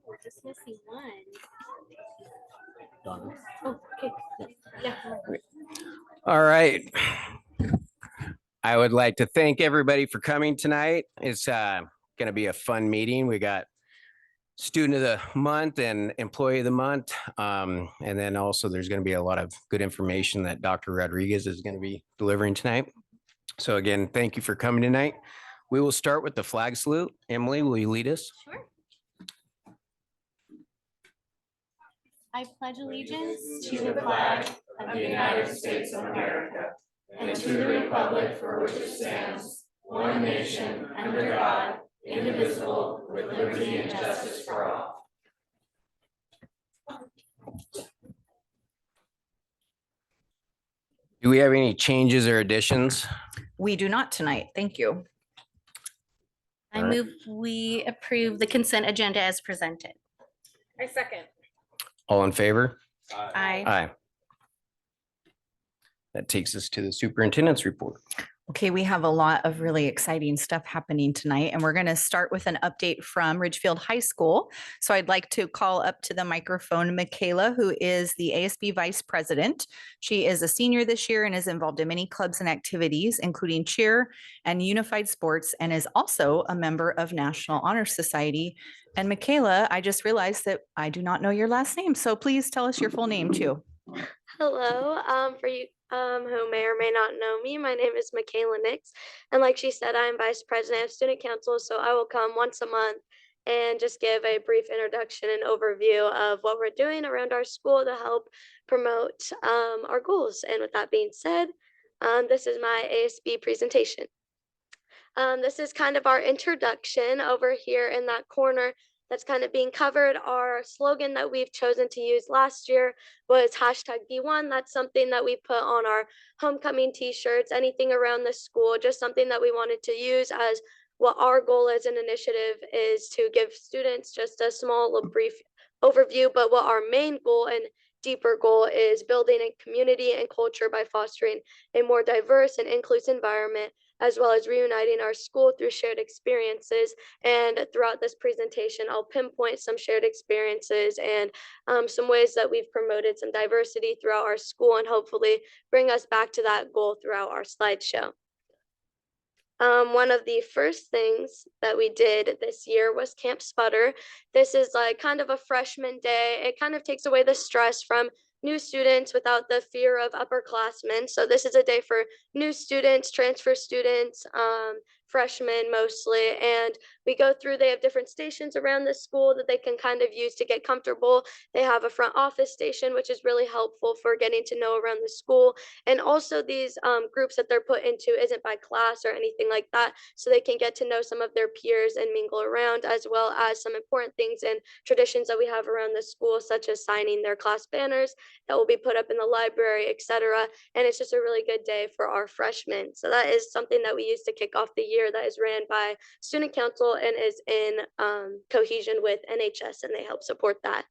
We're just missing one. Oh, okay. Yeah. All right. I would like to thank everybody for coming tonight. It's going to be a fun meeting. We got student of the month and employee of the month. And then also there's going to be a lot of good information that Dr. Rodriguez is going to be delivering tonight. So again, thank you for coming tonight. We will start with the flag salute. Emily, will you lead us? Sure. I pledge allegiance to the flag of the United States of America and to the republic for which it stands, one nation, under God, indivisible, with liberty and justice for all. Do we have any changes or additions? We do not tonight. Thank you. I move we approve the consent agenda as presented. I second. All in favor? Aye. Aye. That takes us to the superintendent's report. Okay, we have a lot of really exciting stuff happening tonight, and we're going to start with an update from Ridgefield High School. So I'd like to call up to the microphone Michaela, who is the ASB Vice President. She is a senior this year and is involved in many clubs and activities, including cheer and unified sports, and is also a member of National Honor Society. And Michaela, I just realized that I do not know your last name, so please tell us your full name too. Hello, for you who may or may not know me, my name is Michaela Nix, and like she said, I'm Vice President of Student Council, so I will come once a month and just give a brief introduction and overview of what we're doing around our school to help promote our goals. And with that being said, this is my ASB presentation. This is kind of our introduction over here in that corner that's kind of being covered. Our slogan that we've chosen to use last year was #D1. That's something that we put on our homecoming t-shirts, anything around the school, just something that we wanted to use as what our goal as an initiative is to give students just a small, brief overview, but what our main goal and deeper goal is building a community and culture by fostering a more diverse and inclusive environment, as well as reuniting our school through shared experiences. And throughout this presentation, I'll pinpoint some shared experiences and some ways that we've promoted some diversity throughout our school and hopefully bring us back to that goal throughout our slideshow. One of the first things that we did this year was Camp Sputter. This is like kind of a freshman day. It kind of takes away the stress from new students without the fear of upperclassmen. So this is a day for new students, transfer students, freshmen mostly. And we go through, they have different stations around the school that they can kind of use to get comfortable. They have a front office station, which is really helpful for getting to know around the school. And also these groups that they're put into isn't by class or anything like that. So they can get to know some of their peers and mingle around, as well as some important things and traditions that we have around the school, such as signing their class banners that will be put up in the library, etc. And it's just a really good day for our freshmen. So that is something that we use to kick off the year, that is ran by Student Council and is in cohesion with NHS, and they help support that.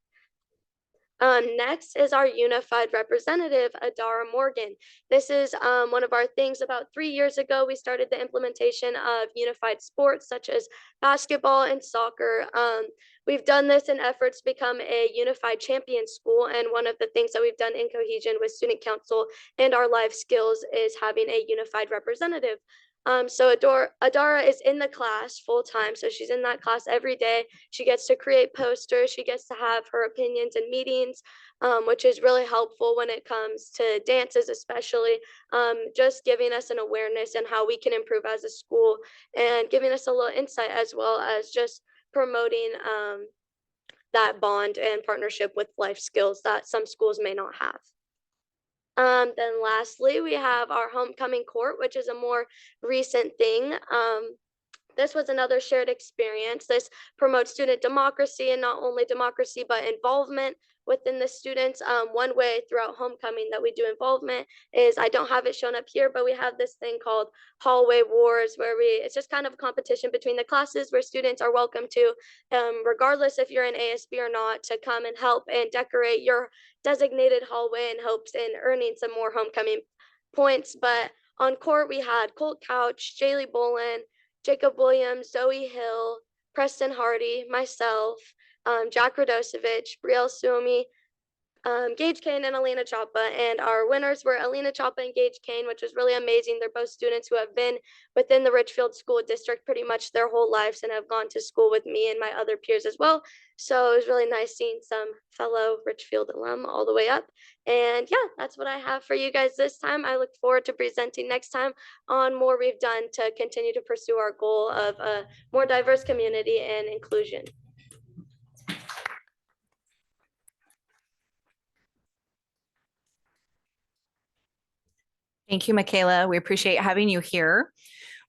Next is our unified representative, Adara Morgan. This is one of our things. About 3 years ago, we started the implementation of unified sports such as basketball and soccer. We've done this in efforts to become a unified champion school. And one of the things that we've done in cohesion with Student Council and our life skills is having a unified representative. So Adara is in the class full time. So she's in that class every day. She gets to create posters. She gets to have her opinions in meetings, which is really helpful when it comes to dances, especially just giving us an awareness and how we can improve as a school and giving us a little insight, as well as just promoting that bond and partnership with life skills that some schools may not have. Then lastly, we have our homecoming court, which is a more recent thing. This was another shared experience. This promotes student democracy, and not only democracy, but involvement within the students. One way throughout homecoming that we do involvement is, I don't have it shown up here, but we have this thing called hallway wars, where it's just kind of a competition between the classes where students are welcome to, regardless if you're in ASB or not, to come and help and decorate your designated hallway in hopes in earning some more homecoming points. But on court, we had Colt Couch, Jaylee Bolin, Jacob Williams, Zoe Hill, Preston Hardy, myself, Jack Radosevich, Brielle Suomi, Gage Kane and Alina Chapa, and our winners were Alina Chapa and Gage Kane, which was really amazing. They're both students who have been within the Ridgefield School District pretty much their whole lives and have gone to school with me and my other peers as well. So it was really nice seeing some fellow Ridgefield alum all the way up. And yeah, that's what I have for you guys this time. I look forward to presenting next time on more we've done to continue to pursue our goal of a more diverse community and inclusion. Thank you, Michaela. We appreciate having you here.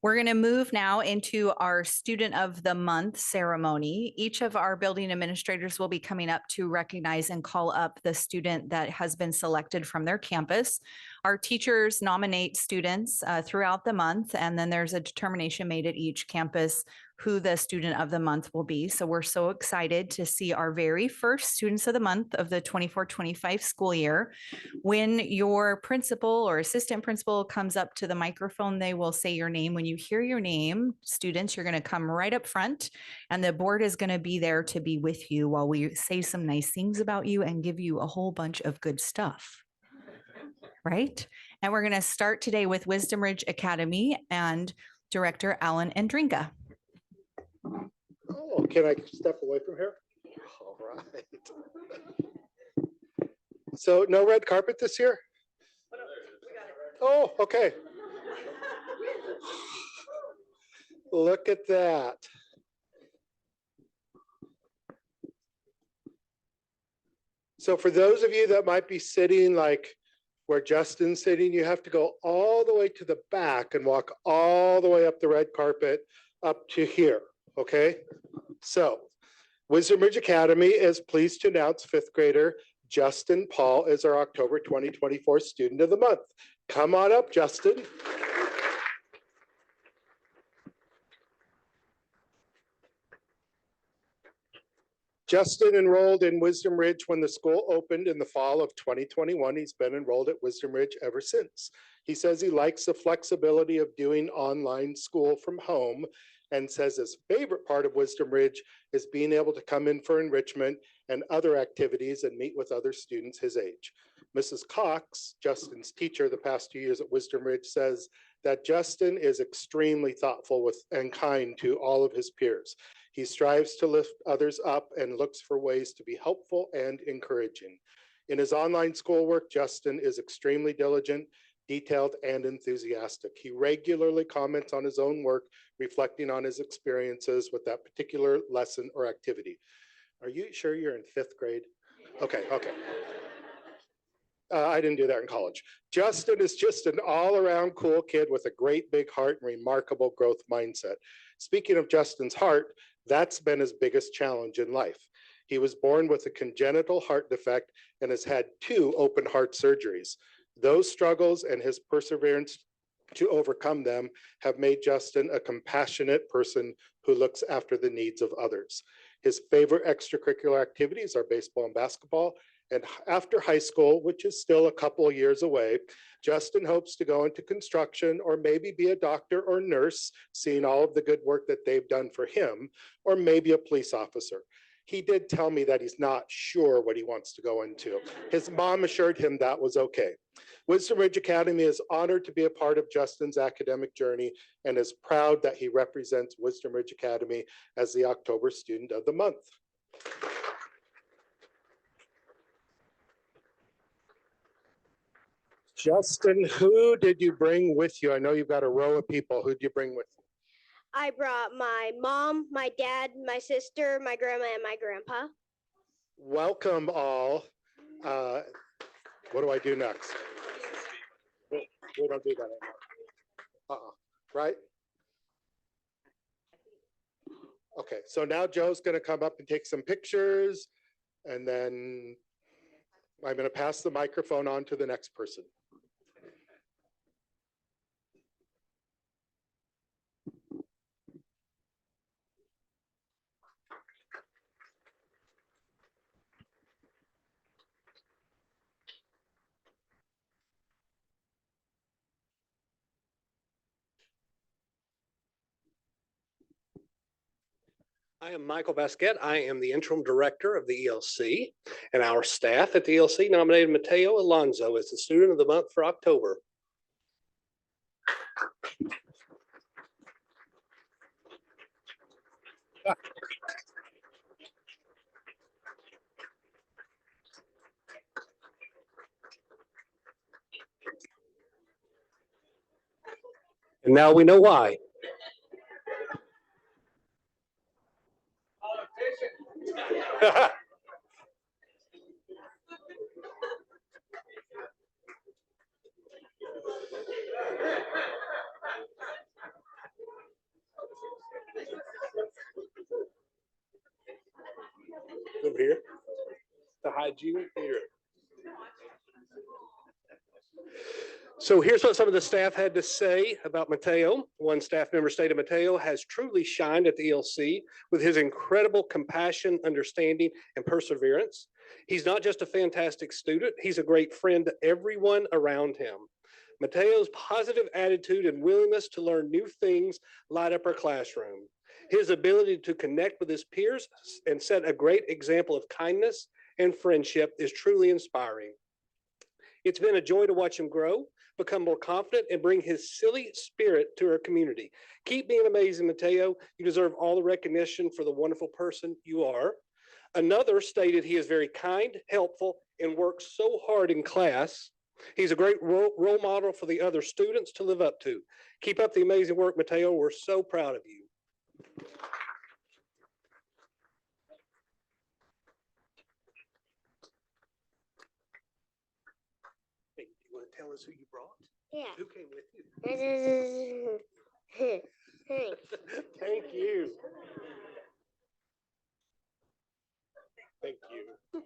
We're going to move now into our Student of the Month ceremony. Each of our building administrators will be coming up to recognize and call up the student that has been selected from their campus. Our teachers nominate students throughout the month, and then there's a determination made at each campus who the Student of the Month will be. So we're so excited to see our very first Students of the Month of the 24-25 school year. When your principal or assistant principal comes up to the microphone, they will say your name. When you hear your name, students, you're going to come right up front, and the board is going to be there to be with you while we say some nice things about you and give you a whole bunch of good stuff. Right? And we're going to start today with Wisdom Ridge Academy and Director Alan Andringa. Oh, can I step away from here? All right. So no red carpet this year? Oh, okay. Look at that. So for those of you that might be sitting like where Justin's sitting, you have to go all the way to the back and walk all the way up the red carpet up to here, okay? So Wisdom Ridge Academy is pleased to announce fifth grader Justin Paul is our October 2024 Student of the Month. Come on up, Justin. Justin enrolled in Wisdom Ridge when the school opened in the fall of 2021. He's been enrolled at Wisdom Ridge ever since. He says he likes the flexibility of doing online school from home and says his favorite part of Wisdom Ridge is being able to come in for enrichment and other activities and meet with other students his age. Mrs. Cox, Justin's teacher the past 2 years at Wisdom Ridge, says that Justin is extremely thoughtful with and kind to all of his peers. He strives to lift others up and looks for ways to be helpful and encouraging. In his online schoolwork, Justin is extremely diligent, detailed, and enthusiastic. He regularly comments on his own work, reflecting on his experiences with that particular lesson or activity. Are you sure you're in fifth grade? Okay. I didn't do that in college. Justin is just an all-around cool kid with a great big heart and remarkable growth mindset. Speaking of Justin's heart, that's been his biggest challenge in life. He was born with a congenital heart defect and has had 2 open heart surgeries. Those struggles and his perseverance to overcome them have made Justin a compassionate person who looks after the needs of others. His favorite extracurricular activities are baseball and basketball. And after high school, which is still a couple of years away, Justin hopes to go into construction or maybe be a doctor or nurse, seeing all of the good work that they've done for him, or maybe a police officer. He did tell me that he's not sure what he wants to go into. His mom assured him that was okay. Wisdom Ridge Academy is honored to be a part of Justin's academic journey and is proud that he represents Wisdom Ridge Academy as the October Student of the Month. Justin, who did you bring with you? I know you've got a row of people. Who did you bring with you? I brought my mom, my dad, my sister, my grandma, and my grandpa. Welcome all. What do I do next? We don't do that anymore. Right? Okay, so now Joe's going to come up and take some pictures, and then I'm going to pass the microphone on to the next person. I am Michael Vasquette. I am the interim director of the ELC, and our staff at the ELC nominated Mateo Alonso as the student of the month for October. And now we know why. Over here to hide you here. So here's what some of the staff had to say about Mateo. One staff member stated Mateo has truly shined at the ELC with his incredible compassion, understanding, and perseverance. He's not just a fantastic student, he's a great friend to everyone around him. Mateo's positive attitude and willingness to learn new things light up our classroom. His ability to connect with his peers and set a great example of kindness and friendship is truly inspiring. It's been a joy to watch him grow, become more confident, and bring his silly spirit to our community. Keep being amazing, Mateo. You deserve all the recognition for the wonderful person you are. Another stated he is very kind, helpful, and works so hard in class. He's a great role model for the other students to live up to. Keep up the amazing work, Mateo. We're so proud of you. Hey, do you want to tell us who you brought? Yeah. Who came with you? Thanks. Thank you. Thank you.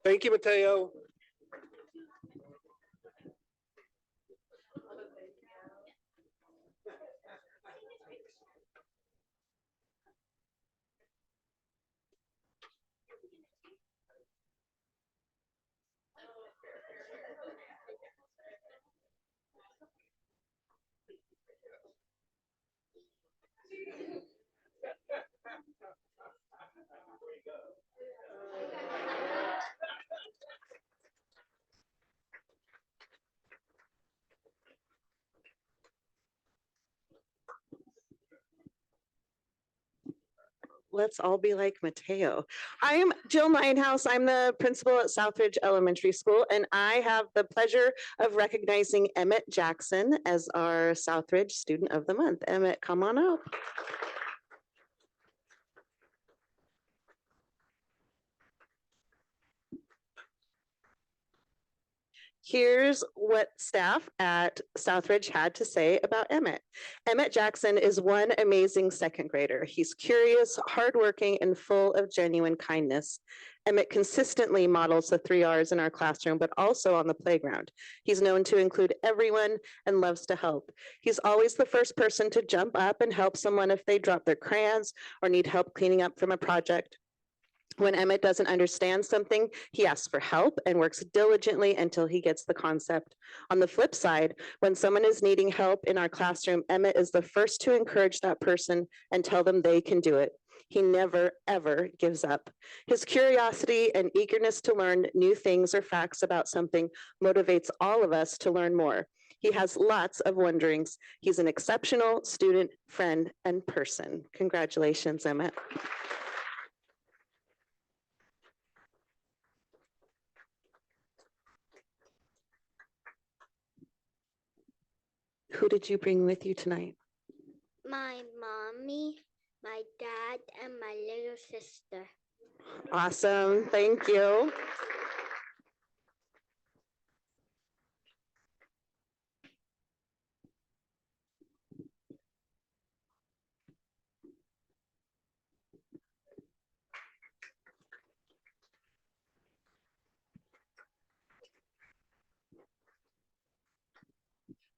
Thank you, Mateo. Let's all be like Mateo. I am Jill Ninehouse. I'm the principal at Southridge Elementary School, and I have the pleasure of recognizing Emmett Jackson as our Southridge Student of the Month. Emmett, come on up. Here's what staff at Southridge had to say about Emmett. Emmett Jackson is one amazing second grader. He's curious, hardworking, and full of genuine kindness. Emmett consistently models the 3 R's in our classroom, but also on the playground. He's known to include everyone and loves to help. He's always the first person to jump up and help someone if they drop their crayons or need help cleaning up from a project. When Emmett doesn't understand something, he asks for help and works diligently until he gets the concept. On the flip side, when someone is needing help in our classroom, Emmett is the first to encourage that person and tell them they can do it. He never, ever gives up. His curiosity and eagerness to learn new things or facts about something motivates all of us to learn more. He has lots of wonderings. He's an exceptional student, friend, and person. Congratulations, Emmett. Who did you bring with you tonight? My mommy, my dad, and my little sister. Awesome, thank you.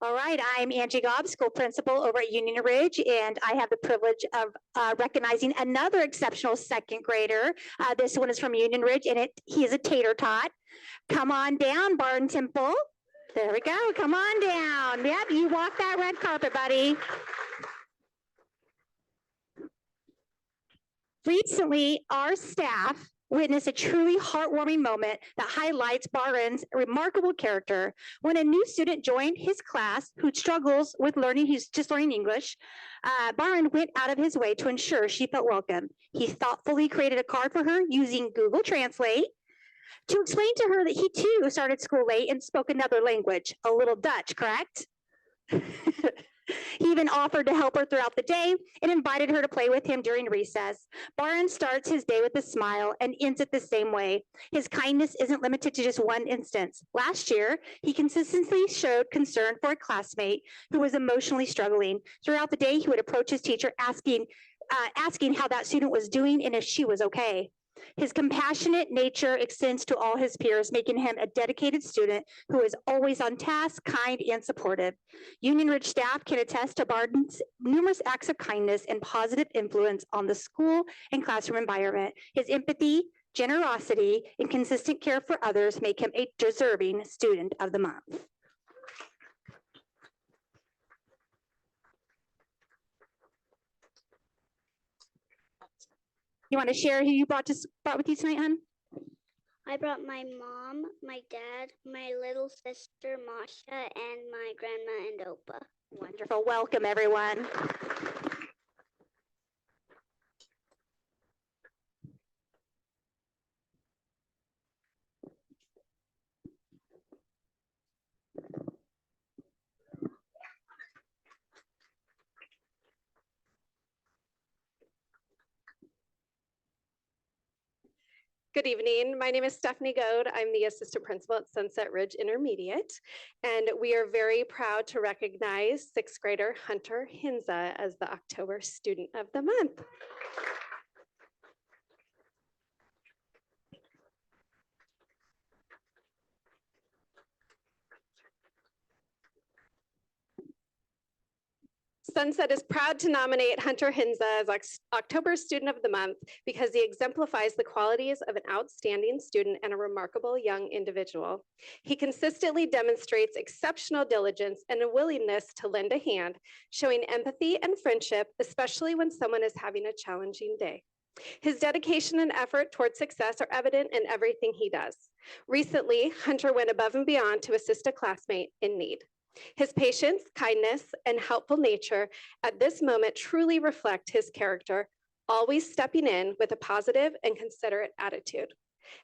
All right, I'm Angie Gobb, school principal over at Union Ridge, and I have the privilege of recognizing another exceptional second grader. This one is from Union Ridge, and he is a tater tot. Come on down, Barn Temple. There we go, come on down. Yep, you walk that red carpet, buddy. Recently, our staff witnessed a truly heartwarming moment that highlights Barin's remarkable character. When a new student joined his class who struggles with learning, he's just learning English, Barin went out of his way to ensure she felt welcome. He thoughtfully created a card for her using Google Translate to explain to her that he too started school late and spoke another language, a little Dutch, correct? He even offered to help her throughout the day and invited her to play with him during recess. Barin starts his day with a smile and ends it the same way. His kindness isn't limited to just one instance. Last year, he consistently showed concern for a classmate who was emotionally struggling. Throughout the day, he would approach his teacher asking how that student was doing and if she was okay. His compassionate nature extends to all his peers, making him a dedicated student who is always on task, kind, and supportive. Union Ridge staff can attest to Barin's numerous acts of kindness and positive influence on the school and classroom environment. His empathy, generosity, and consistent care for others make him a deserving student of the month. You want to share who you brought with you tonight, hon? I brought my mom, my dad, my little sister Masha, and my grandma and Opa. Wonderful. Welcome, everyone. Good evening. My name is Stephanie Goad. I'm the assistant principal at Sunset Ridge Intermediate, and we are very proud to recognize sixth grader Hunter Hinza as the October Student of the Month. Sunset is proud to nominate Hunter Hinza as October Student of the Month because he exemplifies the qualities of an outstanding student and a remarkable young individual. He consistently demonstrates exceptional diligence and a willingness to lend a hand, showing empathy and friendship, especially when someone is having a challenging day. His dedication and effort towards success are evident in everything he does. Recently, Hunter went above and beyond to assist a classmate in need. His patience, kindness, and helpful nature at this moment truly reflect his character, always stepping in with a positive and considerate attitude.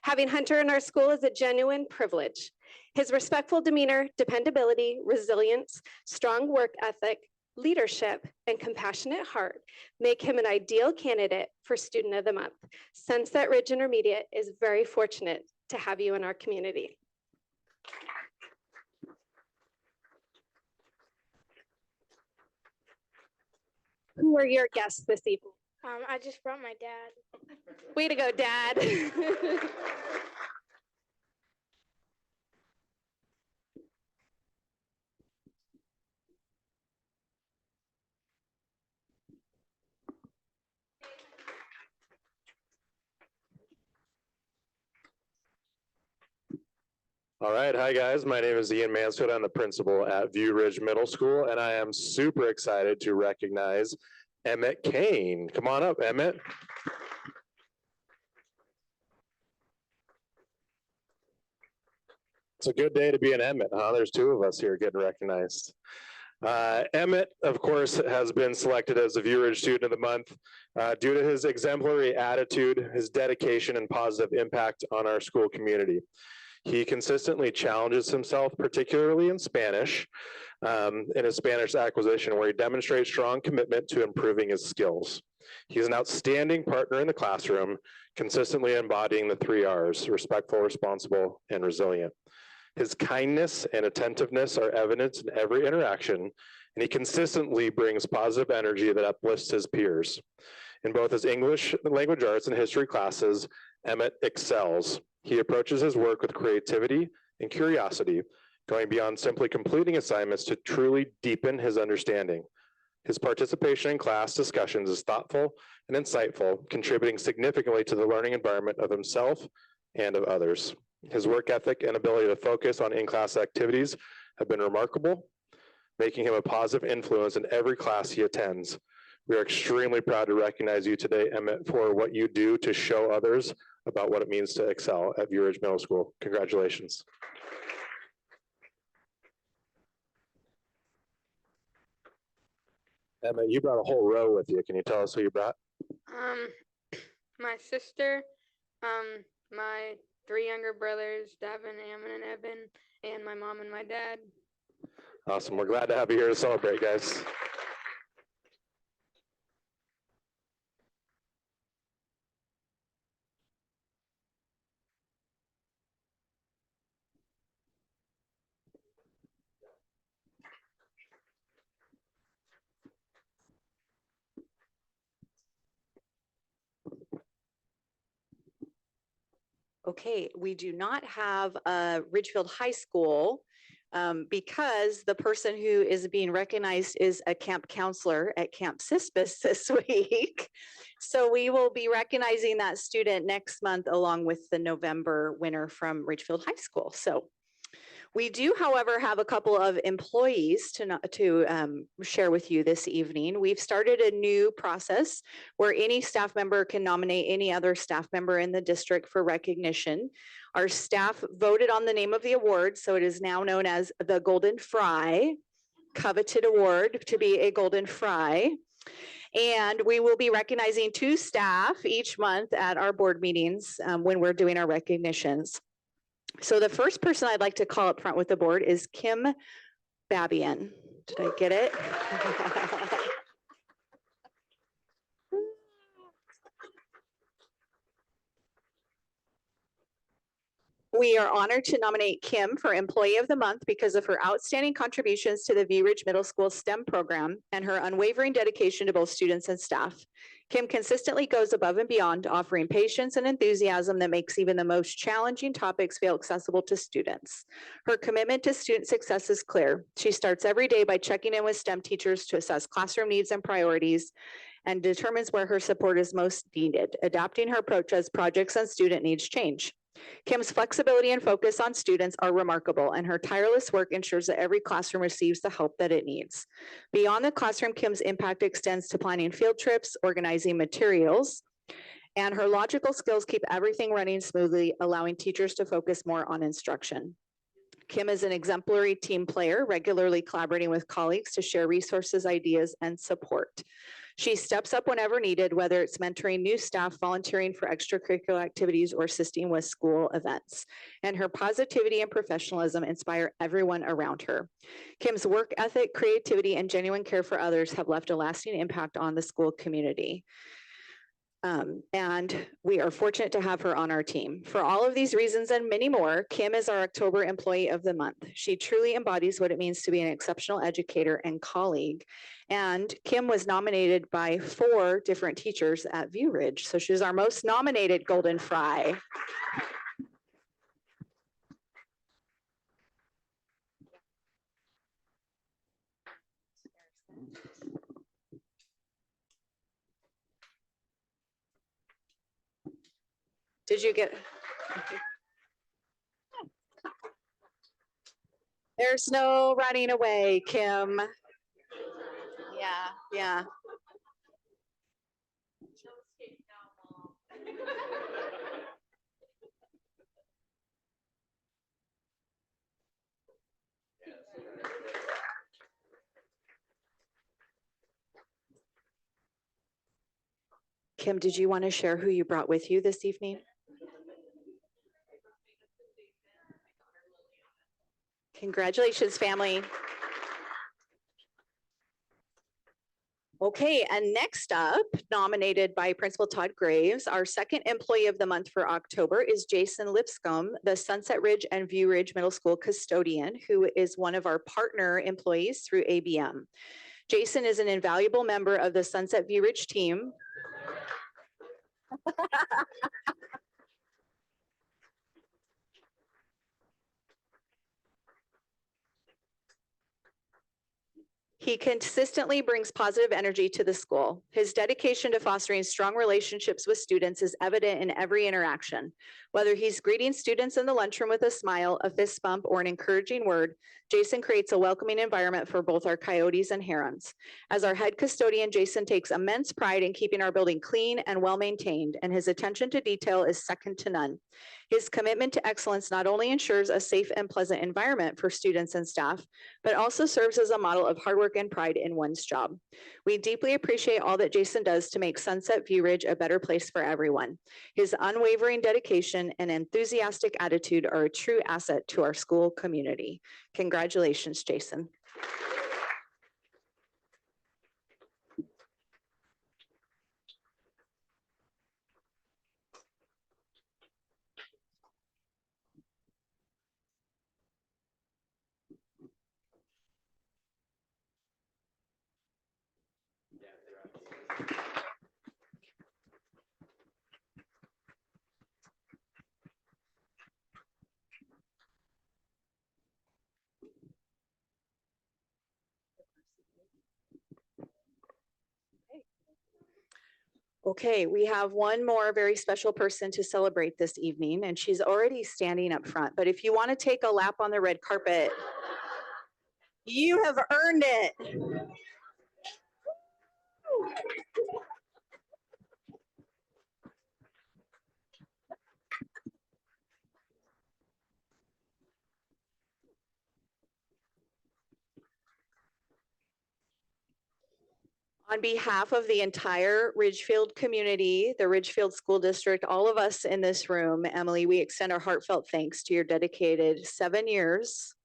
Having Hunter in our school is a genuine privilege. His respectful demeanor, dependability, resilience, strong work ethic, leadership, and compassionate heart make him an ideal candidate for Student of the Month. Sunset Ridge Intermediate is very fortunate to have you in our community. Who are your guests this evening? I just brought my dad. Way to go, Dad. All right, hi guys, my name is Ian Mansfield. I'm the principal at View Ridge Middle School, and I am super excited to recognize Emmett Kane. Come on up, Emmett. It's a good day to be an Emmett, huh? There's two of us here getting recognized. Emmett, of course, has been selected as the View Ridge Student of the Month due to his exemplary attitude, his dedication, and positive impact on our school community. He consistently challenges himself, particularly in Spanish, in his Spanish acquisition, where he demonstrates strong commitment to improving his skills. He's an outstanding partner in the classroom, consistently embodying the 3 R's: respectful, responsible, and resilient. His kindness and attentiveness are evident in every interaction, and he consistently brings positive energy that uplifts his peers. In both his English, language arts, and history classes, Emmett excels. He approaches his work with creativity and curiosity, going beyond simply completing assignments to truly deepen his understanding. His participation in class discussions is thoughtful and insightful, contributing significantly to the learning environment of himself and of others. His work ethic and ability to focus on in-class activities have been remarkable, making him a positive influence in every class he attends. We are extremely proud to recognize you today, Emmett, for what you do to show others about what it means to excel at View Ridge Middle School. Congratulations. Emmett, you brought a whole row with you. Can you tell us who you brought? My sister, my 3 younger brothers, Devin, Ammon, and Evan, and my mom and my dad. Awesome. We're glad to have you here to celebrate, guys. Okay, we do not have a Ridgefield High School because the person who is being recognized is a camp counselor at Camp Cispus this week. So we will be recognizing that student next month along with the November winner from Ridgefield High School. So we do, however, have a couple of employees to share with you this evening. We've started a new process where any staff member can nominate any other staff member in the district for recognition. Our staff voted on the name of the award, so it is now known as the Golden Fry, coveted award to be a Golden Fry. And we will be recognizing 2 staff each month at our board meetings when we're doing our recognitions. So the first person I'd like to call up front with the board is Kim Babian. Did I get it? We are honored to nominate Kim for Employee of the Month because of her outstanding contributions to the View Ridge Middle School STEM program and her unwavering dedication to both students and staff. Kim consistently goes above and beyond, offering patience and enthusiasm that makes even the most challenging topics feel accessible to students. Her commitment to student success is clear. She starts every day by checking in with STEM teachers to assess classroom needs and priorities and determines where her support is most needed, adapting her approach as projects and student needs change. Kim's flexibility and focus on students are remarkable, and her tireless work ensures that every classroom receives the help that it needs. Beyond the classroom, Kim's impact extends to planning field trips, organizing materials, and her logical skills keep everything running smoothly, allowing teachers to focus more on instruction. Kim is an exemplary team player, regularly collaborating with colleagues to share resources, ideas, and support. She steps up whenever needed, whether it's mentoring new staff, volunteering for extracurricular activities, or assisting with school events. And her positivity and professionalism inspire everyone around her. Kim's work ethic, creativity, and genuine care for others have left a lasting impact on the school community. And we are fortunate to have her on our team. For all of these reasons and many more, Kim is our October Employee of the Month. She truly embodies what it means to be an exceptional educator and colleague. And Kim was nominated by 4 different teachers at View Ridge. So she's our most nominated Golden Fry. Did you get? There's no running away, Kim. Yeah. Kim, did you want to share who you brought with you this evening? Congratulations, family. Okay, and next up, nominated by Principal Todd Graves, our second Employee of the Month for October is Jason Lipscomb, the Sunset Ridge and View Ridge Middle School custodian, who is one of our partner employees through ABM. Jason is an invaluable member of the Sunset View Ridge team. He consistently brings positive energy to the school. His dedication to fostering strong relationships with students is evident in every interaction. Whether he's greeting students in the lunchroom with a smile, a fist bump, or an encouraging word, Jason creates a welcoming environment for both our coyotes and herons. As our head custodian, Jason takes immense pride in keeping our building clean and well-maintained, and his attention to detail is second to none. His commitment to excellence not only ensures a safe and pleasant environment for students and staff, but also serves as a model of hard work and pride in one's job. We deeply appreciate all that Jason does to make Sunset View Ridge a better place for everyone. His unwavering dedication and enthusiastic attitude are a true asset to our school community. Congratulations, Jason. Okay, we have one more very special person to celebrate this evening, and she's already standing up front. But if you want to take a lap on the red carpet, you have earned it. On behalf of the entire Ridgefield community, the Ridgefield School District, all of us in this room, Emily, we extend our heartfelt thanks to your dedicated 7 years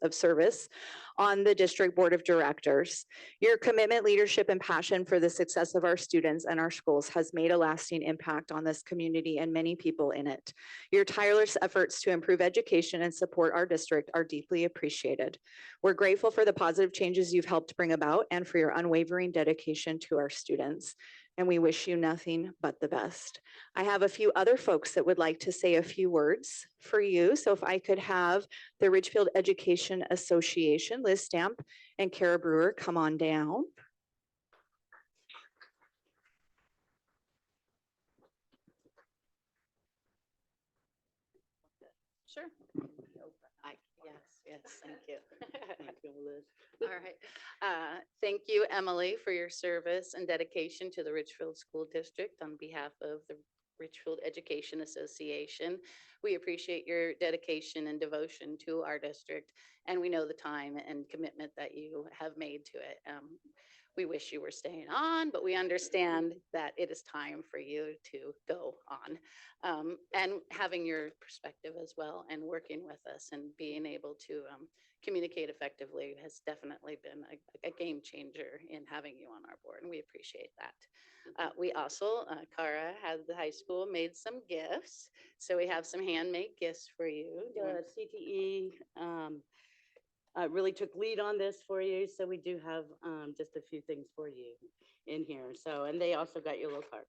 of service on the District Board of Directors. Your commitment, leadership, and passion for the success of our students and our schools has made a lasting impact on this community and many people in it. Your tireless efforts to improve education and support our district are deeply appreciated. We're grateful for the positive changes you've helped bring about and for your unwavering dedication to our students. And we wish you nothing but the best. I have a few other folks that would like to say a few words for you. So if I could have the Ridgefield Education Association, Liz Stamp and Kara Brewer, come on down. Sure. Yes, thank you. All right. Thank you, Emily, for your service and dedication to the Ridgefield School District on behalf of the Ridgefield Education Association. We appreciate your dedication and devotion to our district, and we know the time and commitment that you have made to it. We wish you were staying on, but we understand that it is time for you to go on. And having your perspective as well and working with us and being able to communicate effectively has definitely been a game changer in having you on our board, and we appreciate that. We also, Cara had the high school made some gifts. So we have some handmade gifts for you. CTE really took lead on this for you. So we do have just a few things for you in here. So, and they also got your little card.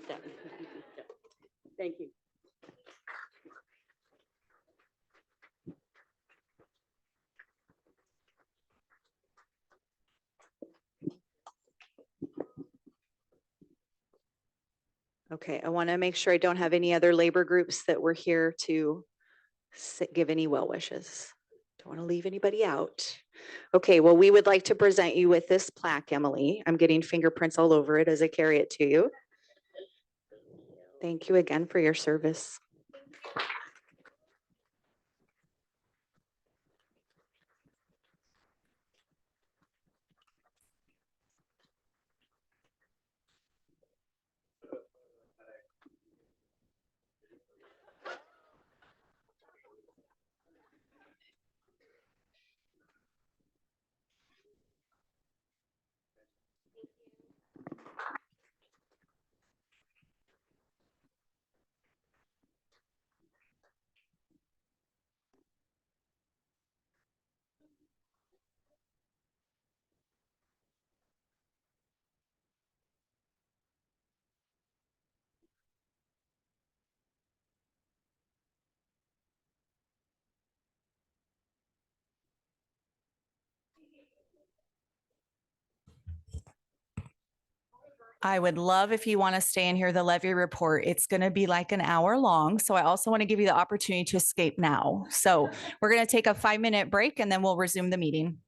So, thank you. Okay, I want to make sure I don't have any other labor groups that were here to give any well wishes. Don't want to leave anybody out. Okay, well, we would like to present you with this plaque, Emily. I'm getting fingerprints all over it as I carry it to you. Thank you again for your service. I would love if you want to stay and hear the levy report. It's going to be like an hour long. So I also want to give you the opportunity to escape now. So we're going to take a 5-minute break and then we'll resume the meeting.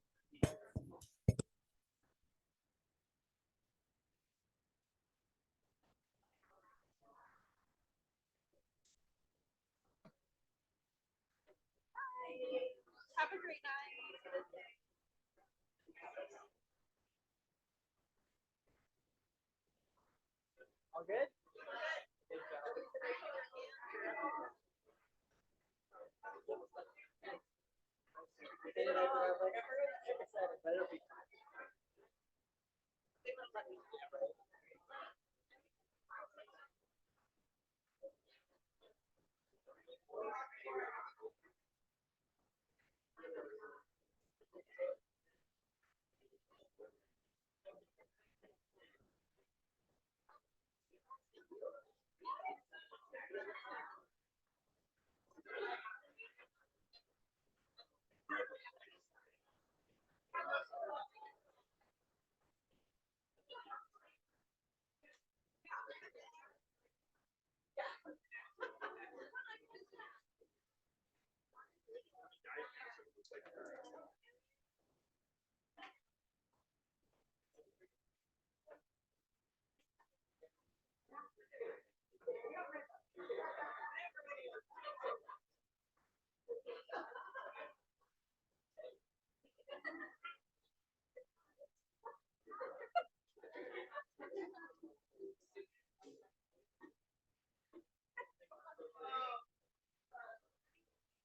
Have a great night. All good?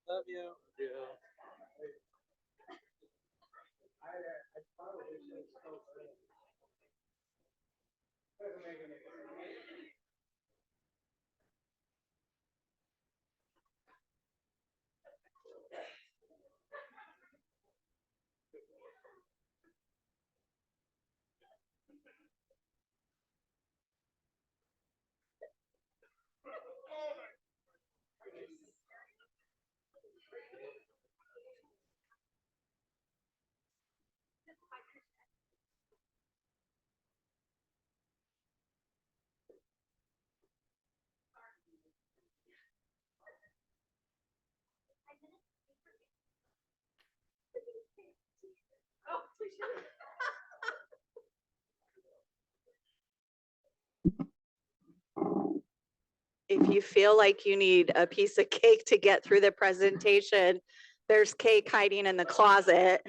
Love you. Yeah. If you feel like you need a piece of cake to get through the presentation, there's cake hiding in the closet.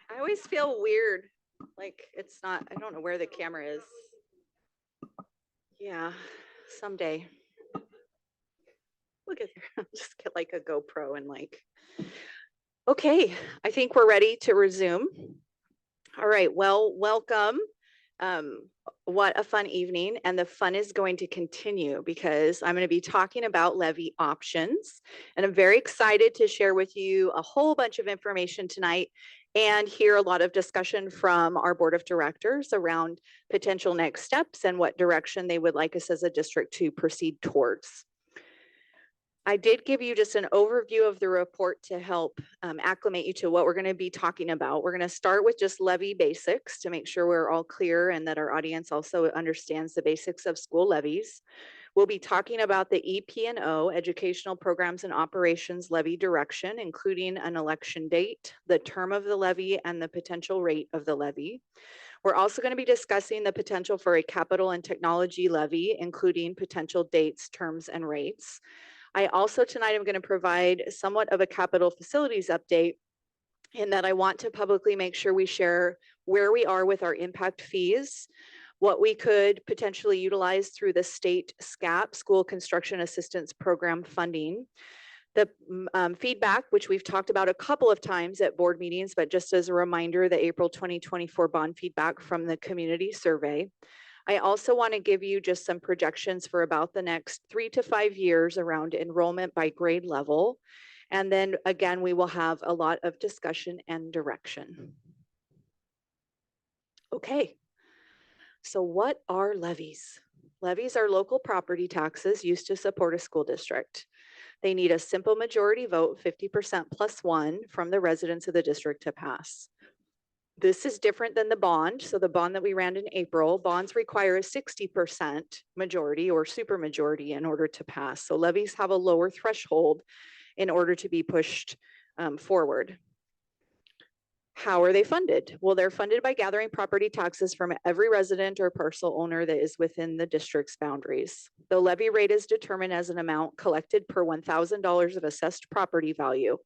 I always feel weird. Like it's not, I don't know where the camera is. Yeah, someday. Look at there. Just get like a GoPro and like. Okay, I think we're ready to resume. All right, well, welcome. What a fun evening, and the fun is going to continue because I'm going to be talking about levy options, and I'm very excited to share with you a whole bunch of information tonight and hear a lot of discussion from our board of directors around potential next steps and what direction they would like us as a district to proceed towards. I did give you just an overview of the report to help acclimate you to what we're going to be talking about. We're going to start with just levy basics to make sure we're all clear and that our audience also understands the basics of school levies. We'll be talking about the EP&O, Educational Programs and Operations Levy Direction, including an election date, the term of the levy, and the potential rate of the levy. We're also going to be discussing the potential for a capital and technology levy, including potential dates, terms, and rates. I also tonight am going to provide somewhat of a capital facilities update in that I want to publicly make sure we share where we are with our impact fees, what we could potentially utilize through the state SCAP, School Construction Assistance Program funding, the feedback, which we've talked about a couple of times at board meetings, but just as a reminder, the April 2024 bond feedback from the community survey. I also want to give you just some projections for about the next 3 to 5 years around enrollment by grade level. And then again, we will have a lot of discussion and direction. Okay, so what are levies? Levies are local property taxes used to support a school district. They need a simple majority vote, 50% plus 1 from the residents of the district to pass. This is different than the bond. So the bond that we ran in April, bonds require a 60% majority or supermajority in order to pass. So levies have a lower threshold in order to be pushed forward. How are they funded? Well, they're funded by gathering property taxes from every resident or parcel owner that is within the district's boundaries. The levy rate is determined as an amount collected per $1,000 of assessed property value.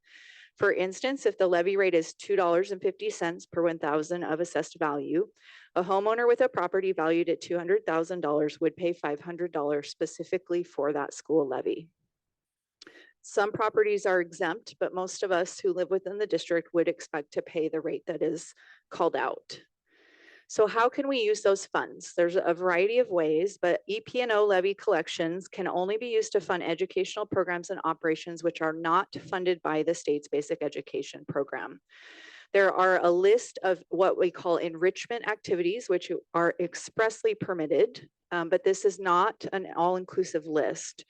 For instance, if the levy rate is $2.50 per 1,000 of assessed value, a homeowner with a property valued at $200,000 would pay $500 specifically for that school levy. Some properties are exempt, but most of us who live within the district would expect to pay the rate that is called out. So how can we use those funds? There's a variety of ways, but EP&O levy collections can only be used to fund educational programs and operations which are not funded by the state's basic education program. There are a list of what we call enrichment activities, which are expressly permitted, but this is not an all-inclusive list.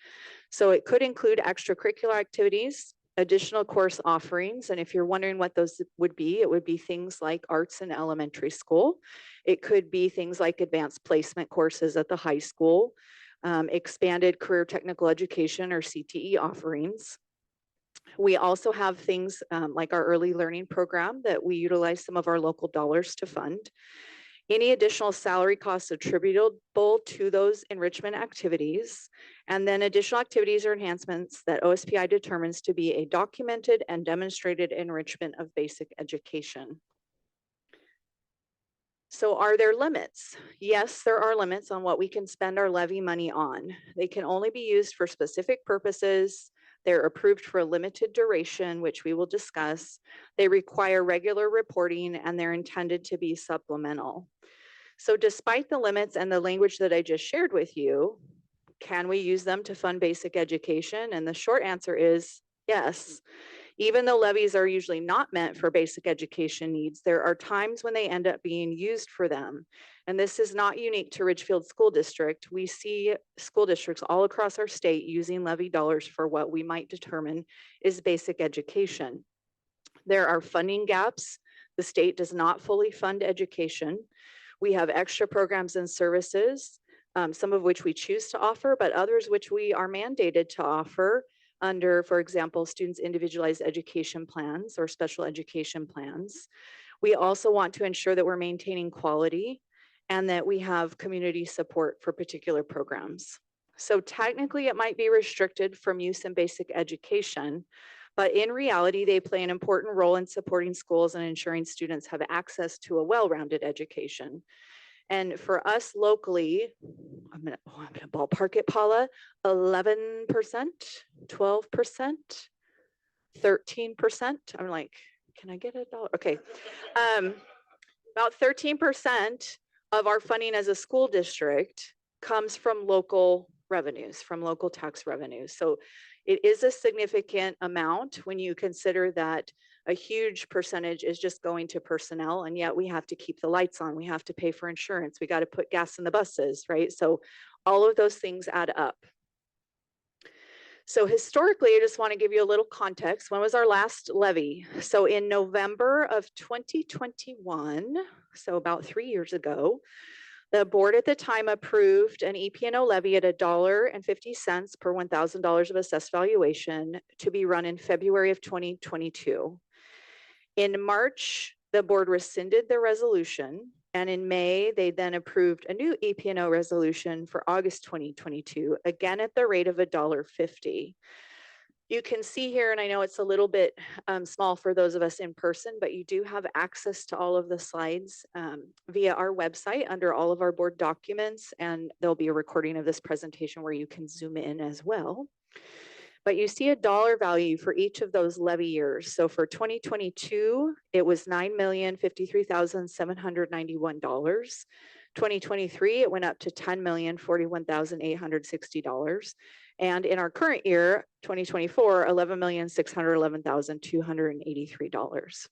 So it could include extracurricular activities, additional course offerings. And if you're wondering what those would be, it would be things like arts in elementary school. It could be things like advanced placement courses at the high school, expanded career technical education or CTE offerings. We also have things like our early learning program that we utilize some of our local dollars to fund. Any additional salary costs attributable to those enrichment activities, and then additional activities or enhancements that OSPI determines to be a documented and demonstrated enrichment of basic education. So are there limits? Yes, there are limits on what we can spend our levy money on. They can only be used for specific purposes. They're approved for a limited duration, which we will discuss. They require regular reporting and they're intended to be supplemental. So despite the limits and the language that I just shared with you, can we use them to fund basic education? And the short answer is yes. Even though levies are usually not meant for basic education needs, there are times when they end up being used for them. And this is not unique to Ridgefield School District. We see school districts all across our state using levy dollars for what we might determine is basic education. There are funding gaps. The state does not fully fund education. We have extra programs and services, some of which we choose to offer, but others which we are mandated to offer under, for example, students' individualized education plans or special education plans. We also want to ensure that we're maintaining quality and that we have community support for particular programs. So technically it might be restricted from use in basic education, but in reality, they play an important role in supporting schools and ensuring students have access to a well-rounded education. And for us locally, I'm gonna ballpark it, Paula, 11%, 12%, 13%. I'm like, can I get $1? Okay. About 13% of our funding as a school district comes from local revenues, from local tax revenues. So it is a significant amount when you consider that a huge percentage is just going to personnel, and yet we have to keep the lights on. We have to pay for insurance. We got to put gas in the buses, right? So all of those things add up. So historically, I just want to give you a little context. When was our last levy? So in November of 2021, so about 3 years ago, the board at the time approved an EP&O levy at $1.50 per $1,000 of assessed valuation to be run in February of 2022. In March, the board rescinded the resolution, and in May, they then approved a new EP&O resolution for August 2022, again at the rate of $1.50. You can see here, and I know it's a little bit small for those of us in person, but you do have access to all of the slides via our website under all of our board documents, and there'll be a recording of this presentation where you can zoom in as well. But you see a dollar value for each of those levy years. So for 2022, it was $9,053,791. 2023, it went up to $10,041,860. And in our current year, 2024, $11,611,283.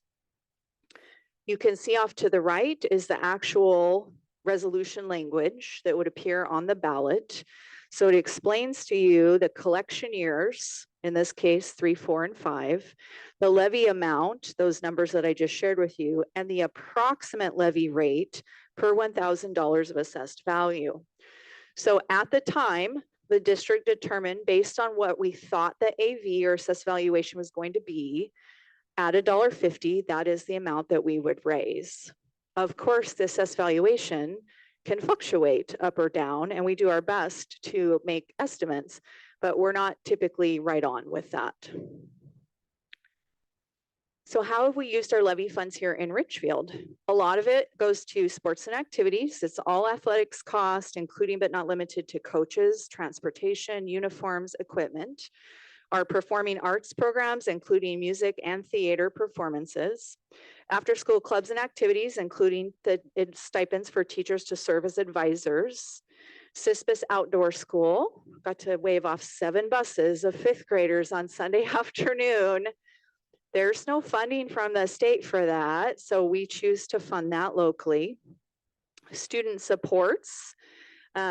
You can see off to the right is the actual resolution language that would appear on the ballot. So it explains to you the collection years, in this case, 3, 4, and 5, the levy amount, those numbers that I just shared with you, and the approximate levy rate per $1,000 of assessed value. So at the time, the district determined based on what we thought the AV or assessed valuation was going to be, at $1.50, that is the amount that we would raise. Of course, the assessed valuation can fluctuate up or down, and we do our best to make estimates, but we're not typically right on with that. So how have we used our levy funds here in Ridgefield? A lot of it goes to sports and activities. It's all athletics cost, including but not limited to coaches, transportation, uniforms, equipment. Our performing arts programs, including music and theater performances. After school clubs and activities, including the stipends for teachers to serve as advisors. CISPUS Outdoor School, got to wave off 7 buses of 5th graders on Sunday afternoon. There's no funding from the state for that, so we choose to fund that locally. Student supports.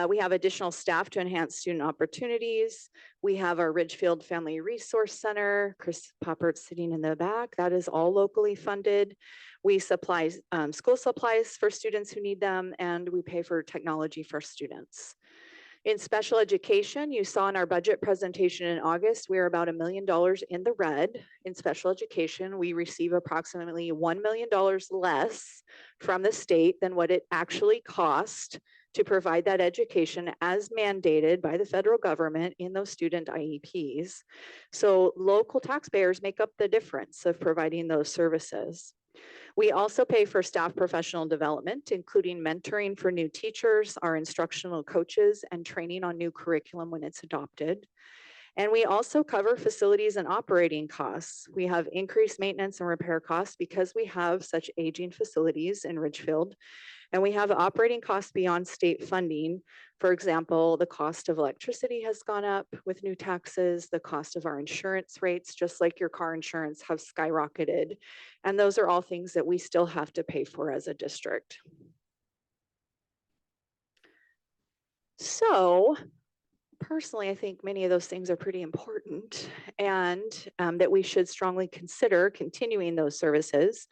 We have additional staff to enhance student opportunities. We have our Ridgefield Family Resource Center, Chris Poppert sitting in the back. That is all locally funded. We supply school supplies for students who need them, and we pay for technology for students. In special education, you saw in our budget presentation in August, we're about $1 million in the red. In special education, we receive approximately $1 million less from the state than what it actually cost to provide that education as mandated by the federal government in those student IEPs. So local taxpayers make up the difference of providing those services. We also pay for staff professional development, including mentoring for new teachers, our instructional coaches, and training on new curriculum when it's adopted. And we also cover facilities and operating costs. We have increased maintenance and repair costs because we have such aging facilities in Ridgefield. And we have operating costs beyond state funding. For example, the cost of electricity has gone up with new taxes. The cost of our insurance rates, just like your car insurance, have skyrocketed. And those are all things that we still have to pay for as a district. So personally, I think many of those things are pretty important and that we should strongly consider continuing those services.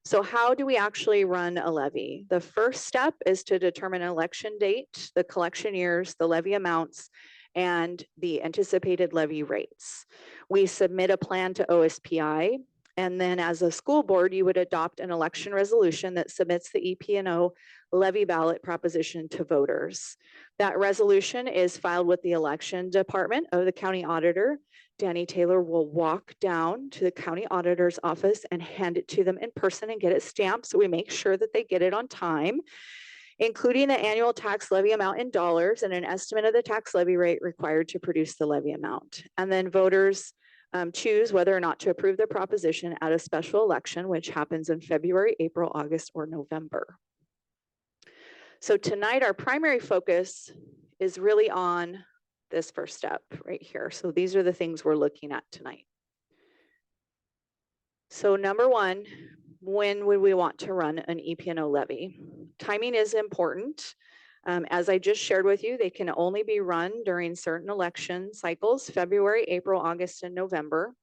So how do we actually run a levy? The first step is to determine an election date, the collection years, the levy amounts, and the anticipated levy rates. We submit a plan to OSPI, and then as a school board, you would adopt an election resolution that submits the EP&O levy ballot proposition to voters. That resolution is filed with the election department of the county auditor. Danny Taylor will walk down to the county auditor's office and hand it to them in person and get it stamped, so we make sure that they get it on time, including the annual tax levy amount in dollars and an estimate of the tax levy rate required to produce the levy amount. And then voters choose whether or not to approve the proposition at a special election, which happens in February, April, August, or November. So tonight, our primary focus is really on this first step right here. So these are the things we're looking at tonight. So number one, when would we want to run an EP&O levy? Timing is important. As I just shared with you, they can only be run during certain election cycles, February, April, August, and November.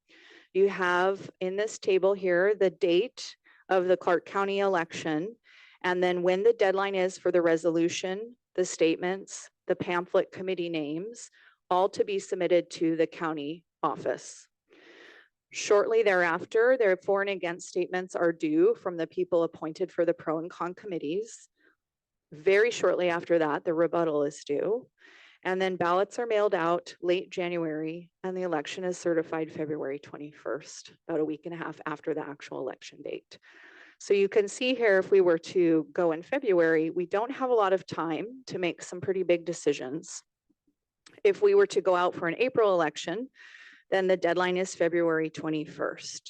You have in this table here the date of the Clark County election, and then when the deadline is for the resolution, the statements, the pamphlet committee names, all to be submitted to the county office. Shortly thereafter, their for and against statements are due from the people appointed for the pro and con committees. Very shortly after that, the rebuttal is due. And then ballots are mailed out late January, and the election is certified February 21st, about a week and a half after the actual election date. So you can see here, if we were to go in February, we don't have a lot of time to make some pretty big decisions. If we were to go out for an April election, then the deadline is February 21st.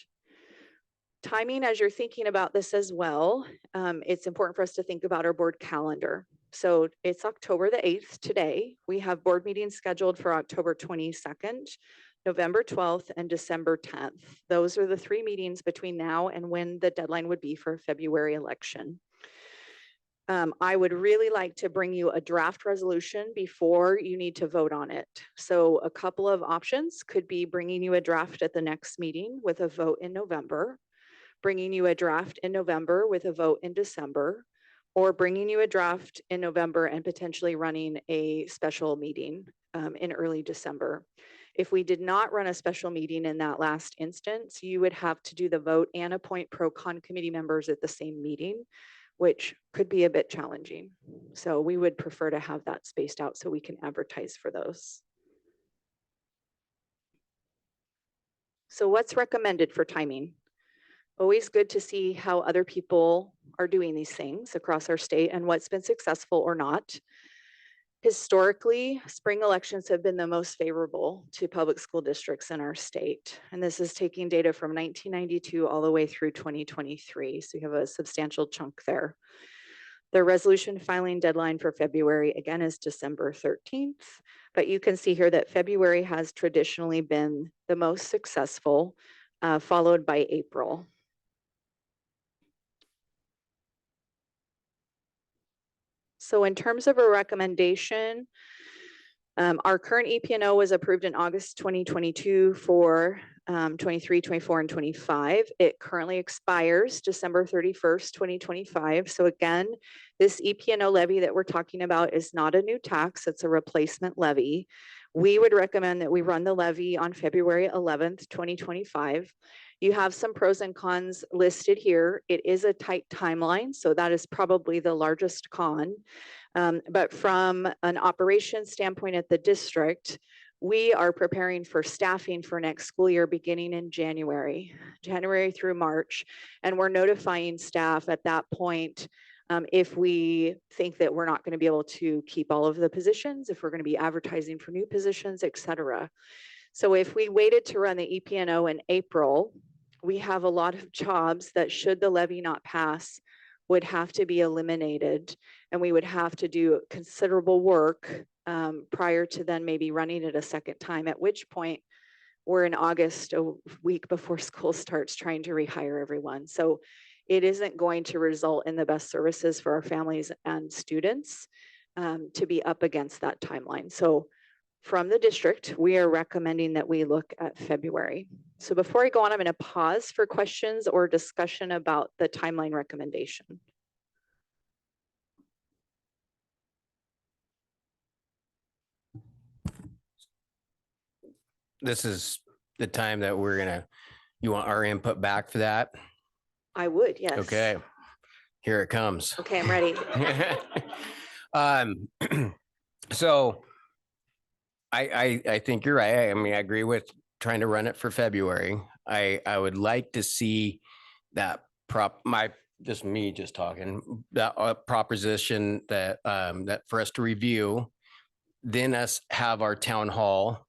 Timing, as you're thinking about this as well, it's important for us to think about our board calendar. So it's October the 8th today. We have board meetings scheduled for October 22nd, November 12th, and December 10th. Those are the 3 meetings between now and when the deadline would be for February election. I would really like to bring you a draft resolution before you need to vote on it. So a couple of options could be bringing you a draft at the next meeting with a vote in November, bringing you a draft in November with a vote in December, or bringing you a draft in November and potentially running a special meeting in early December. If we did not run a special meeting in that last instance, you would have to do the vote and appoint pro-con committee members at the same meeting, which could be a bit challenging. So we would prefer to have that spaced out so we can advertise for those. So what's recommended for timing? Always good to see how other people are doing these things across our state and what's been successful or not. Historically, spring elections have been the most favorable to public school districts in our state. And this is taking data from 1992 all the way through 2023. So you have a substantial chunk there. The resolution filing deadline for February, again, is December 13th. But you can see here that February has traditionally been the most successful, followed by April. So in terms of a recommendation, our current EPNO was approved in August 2022 for 23, 24, and 25. It currently expires December 31st, 2025. So again, this EPNO levy that we're talking about is not a new tax, it's a replacement levy. We would recommend that we run the levy on February 11th, 2025. You have some pros and cons listed here. It is a tight timeline, so that is probably the largest con. But from an operations standpoint at the district, we are preparing for staffing for next school year beginning in January through March. And we're notifying staff at that point if we think that we're not going to be able to keep all of the positions, if we're going to be advertising for new positions, et cetera. So if we waited to run the EPNO in April, we have a lot of jobs that, should the levy not pass, would have to be eliminated, and we would have to do considerable work prior to then maybe running it a second time, at which point we're in August, a week before school starts, trying to rehire everyone. So it isn't going to result in the best services for our families and students to be up against that timeline. So from the district, we are recommending that we look at February. So before I go on, I'm going to pause for questions or discussion about the timeline recommendation. This is the time that you want our input back for that? I would, yes. Okay, here it comes. Okay, I'm ready. So I think you're right. I mean, I agree with trying to run it for February. I would like to see that just talking, that proposition that that for us to review, then us have our town hall,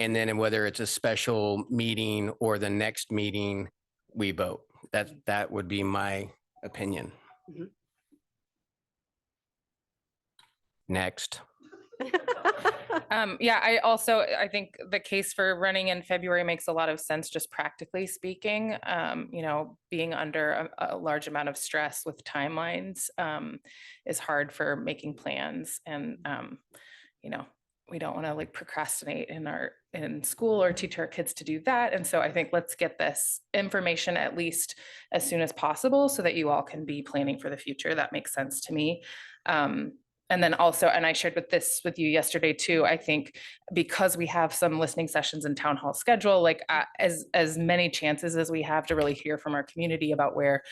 and then whether it's a special meeting or the next meeting, we vote. That would be my opinion. Mm-hmm. Next. Yeah, I think the case for running in February makes a lot of sense, just practically speaking. Being under a large amount of stress with timelines is hard for making plans, and we don't want to procrastinate in school or teach our kids to do that. And so I think let's get this information at least as soon as possible so that you all can be planning for the future. That makes sense to me. And then also, and I shared with you yesterday too, I think because we have some listening sessions in town hall schedule, as many chances as we have to really hear from our community about where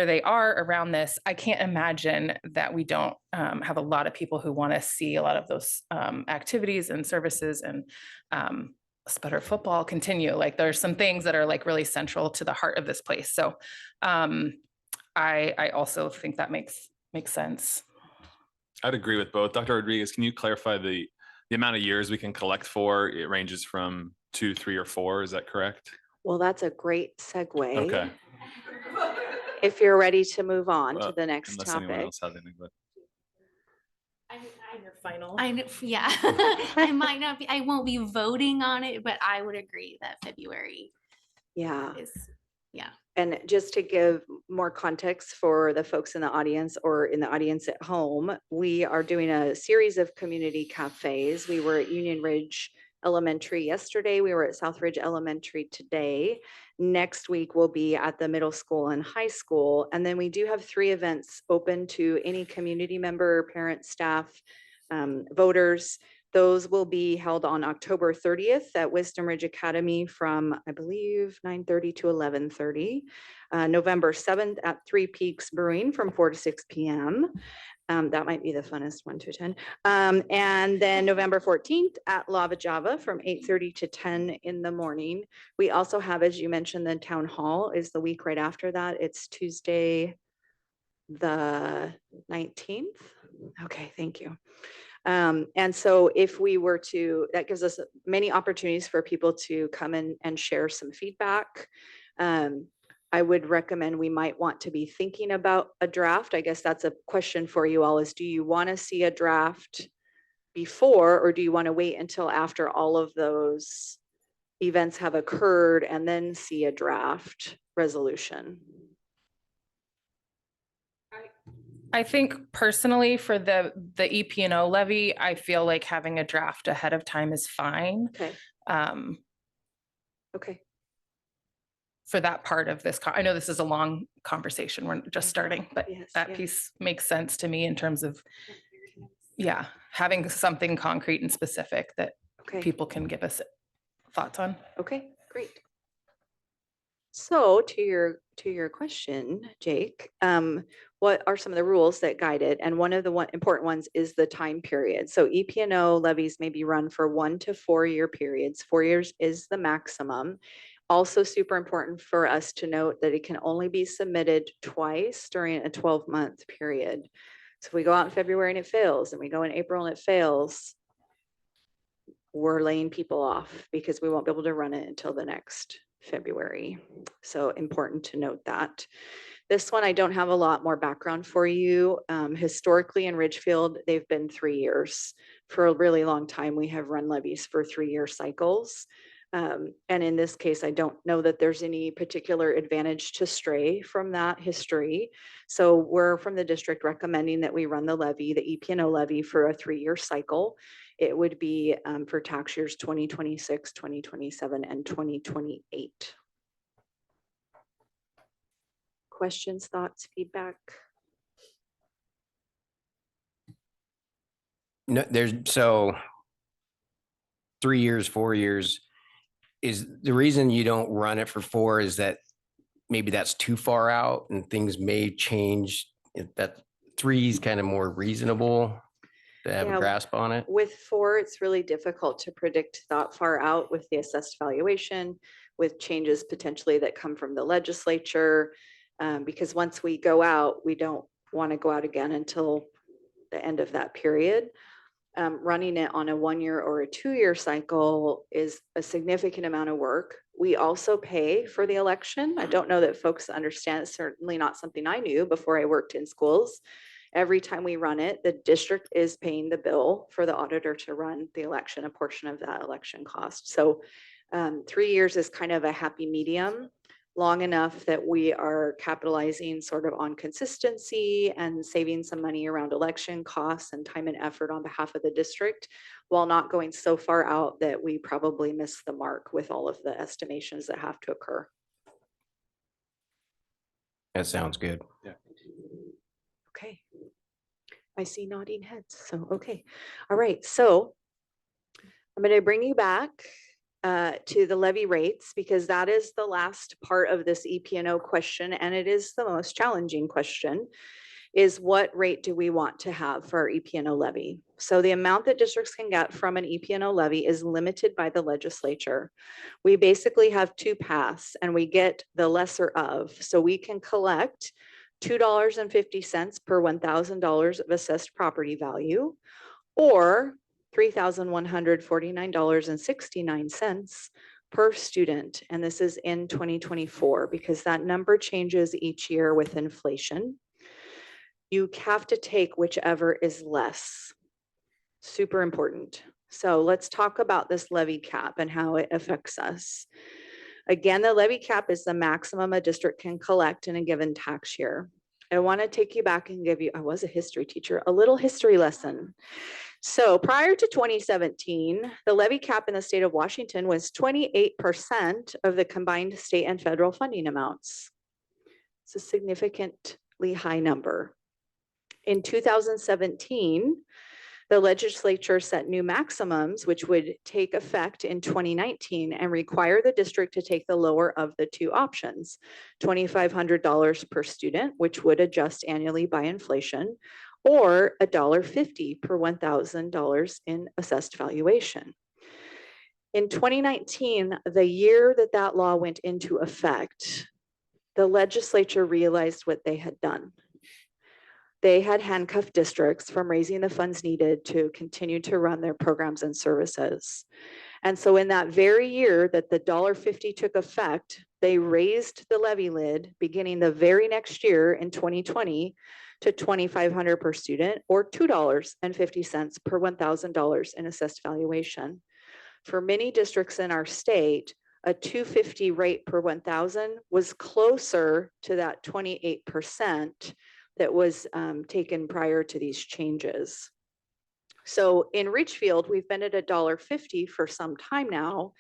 they are around this, I can't imagine that we don't have a lot of people who want to see a lot of those activities and services and Sputter football continue. There's some things that are really central to the heart of this place. So I also think that makes sense. I'd agree with both. Dr. Rodriguez, can you clarify the amount of years we can collect for? It ranges from 2, 3, or 4. Is that correct? Well, that's a great segue. Okay. if you're ready to move on to the next Unless anyone topic. else has anything, but I'm your final. Yeah, I might not be, I won't be voting on it, but I would agree that February Yeah. is, yeah. And just to give more context for the folks in the audience or in the audience at home, we are doing a series of community cafes. We were at Union Ridge Elementary yesterday. We were at Southridge Elementary today. Next week we'll be at the middle school and high school. And then we do have 3 events open to any community member, parent, staff, voters. Those will be held on October 30th at Wisdom Ridge Academy from, I believe, 9:30 to 11:30. November 7th at Three Peaks Brewing from 4 to 6 p.m. That might be the funnest one to attend. And then November 14th at Lava Java from 8:30 to 10 in the morning. We also have, as you mentioned, the town hall is the week right after that. It's Tuesday, the 19th. Okay, thank you. And so if we were to, that gives us many opportunities for people to come in and share some feedback. I would recommend we might want to be thinking about a draft. I guess that's a question for you all is, do you want to see a draft before, or do you want to wait until after all of those events have occurred and then see a draft resolution? I think personally for the EP&O levy, I feel like having a draft ahead of time is fine. Okay. Okay. For that part of this, I know this is a long conversation. We're just starting, but Yes, that yes. piece makes sense to me in terms of, yeah, having something concrete and specific that Okay. people can give us thoughts on. Okay, great. So to your question, Jake, what are some of the rules that guide it? And one of the important ones is the time period. So EP&O levies may be run for 1 to 4 year periods. 4 years is the maximum. Also super important for us to note that it can only be submitted twice during a 12-month period. So if we go out in February and it fails, and we go in April and it fails, we're laying people off because we won't be able to run it until the next February. So important to note that. This one, I don't have a lot more background for you. Historically in Ridgefield, they've been 3 years. For a really long time, we have run levies for 3-year cycles. And in this case, I don't know that there's any particular advantage to stray from that history. So we're from the district recommending that we run the levy, the EP&O levy, for a 3-year cycle. It would be for tax years 2026, 2027, and 2028. Questions, thoughts, feedback? No, there's so 3 years, 4 years. Is the reason you don't run it for 4 is that maybe that's too far out and things may change? If that 3 is kind of more reasonable to have Yeah, a grasp on it? With 4, it's really difficult to predict that far out with the assessed valuation, with changes potentially that come from the legislature. Because once we go out, we don't want to go out again until the end of that period. Running it on a 1-year or a 2-year cycle is a significant amount of work. We also pay for the election. I don't know that folks understand. It's certainly not something I knew before I worked in schools. Every time we run it, the district is paying the bill for the auditor to run the election, a portion of that election cost. So 3 years is kind of a happy medium, long enough that we are capitalizing sort of on consistency and saving some money around election costs and time and effort on behalf of the district, while not going so far out that we probably miss the mark with all of the estimations that have to occur. That sounds good. Yeah. Okay. I see nodding heads. So, okay. All right. So I'm going to bring you back to the levy rates, because that is the last part of this EP&O question. And it is the most challenging question, is what rate do we want to have for our EP&O levy? So the amount that districts can get from an EP&O levy is limited by the legislature. We basically have 2 paths and we get the lesser of. So we can collect $2.50 per $1,000 of assessed property value, or $3,149.69 per student, and this is in 2024 because that number changes each year with inflation. You have to take whichever is less. Super important. So let's talk about this levy cap and how it affects us. Again, the levy cap is the maximum a district can collect in a given tax year. I want to take you back and give you, I was a history teacher, a little history lesson. So prior to 2017, the levy cap in the state of Washington was 28% of the combined state and federal funding amounts. It's a significantly high number. In 2017, the legislature set new maximums, which would take effect in 2019 and require the district to take the lower of the two options, $2,500 per student, which would adjust annually by inflation, or $1.50 per $1,000 in assessed valuation. In 2019, the year that that law went into effect, the legislature realized what they had done. They had handcuffed districts from raising the funds needed to continue to run their programs and services. And so in that very year that the $1.50 took effect, they raised the levy lid beginning the very next year in 2020 to $2,500 per student or $2.50 per $1,000 in assessed valuation. For many districts in our state, a $2.50 rate per 1,000 was closer to that 28% that was taken prior to these changes. So in Ridgefield, we've been at $1.50 for some time now,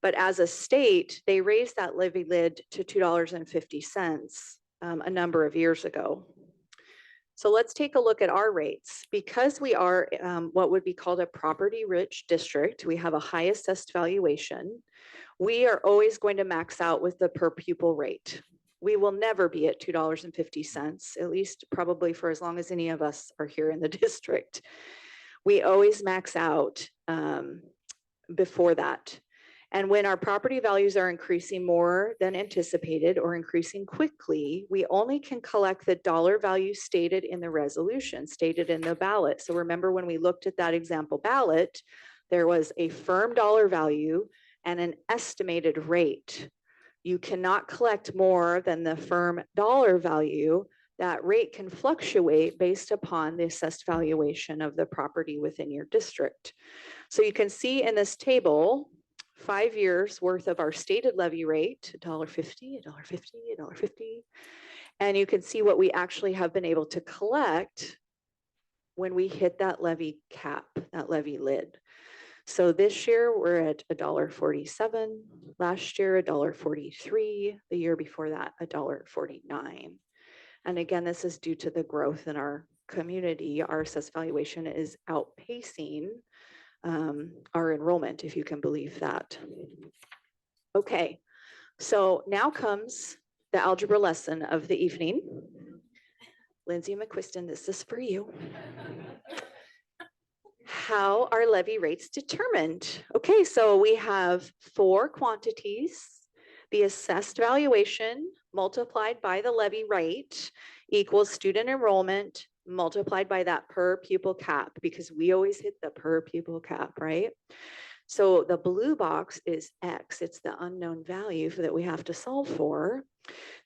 but as a state, they raised that levy lid to $2.50 a number of years ago. So let's take a look at our rates. Because we are what would be called a property-rich district, we have a high assessed valuation. We are always going to max out with the per pupil rate. We will never be at $2.50, at least probably for as long as any of us are here in the district. We always max out before that. And when our property values are increasing more than anticipated or increasing quickly, we only can collect the dollar value stated in the resolution, stated in the ballot. So remember when we looked at that example ballot, there was a firm dollar value and an estimated rate. You cannot collect more than the firm dollar value. That rate can fluctuate based upon the assessed valuation of the property within your district. So you can see in this table, 5 years worth of our stated levy rate, $1.50, $1.50, $1.50. And you can see what we actually have been able to collect when we hit that levy cap, that levy lid. So this year we're at $1.47, last year $1.43, the year before that $1.49. And again, this is due to the growth in our community. Our assessed valuation is outpacing our enrollment, if you can believe that. Okay, so now comes the algebra lesson of the evening. Lindsay McQuiston, this is for you. How are levy rates determined? Okay, so we have 4 quantities. The assessed valuation multiplied by the levy rate equals student enrollment multiplied by that per pupil cap, because we always hit the per pupil cap, right? So the blue box is X. It's the unknown value that we have to solve for.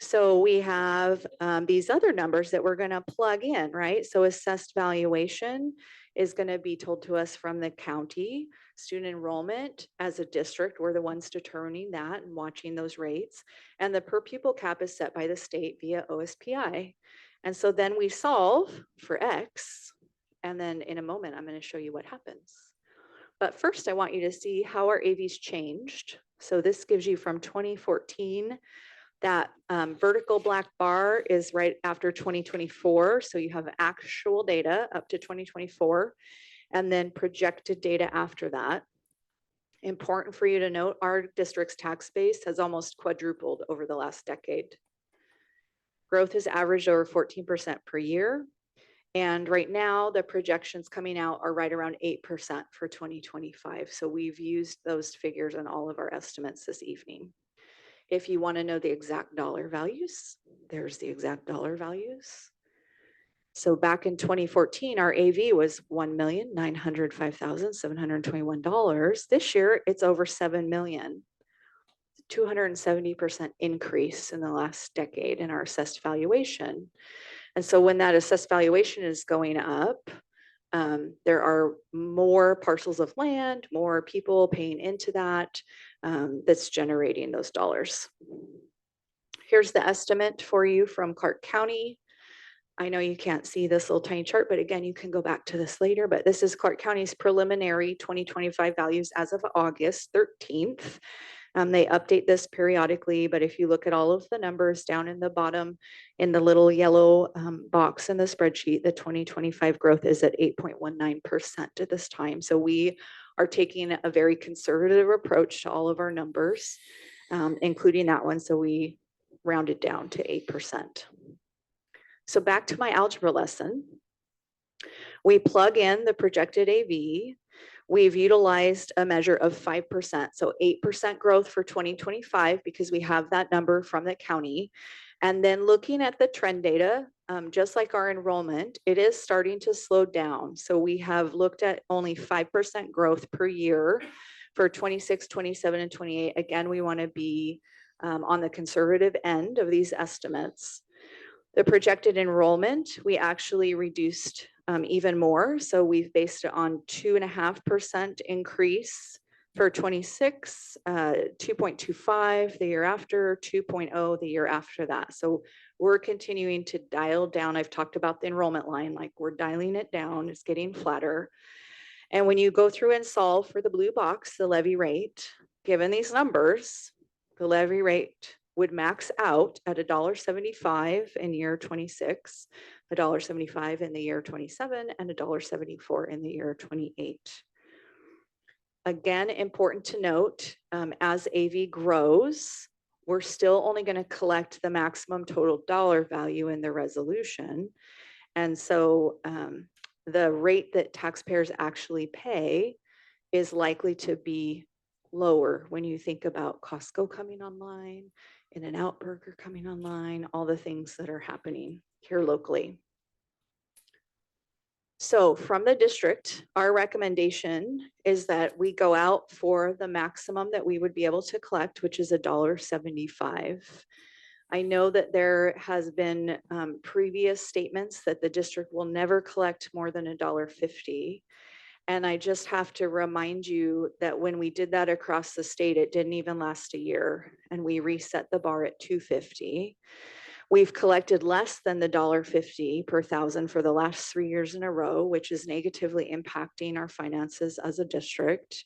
So we have these other numbers that we're going to plug in, right? So assessed valuation is going to be told to us from the county. Student enrollment as a district, we're the ones determining that and watching those rates. And the per pupil cap is set by the state via OSPI. And so then we solve for X. And then in a moment, I'm going to show you what happens. But first, I want you to see how our AVs changed. So this gives you from 2014. That vertical black bar is right after 2024. So you have actual data up to 2024 and then projected data after that. Important for you to note, our district's tax base has almost quadrupled over the last decade. Growth has averaged over 14% per year. And right now, the projections coming out are right around 8% for 2025. So we've used those figures in all of our estimates this evening. If you want to know the exact dollar values, there's the exact dollar values. So back in 2014, our AV was $1,905,721. This year, it's over $7 million. 270% increase in the last decade in our assessed valuation. And so when that assessed valuation is going up, there are more parcels of land, more people paying into that, that's generating those dollars. Here's the estimate for you from Clark County. I know you can't see this little tiny chart, but again, you can go back to this later, but this is Clark County's preliminary 2025 values as of August 13th. They update this periodically, but if you look at all of the numbers down in the bottom in the little yellow box in the spreadsheet, the 2025 growth is at 8.19% at this time. So we are taking a very conservative approach to all of our numbers, including that one. So we rounded down to 8%. So back to my algebra lesson. We plug in the projected AV. We've utilized a measure of 5%, so 8% growth for 2025 because we have that number from the county. And then looking at the trend data, just like our enrollment, it is starting to slow down. So we have looked at only 5% growth per year for 26, 27, and 28. Again, we want to be on the conservative end of these estimates. The projected enrollment, we actually reduced even more. So we've based it on 2.5% increase for 26, 2.25 the year after, 2.0 the year after that. So we're continuing to dial down. I've talked about the enrollment line, like we're dialing it down. It's getting flatter. And when you go through and solve for the blue box, the levy rate, given these numbers, the levy rate would max out at $1.75 in year 26, $1.75 in the year 27, and $1.74 in the year 28. Again, important to note, as AV grows, we're still only going to collect the maximum total dollar value in the resolution. And so the rate that taxpayers actually pay is likely to be lower when you think about Costco coming online, In-N-Out Burger coming online, all the things that are happening here locally. So from the district, our recommendation is that we go out for the maximum that we would be able to collect, which is $1.75. I know that there has been previous statements that the district will never collect more than $1.50. And I just have to remind you that when we did that across the state, it didn't even last a year, and we reset the bar at $2.50. We've collected less than the $1.50 per thousand for the last 3 years in a row, which is negatively impacting our finances as a district.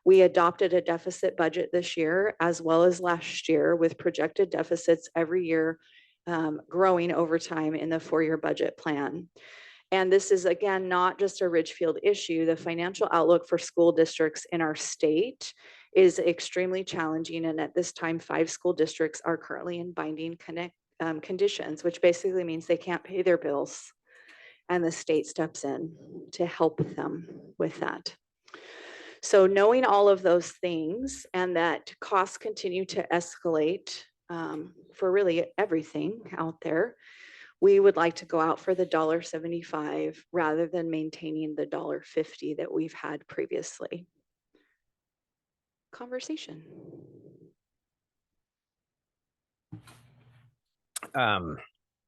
We adopted a deficit budget this year as well as last year, with projected deficits every year growing over time in the 4-year budget plan. And this is, again, not just a Ridgefield issue. The financial outlook for school districts in our state is extremely challenging. And at this time, 5 school districts are currently in binding conditions, which basically means they can't pay their bills. And the state steps in to help them with that. So knowing all of those things and that costs continue to escalate for really everything out there, we would like to go out for the $1.75 rather than maintaining the $1.50 that we've had previously. Conversation.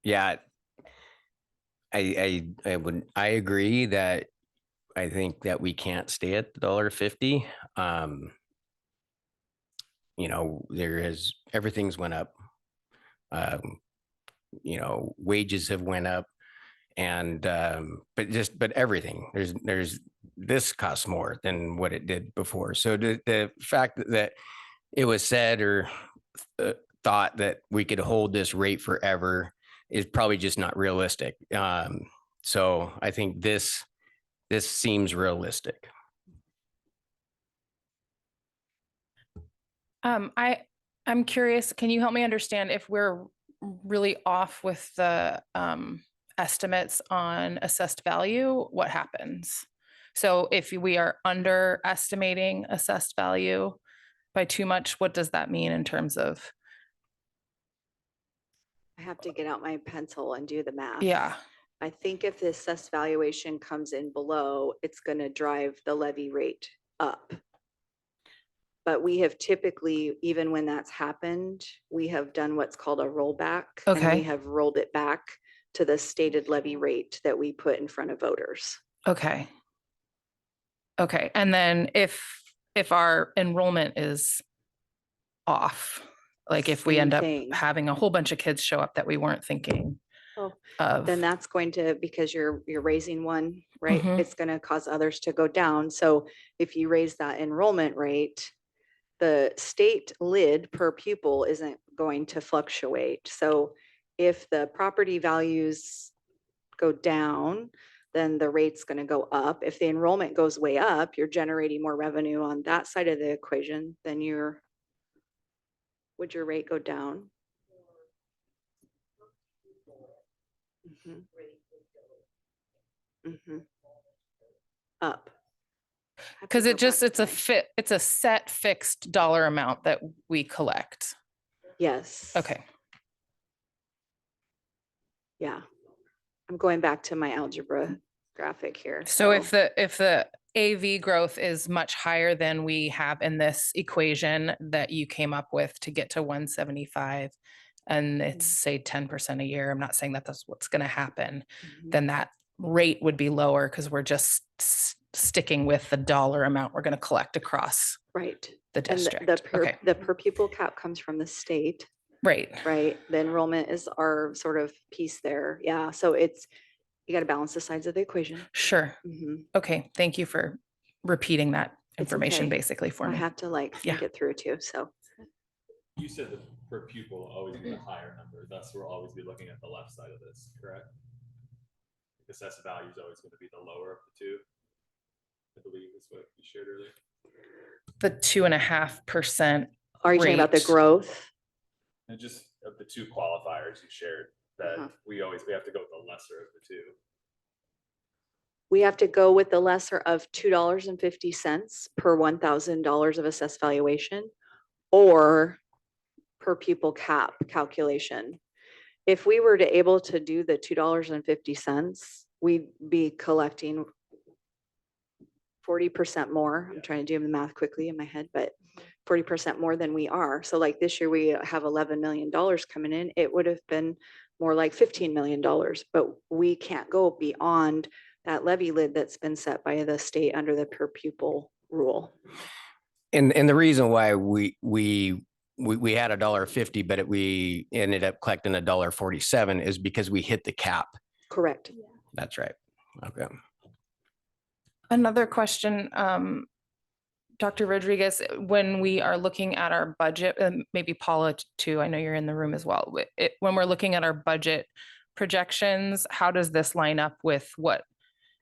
Yeah, I agree that I think that we can't stay at the $1.50. You know, everything's went up. You know, wages have went up, and but everything, there's this costs more than what it did before. So the fact that it was said or thought that we could hold this rate forever is probably just not realistic. So I think this seems realistic. I'm curious, can you help me understand if we're really off with the estimates on assessed value, what happens? So if we are underestimating assessed value by too much, what does that mean in terms of? I have to get out my pencil and do the math. Yeah. I think if the assessed valuation comes in below, it's going to drive the levy rate up. But we have typically, even when that's happened, we have done what's called a rollback. And Okay. we have rolled it back to the stated levy rate that we put in front of voters. Okay. Okay, and then if our enrollment is off, like if we Same end up thing. having a whole bunch of kids show up that we weren't thinking Oh, of. then that's going to, because you're raising one, right? Mhm. It's going to cause others to go down. So if you raise that enrollment rate, the state lid per pupil isn't going to fluctuate. So if the property values go down, then the rate's going to go up. If the enrollment goes way up, you're generating more revenue on that side of the equation, then would your rate go down? Mhm. Mhm. Up. Have to Because go it's a set fixed dollar amount that we collect. Yes. Okay. Yeah. I'm going back to my algebra graphic here. So if the AV growth is much higher than we have in this equation that you came up with to get to 175, and it's say 10% a year, I'm not saying that that's what's going to happen, then that rate would be lower because we're just sticking with the dollar amount we're going to collect across right. the And district. Okay. the per pupil cap comes from the state. Right. Right. The enrollment is our sort of piece there. Yeah. So you got to balance the sides of the equation. Sure. Mhm. Okay. Thank you for repeating that It's information okay. basically for I me. have to think it through too. So You said the per pupil will always be the higher number, thus we'll always be looking at the left side of this, correct? Assessed value is always going to be the lower of the two, I believe is what you shared earlier. The 2.5%. Are you talking about the growth? And just of the two qualifiers you shared, that we have to go with the lesser of the two. We have to go with the lesser of $2.50 per $1,000 of assessed valuation or per pupil cap calculation. If we were to able to do the $2.50, we'd be collecting 40% more. I'm trying to do the math quickly in my head, but 40% more than we are. So like this year we have $11 million coming in. It would have been more like $15 million, but we can't go beyond that levy lid that's been set by the state under the per pupil rule. And the reason why we had $1.50, but we ended up collecting $1.47 is because we hit the cap. Correct. That's right. Okay. Another question, Dr. Rodriguez, when we are looking at our budget, and maybe Paula too, I know you're in the room as well. When we're looking at our budget projections, how does this line up with what,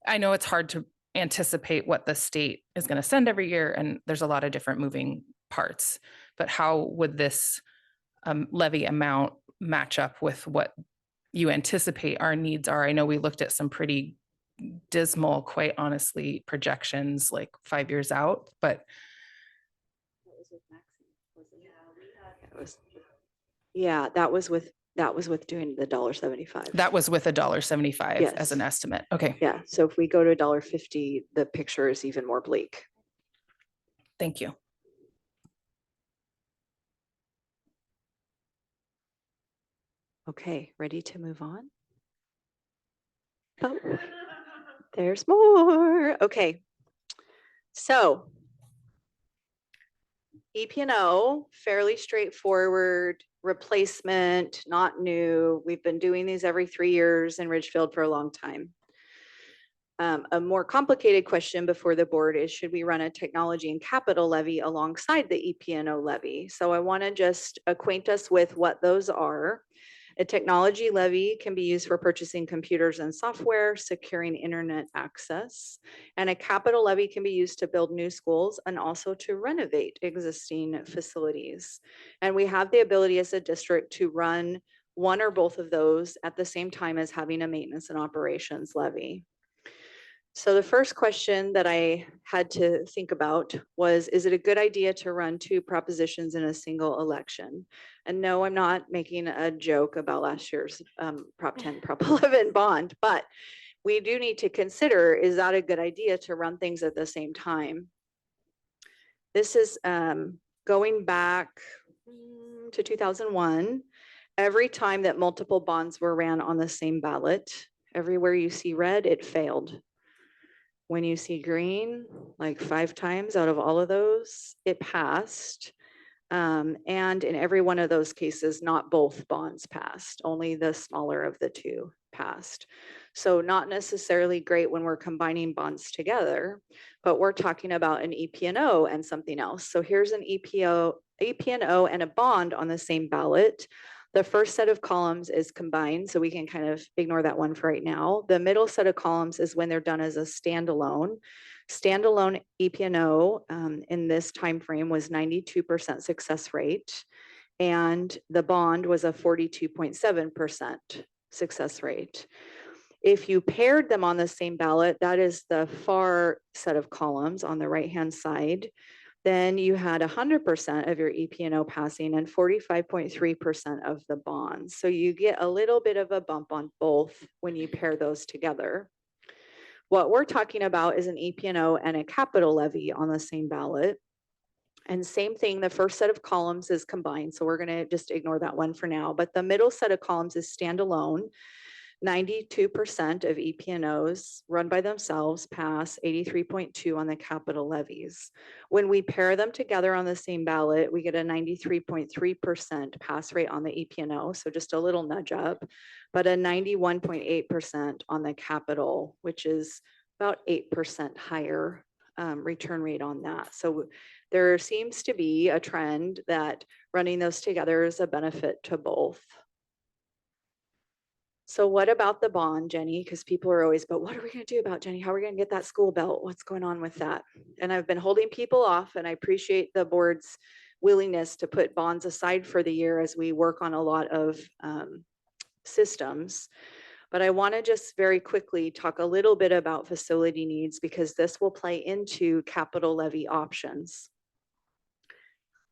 I know it's hard to anticipate what the state is going to send every year, and there's a lot of different moving parts, but how would this levy amount match up with what you anticipate our needs are? I know we looked at some pretty dismal, quite honestly, projections like 5 years out, but yeah, that was with doing the $1.75. that was with $1.75 Yes. as an estimate. Okay. Yeah. So if we go to $1.50, the picture is even more bleak. Thank you. Okay, ready to move on? Oh, there's more. Okay. So EP&O, fairly straightforward, replacement, not new. We've been doing these every 3 years in Ridgefield for a long time. A more complicated question before the board is, should we run a technology and capital levy alongside the EP&O levy? So I want to just acquaint us with what those are. A technology levy can be used for purchasing computers and software, securing internet access, and a capital levy can be used to build new schools and also to renovate existing facilities. And we have the ability as a district to run one or both of those at the same time as having a maintenance and operations levy. So the first question that I had to think about was, is it a good idea to run two propositions in a single election? And no, I'm not making a joke about last year's Prop 10, Prop 11 bond, but we do need to consider, is that a good idea to run things at the same time? This is going back to 2001. Every time that multiple bonds were ran on the same ballot, everywhere you see red, it failed. When you see green, like 5 times out of all of those, it passed. And in every one of those cases, not both bonds passed, only the smaller of the two passed. So not necessarily great when we're combining bonds together, but we're talking about an EP&O and something else. So here's an EP&O and a bond on the same ballot. The first set of columns is combined, so we can kind of ignore that one for right now. The middle set of columns is when they're done as a standalone. Standalone EP&O in this time frame was 92% success rate, and the bond was a 42.7% success rate. If you paired them on the same ballot, that is the far set of columns on the right-hand side, then you had 100% of your EP&O passing and 45.3% of the bonds. So you get a little bit of a bump on both when you pair those together. What we're talking about is an EP&O and a capital levy on the same ballot. And same thing, the first set of columns is combined. So we're gonna just ignore that one for now, but the middle set of columns is standalone. 92% of EP&Os run by themselves pass, 83.2 on the capital levies. When we pair them together on the same ballot, we get a 93.3% pass rate on the EP&O, so just a little nudge up, but a 91.8% on the capital, which is about 8% higher return rate on that. So there seems to be a trend that running those together is a benefit to both. So what about the bond, Jenny? Because people are always, but what are we going to do about Jenny? How are we going to get that school built? What's going on with that? And I've been holding people off, and I appreciate the board's willingness to put bonds aside for the year as we work on a lot of systems. But I want to just very quickly talk a little bit about facility needs, because this will play into capital levy options.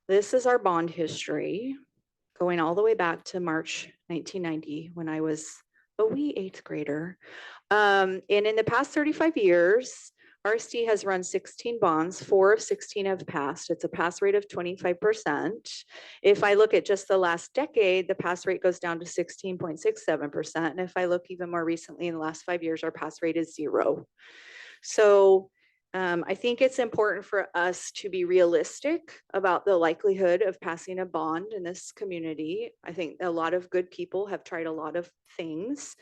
This is our bond history going all the way back to March 1990 when I was a wee 8th grader. And in the past 35 years, RSD has run 16 bonds, 4 of 16 have passed. It's a pass rate of 25%. If I look at just the last decade, the pass rate goes down to 16.67%. And if I look even more recently in the last 5 years, our pass rate is 0. So I think it's important for us to be realistic about the likelihood of passing a bond in this community. I think a lot of good people have tried a lot of things,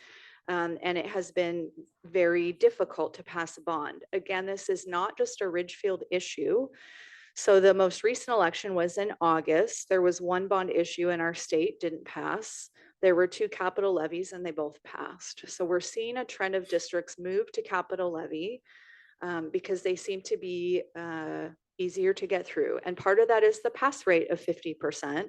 and it has been very difficult to pass a bond. Again, this is not just a Ridgefield issue. So the most recent election was in August. There was one bond issue in our state, didn't pass. There were 2 capital levies and they both passed. So we're seeing a trend of districts move to capital levy because they seem to be easier to get through. And part of that is the pass rate of 50%.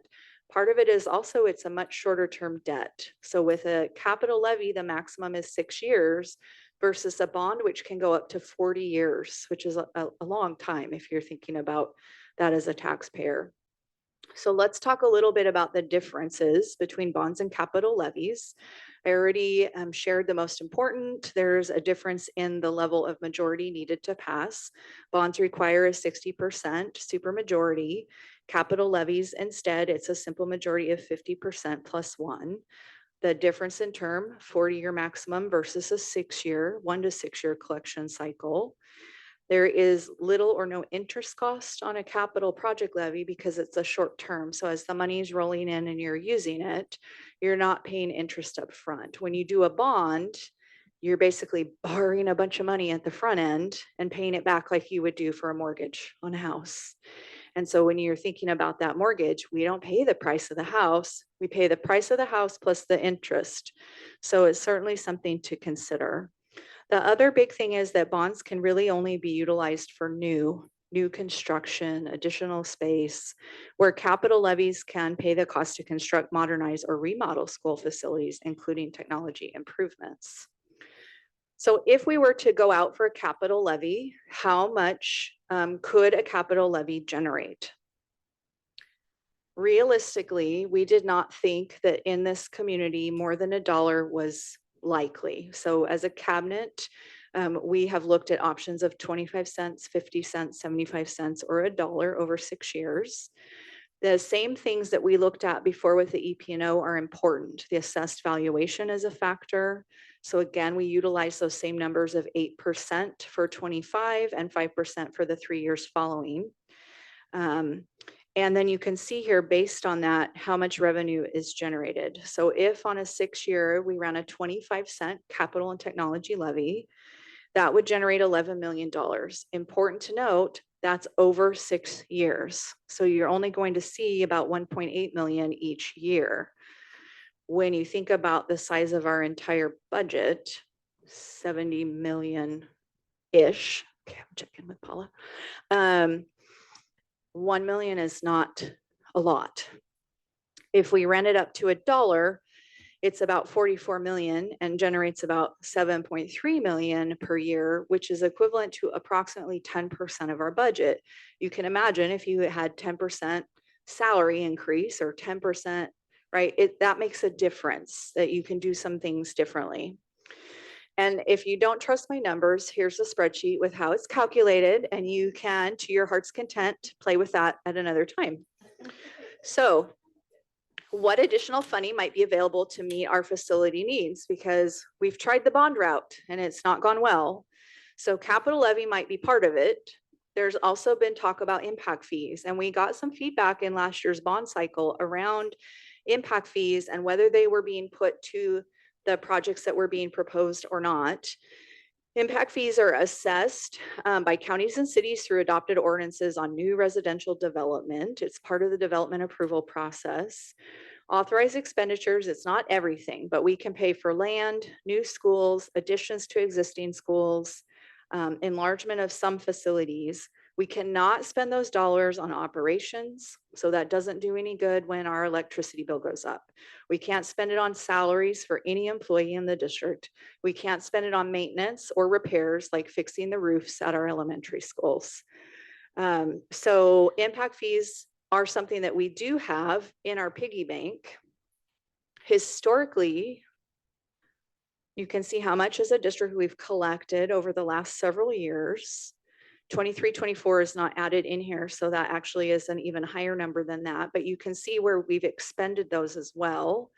Part of it is also it's a much shorter term debt. So with a capital levy, the maximum is 6 years versus a bond, which can go up to 40 years, which is a long time if you're thinking about that as a taxpayer. So let's talk a little bit about the differences between bonds and capital levies. I already shared the most important. There's a difference in the level of majority needed to pass. Bonds require a 60% supermajority. Capital levies, instead, it's a simple majority of 50% plus 1. The difference in term, 40-year maximum versus a 6-year, 1 to 6 year collection cycle. There is little or no interest cost on a capital project levy because it's a short term. So as the money is rolling in and you're using it, you're not paying interest up front. When you do a bond, you're basically borrowing a bunch of money at the front end and paying it back like you would do for a mortgage on a house. And so when you're thinking about that mortgage, we don't pay the price of the house. We pay the price of the house plus the interest. So it's certainly something to consider. The other big thing is that bonds can really only be utilized for new construction, additional space, where capital levies can pay the cost to construct, modernize, or remodel school facilities, including technology improvements. So if we were to go out for a capital levy, how much could a capital levy generate? Realistically, we did not think that in this community more than $1 was likely. So as a cabinet, We have looked at options of 25 cents, 50 cents, 75 cents, or $1 over 6 years. The same things that we looked at before with the EP&O are important. The assessed valuation is a factor. So again, we utilize those same numbers of 8% for 25 and 5% for the 3 years following. And then you can see here, based on that, how much revenue is generated. So if on a 6-year, we ran a 25-cent capital and technology levy, that would generate $11 million. Important to note, that's over 6 years. So you're only going to see about 1.8 million each year. When you think about the size of our entire budget, 70 million-ish. Okay, I'm checking with Paula. 1 million is not a lot. If we rent it up to $1, it's about 44 million and generates about 7.3 million per year, which is equivalent to approximately 10% of our budget. You can imagine if you had 10% salary increase or 10%, right? That makes a difference, that you can do some things differently. And if you don't trust my numbers, here's a spreadsheet with how it's calculated, and you can, to your heart's content, play with that at another time. So what additional funding might be available to meet our facility needs? Because we've tried the bond route and it's not gone well. So capital levy might be part of it. There's also been talk about impact fees, and we got some feedback in last year's bond cycle around impact fees and whether they were being put to the projects that were being proposed or not. Impact fees are assessed by counties and cities through adopted ordinances on new residential development. It's part of the development approval process. Authorized expenditures, it's not everything, but we can pay for land, new schools, additions to existing schools, enlargement of some facilities. We cannot spend those dollars on operations, so that doesn't do any good when our electricity bill goes up. We can't spend it on salaries for any employee in the district. We can't spend it on maintenance or repairs like fixing the roofs at our elementary schools. So impact fees are something that we do have in our piggy bank. Historically, you can see how much as a district we've collected over the last several years. 23, 24 is not added in here, so that actually is an even higher number than that, but you can see where we've expended those as well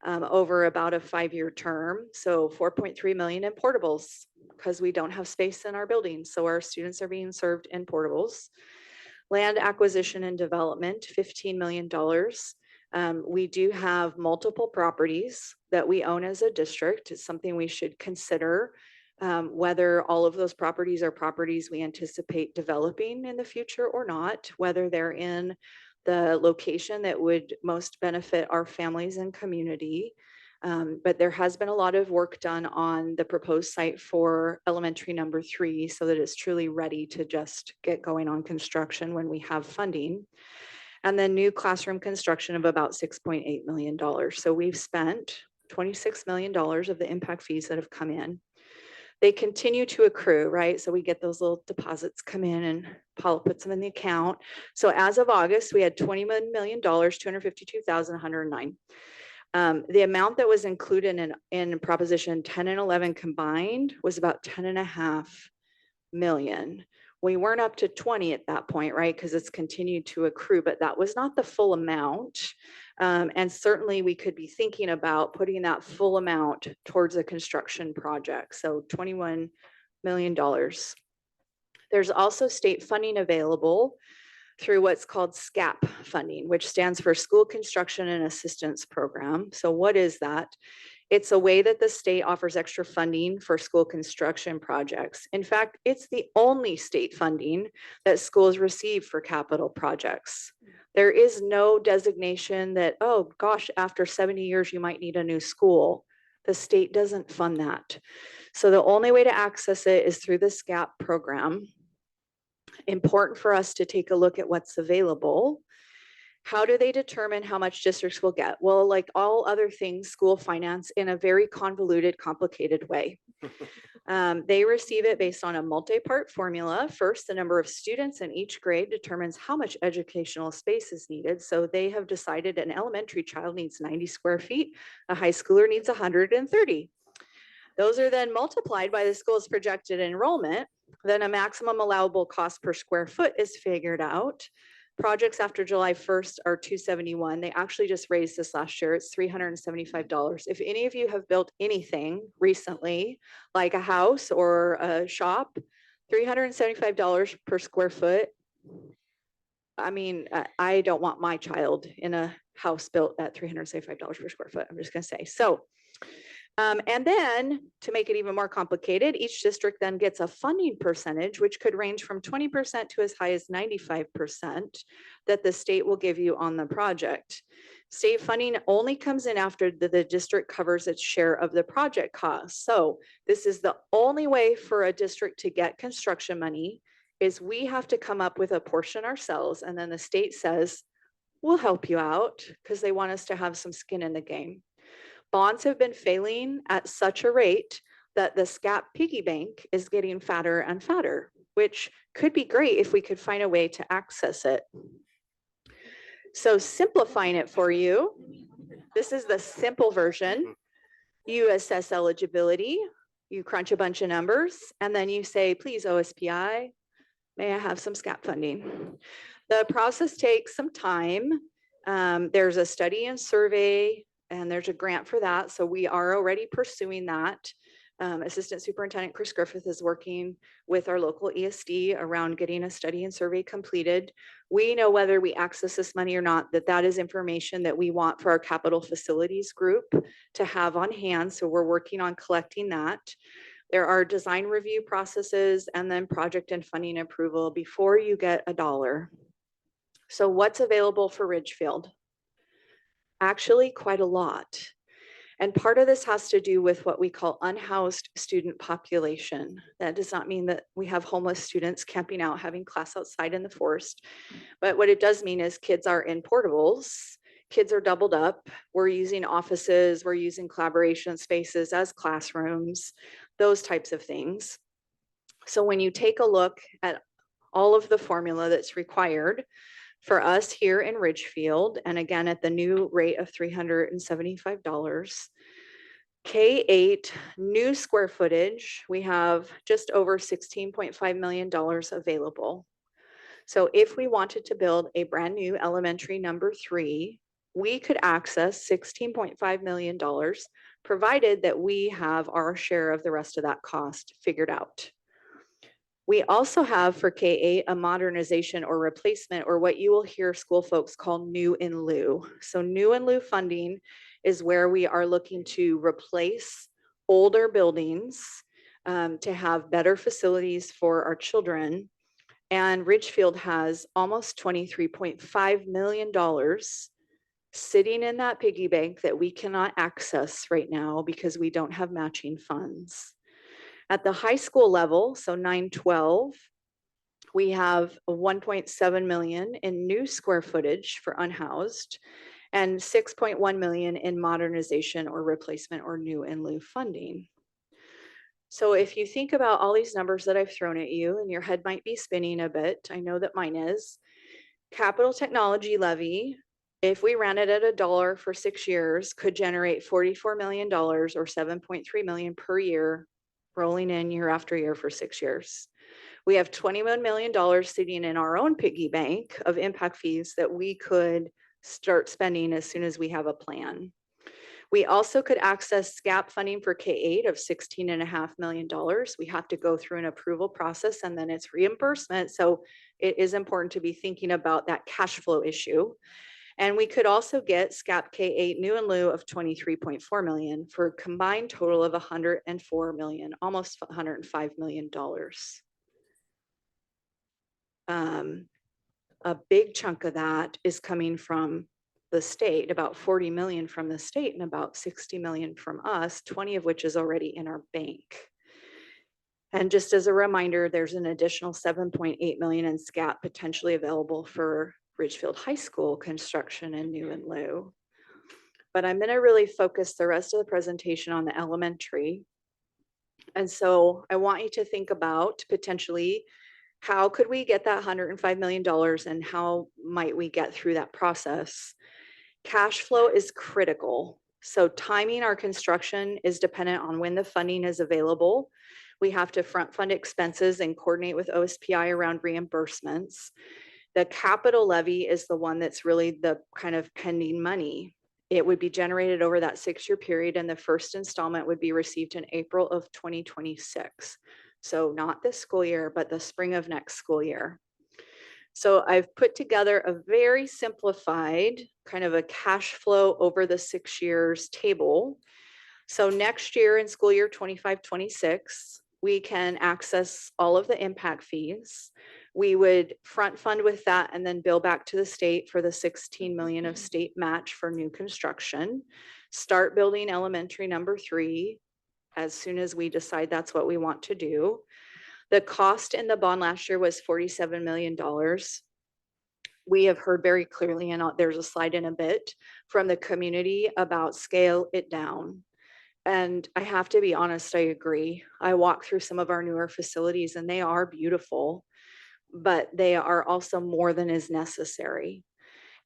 over about a 5-year term. So 4.3 million in portables, because we don't have space in our buildings, so our students are being served in portables. Land acquisition and development, $15 million. We do have multiple properties that we own as a district. It's something we should consider. Whether all of those properties are properties we anticipate developing in the future or not, whether they're in the location that would most benefit our families and community. But there has been a lot of work done on the proposed site for elementary number 3, so that it's truly ready to just get going on construction when we have funding. And then new classroom construction of about $6.8 million. So we've spent $26 million of the impact fees that have come in. They continue to accrue, right? So we get those little deposits come in and Paula puts them in the account. So as of August, we had $21 million, $252,109. The amount that was included in Proposition 10 and 11 combined was about 10.5 million. We weren't up to 20 at that point, right? Because it's continued to accrue, but that was not the full amount. And certainly we could be thinking about putting that full amount towards a construction project. So $21 million. There's also state funding available through what's called SCAP funding, which stands for School Construction and Assistance Program. So what is that? It's a way that the state offers extra funding for school construction projects. In fact, it's the only state funding that schools receive for capital projects. There is no designation that, oh gosh, after 70 years, you might need a new school. The state doesn't fund that. So the only way to access it is through the SCAP program. Important for us to take a look at what's available. How do they determine how much districts will get? Well, like all other things, school finance in a very convoluted, complicated way. They receive it based on a multi-part formula. First, the number of students in each grade determines how much educational space is needed. So they have decided an elementary child needs 90 square feet, a high schooler needs 130. Those are then multiplied by the school's projected enrollment. Then a maximum allowable cost per square foot is figured out. Projects after July 1st are $271. They actually just raised this last year. It's $375. If any of you have built anything recently, like a house or a shop, $375 per square foot. I mean, I don't want my child in a house built at $375 per square foot. I'm just going to say. So, and then to make it even more complicated, each district then gets a funding percentage, which could range from 20% to as high as 95% that the state will give you on the project. State funding only comes in after the district covers its share of the project costs. So this is the only way for a district to get construction money is we have to come up with a portion ourselves. And then the state says, we'll help you out because they want us to have some skin in the game. Bonds have been failing at such a rate that the SCAP piggy bank is getting fatter and fatter, which could be great if we could find a way to access it. So simplifying it for you, this is the simple version. You assess eligibility, you crunch a bunch of numbers, and then you say, please OSPI, may I have some SCAP funding? The process takes some time. There's a study and survey, and there's a grant for that. So we are already pursuing that. Assistant Superintendent Chris Griffith is working with our local ESD around getting a study and survey completed. We know whether we access this money or not, that is information that we want for our capital facilities group to have on hand. So we're working on collecting that. There are design review processes and then project and funding approval before you get a dollar. So what's available for Ridgefield? Actually, quite a lot. And part of this has to do with what we call unhoused student population. That does not mean that we have homeless students camping out, having class outside in the forest. But what it does mean is kids are in portables, kids are doubled up. We're using offices, we're using collaboration spaces as classrooms, those types of things. So when you take a look at all of the formula that's required, for us here in Ridgefield, and again at the new rate of $375, K-8 new square footage, we have just over $16.5 million available. So if we wanted to build a brand new elementary number 3, we could access $16.5 million, provided that we have our share of the rest of that cost figured out. We also have for K-8 a modernization or replacement, or what you will hear school folks call new in lieu. So new in lieu funding is where we are looking to replace older buildings to have better facilities for our children. And Ridgefield has almost $23.5 million sitting in that piggy bank that we cannot access right now because we don't have matching funds. At the high school level, so 9-12, we have 1.7 million in new square footage for unhoused and 6.1 million in modernization or replacement or new in lieu funding. So if you think about all these numbers that I've thrown at you and your head might be spinning a bit, I know that mine is. Capital technology levy, if we ran it at $1 for 6 years, could generate $44 million or 7.3 million per year, rolling in year after year for 6 years. We have $21 million sitting in our own piggy bank of impact fees that we could start spending as soon as we have a plan. We also could access SCAP funding for K-8 of $16.5 million. We have to go through an approval process and then it's reimbursement. So it is important to be thinking about that cash flow issue. And we could also get SCAP K-8 new in lieu of $23.4 million for a combined total of $104 million, almost $105 million. A big chunk of that is coming from the state, about 40 million from the state and about 60 million from us, 20 of which is already in our bank. And just as a reminder, there's an additional 7.8 million in SCAP potentially available for Ridgefield High School construction and new in lieu. But I'm going to really focus the rest of the presentation on the elementary. And so I want you to think about potentially how could we get that $105 million and how might we get through that process? Cash flow is critical. So timing our construction is dependent on when the funding is available. We have to front fund expenses and coordinate with OSPI around reimbursements. The capital levy is the one that's really the kind of pending money. It would be generated over that 6-year period, and the first installment would be received in April of 2026. So not this school year, but the spring of next school year. So I've put together a very simplified kind of a cash flow over the 6 years table. So next year in school year 25-26, we can access all of the impact fees. We would front fund with that and then bill back to the state for the 16 million of state match for new construction. Start building elementary number 3 as soon as we decide that's what we want to do. The cost in the bond last year was $47 million. We have heard very clearly, and there's a slide in a bit, from the community about scale it down. And I have to be honest, I agree. I walk through some of our newer facilities and they are beautiful, but they are also more than is necessary.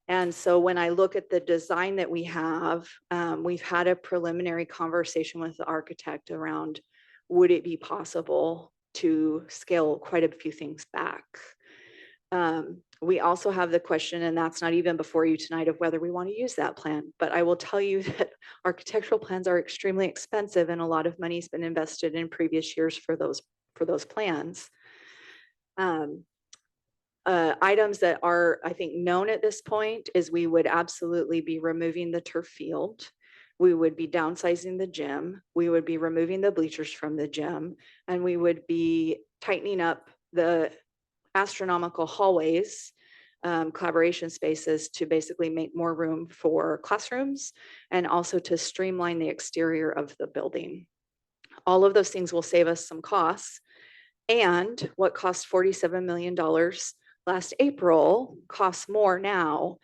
And so when I look at the design that we have, we've had a preliminary conversation with the architect around, would it be possible to scale quite a few things back? We also have the question, and that's not even before you tonight, of whether we want to use that plan. But I will tell you that architectural plans are extremely expensive, and a lot of money's been invested in previous years for those plans. Items that are, I think, known at this point is we would absolutely be removing the turf field. We would be downsizing the gym. We would be removing the bleachers from the gym, and we would be tightening up the astronomical hallways, collaboration spaces, to basically make more room for classrooms and also to streamline the exterior of the building. All of those things will save us some costs. And what cost $47 million last April costs more now.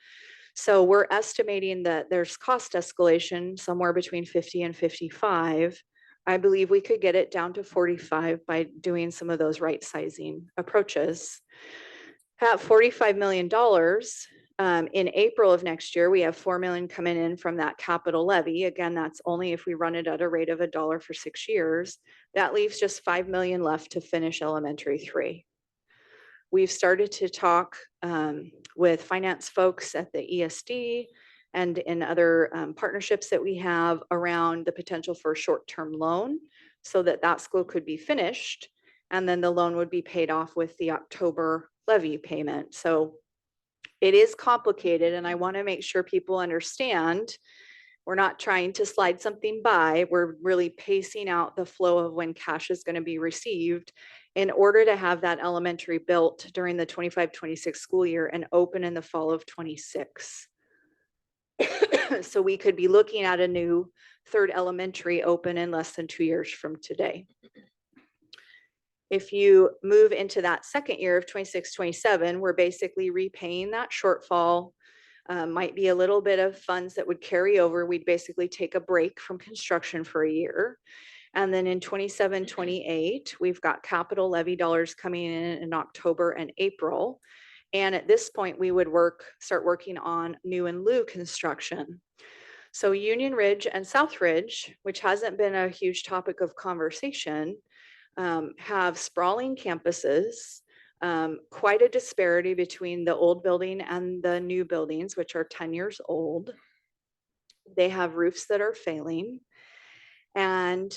So we're estimating that there's cost escalation somewhere between 50 and 55. I believe we could get it down to 45 by doing some of those right sizing approaches. At $45 million, in April of next year, we have 4 million coming in from that capital levy. Again, that's only if we run it at a rate of $1 for 6 years. That leaves just 5 million left to finish elementary 3. We've started to talk with finance folks at the ESD and in other partnerships that we have around the potential for a short-term loan so that that school could be finished, and then the loan would be paid off with the October levy payment. So it is complicated, and I want to make sure people understand we're not trying to slide something by. We're really pacing out the flow of when cash is going to be received in order to have that elementary built during the 25-26 school year and open in the fall of 26. So we could be looking at a new 3rd elementary open in less than 2 years from today. If you move into that 2nd year of 26-27, we're basically repaying that shortfall. Might be a little bit of funds that would carry over. We'd basically take a break from construction for a year. And then in 27-28, we've got capital levy dollars coming in October and April. And at this point, we would start working on new and lieu construction. So Union Ridge and South Ridge, which hasn't been a huge topic of conversation, have sprawling campuses, quite a disparity between the old building and the new buildings, which are 10 years old. They have roofs that are failing. And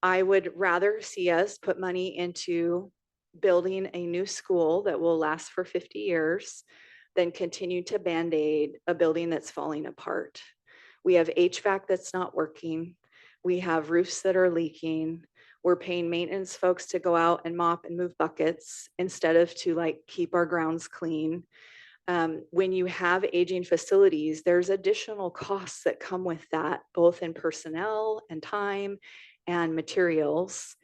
I would rather see us put money into building a new school that will last for 50 years than continue to Band-Aid a building that's falling apart. We have HVAC that's not working. We have roofs that are leaking. We're paying maintenance folks to go out and mop and move buckets instead of to keep our grounds clean. When you have aging facilities, there's additional costs that come with that, both in personnel and time and materials.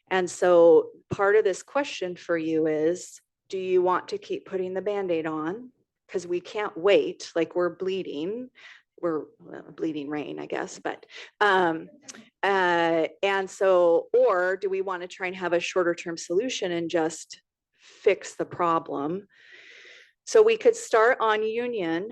And so part of this question for you is, do you want to keep putting the Band-Aid on? Because we can't wait, we're bleeding. We're bleeding rain, I guess, but and so, or do we want to try and have a shorter term solution and just fix the problem? So we could start on Union.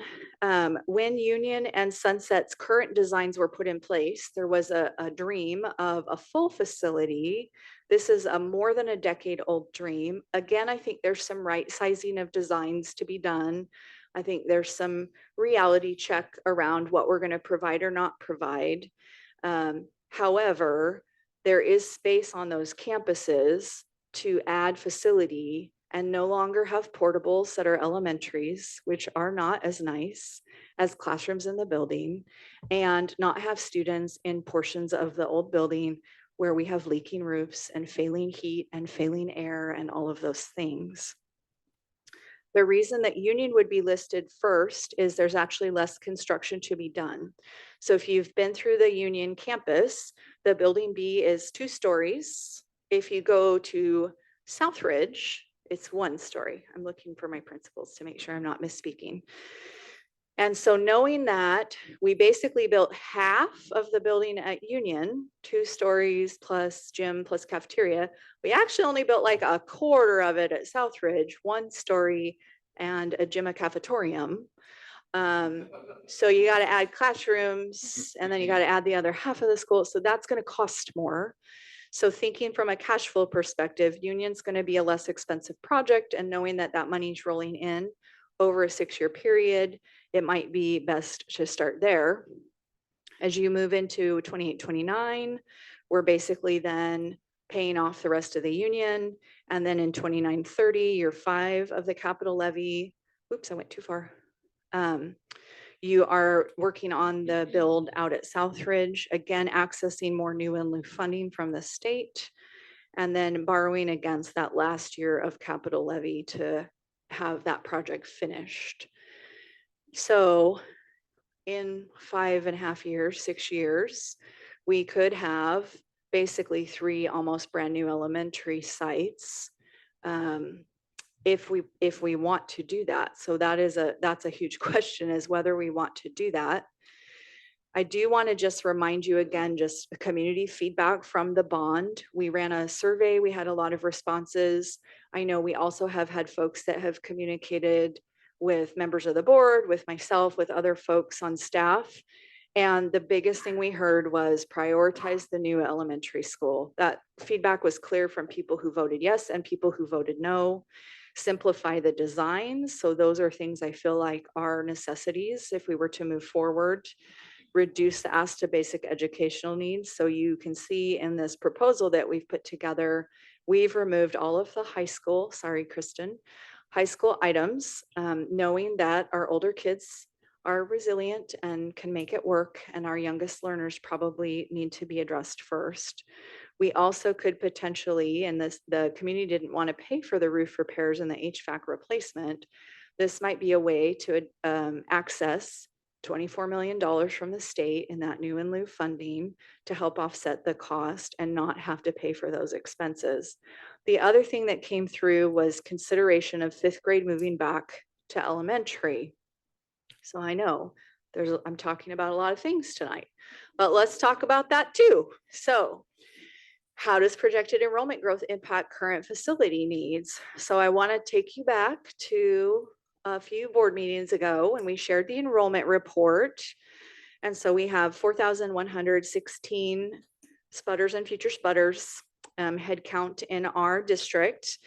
When Union and Sunset's current designs were put in place, there was a dream of a full facility. This is a more than a decade old dream. Again, I think there's some right sizing of designs to be done. I think there's some reality check around what we're going to provide or not provide. However, there is space on those campuses to add facility and no longer have portables that are elementaries, which are not as nice as classrooms in the building, and not have students in portions of the old building where we have leaking roofs and failing heat and failing air and all of those things. The reason that Union would be listed first is there's actually less construction to be done. So if you've been through the Union campus, the building B is 2 stories. If you go to Southridge, it's 1 story. I'm looking for my principals to make sure I'm not misspeaking. And so knowing that, we basically built half of the building at Union, 2 stories plus gym plus cafeteria. We actually only built like a quarter of it at Southridge, 1 story and a gym, a cafetorium. So you got to add classrooms and then you got to add the other half of the school. So that's going to cost more. So thinking from a cash flow perspective, Union's going to be a less expensive project, and knowing that that money's rolling in over a 6-year period, it might be best to start there. As you move into 28, 29, we're basically then paying off the rest of the Union. And then in 29, 30, year 5 of the capital levy, oops, I went too far. You are working on the build out at Southridge, again, accessing more new and lieu funding from the state, and then borrowing against that last year of capital levy to have that project finished. So in 5.5 years, 6 years, we could have basically 3 almost brand new elementary sites. If we want to do that. So that's a huge question, is whether we want to do that. I do want to just remind you again, just community feedback from the bond. We ran a survey, we had a lot of responses. I know we also have had folks that have communicated with members of the board, with myself, with other folks on staff. And the biggest thing we heard was prioritize the new elementary school. That feedback was clear from people who voted yes and people who voted no. Simplify the designs. So those are things I feel like are necessities if we were to move forward. Reduce the ask to basic educational needs. So you can see in this proposal that we've put together, we've removed all of the high school, sorry, Kristen, high school items, knowing that our older kids are resilient and can make it work, and our youngest learners probably need to be addressed first. We also could potentially, and the community didn't want to pay for the roof repairs and the HVAC replacement. This might be a way to access $24 million from the state in that new and lieu funding to help offset the cost and not have to pay for those expenses. The other thing that came through was consideration of 5th grade moving back to elementary. So I know I'm talking about a lot of things tonight, but let's talk about that too. So how does projected enrollment growth impact current facility needs? So I want to take you back to a few board meetings ago when we shared the enrollment report. And so we have 4,116 sputters and future sputters head count in our district,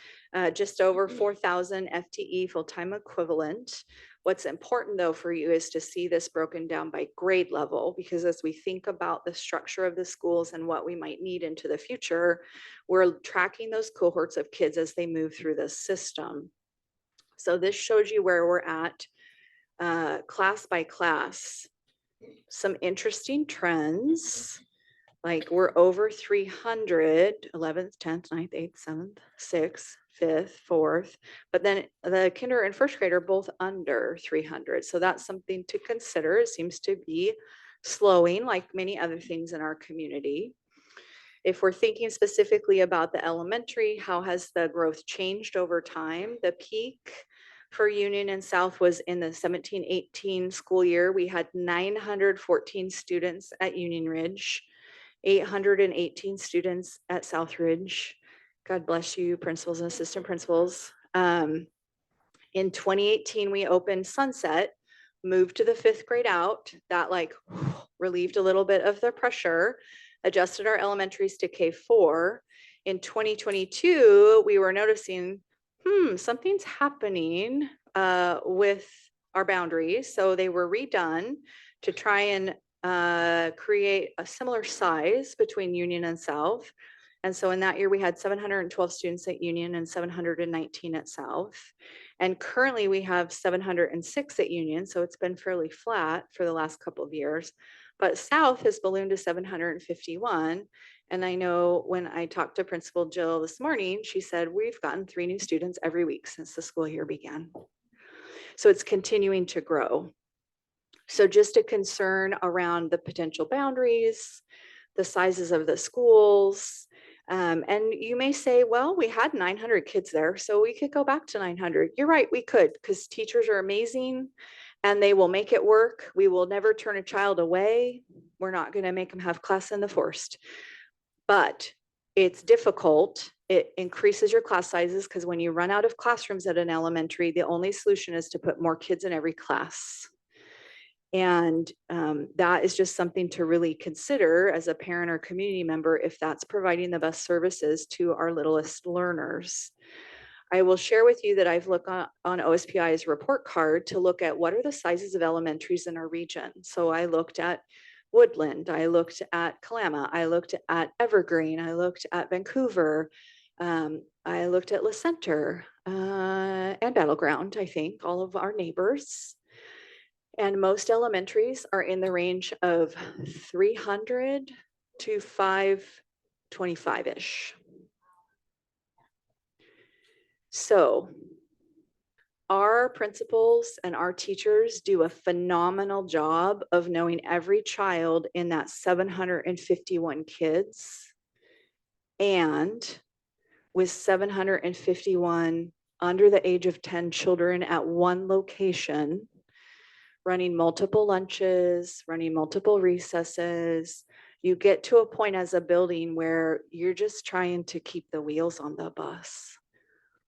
just over 4,000 FTE full-time equivalent. What's important though for you is to see this broken down by grade level, because as we think about the structure of the schools and what we might need into the future, we're tracking those cohorts of kids as they move through the system. So this shows you where we're at class by class. Some interesting trends, like we're over 300, 11th, 10th, 9th, 8th, 7th, 6th, 5th, 4th, but then the kinder and first grade are both under 300. So that's something to consider. It seems to be slowing like many other things in our community. If we're thinking specifically about the elementary, how has the growth changed over time? The peak for Union and South was in the 17-18 school year. We had 914 students at Union Ridge, 818 students at Southridge. God bless you, principals and assistant principals. In 2018, we opened Sunset, moved to the 5th grade out. That like relieved a little bit of the pressure, adjusted our elementaries to K4. In 2022, we were noticing, something's happening with our boundaries. So they were redone to try and create a similar size between Union and South. And so in that year, we had 712 students at Union and 719 at South. And currently we have 706 at Union. So it's been fairly flat for the last couple of years. But South has ballooned to 751. And I know when I talked to Principal Jill this morning, she said, we've gotten 3 new students every week since the school year began. So it's continuing to grow. So just a concern around the potential boundaries, the sizes of the schools. And you may say, well, we had 900 kids there, so we could go back to 900. You're right, we could, because teachers are amazing and they will make it work. We will never turn a child away. We're not going to make them have class in the forest. But it's difficult. It increases your class sizes because when you run out of classrooms at an elementary, the only solution is to put more kids in every class. And that is just something to really consider as a parent or community member if that's providing the best services to our littlest learners. I will share with you that I've looked on OSPI's report card to look at what are the sizes of elementaries in our region. So I looked at Woodland, I looked at Kalama, I looked at Evergreen, I looked at Vancouver, I looked at La Center and Battleground, I think, all of our neighbors. And most elementaries are in the range of 300 to 525-ish. So our principals and our teachers do a phenomenal job of knowing every child in that 751 kids. And with 751 under the age of 10 children at one location, running multiple lunches, running multiple recesses, you get to a point as a building where you're just trying to keep the wheels on the bus.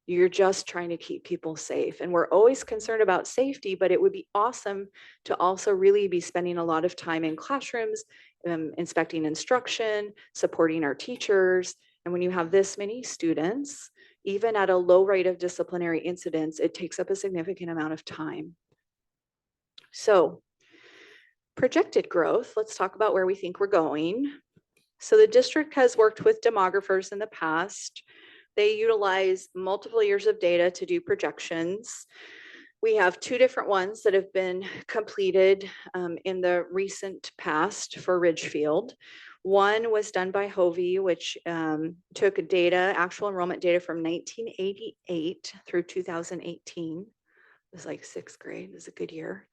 You're just trying to keep people safe. And we're always concerned about safety, but it would be awesome to also really be spending a lot of time in classrooms, inspecting instruction, supporting our teachers. And when you have this many students, even at a low rate of disciplinary incidents, it takes up a significant amount of time. So projected growth, let's talk about where we think we're going. So the district has worked with demographers in the past. They utilize multiple years of data to do projections. We have 2 different ones that have been completed in the recent past for Ridgefield. One was done by Hovey, which took data, actual enrollment data from 1988 through 2018. It was like 6th grade. It was a good year.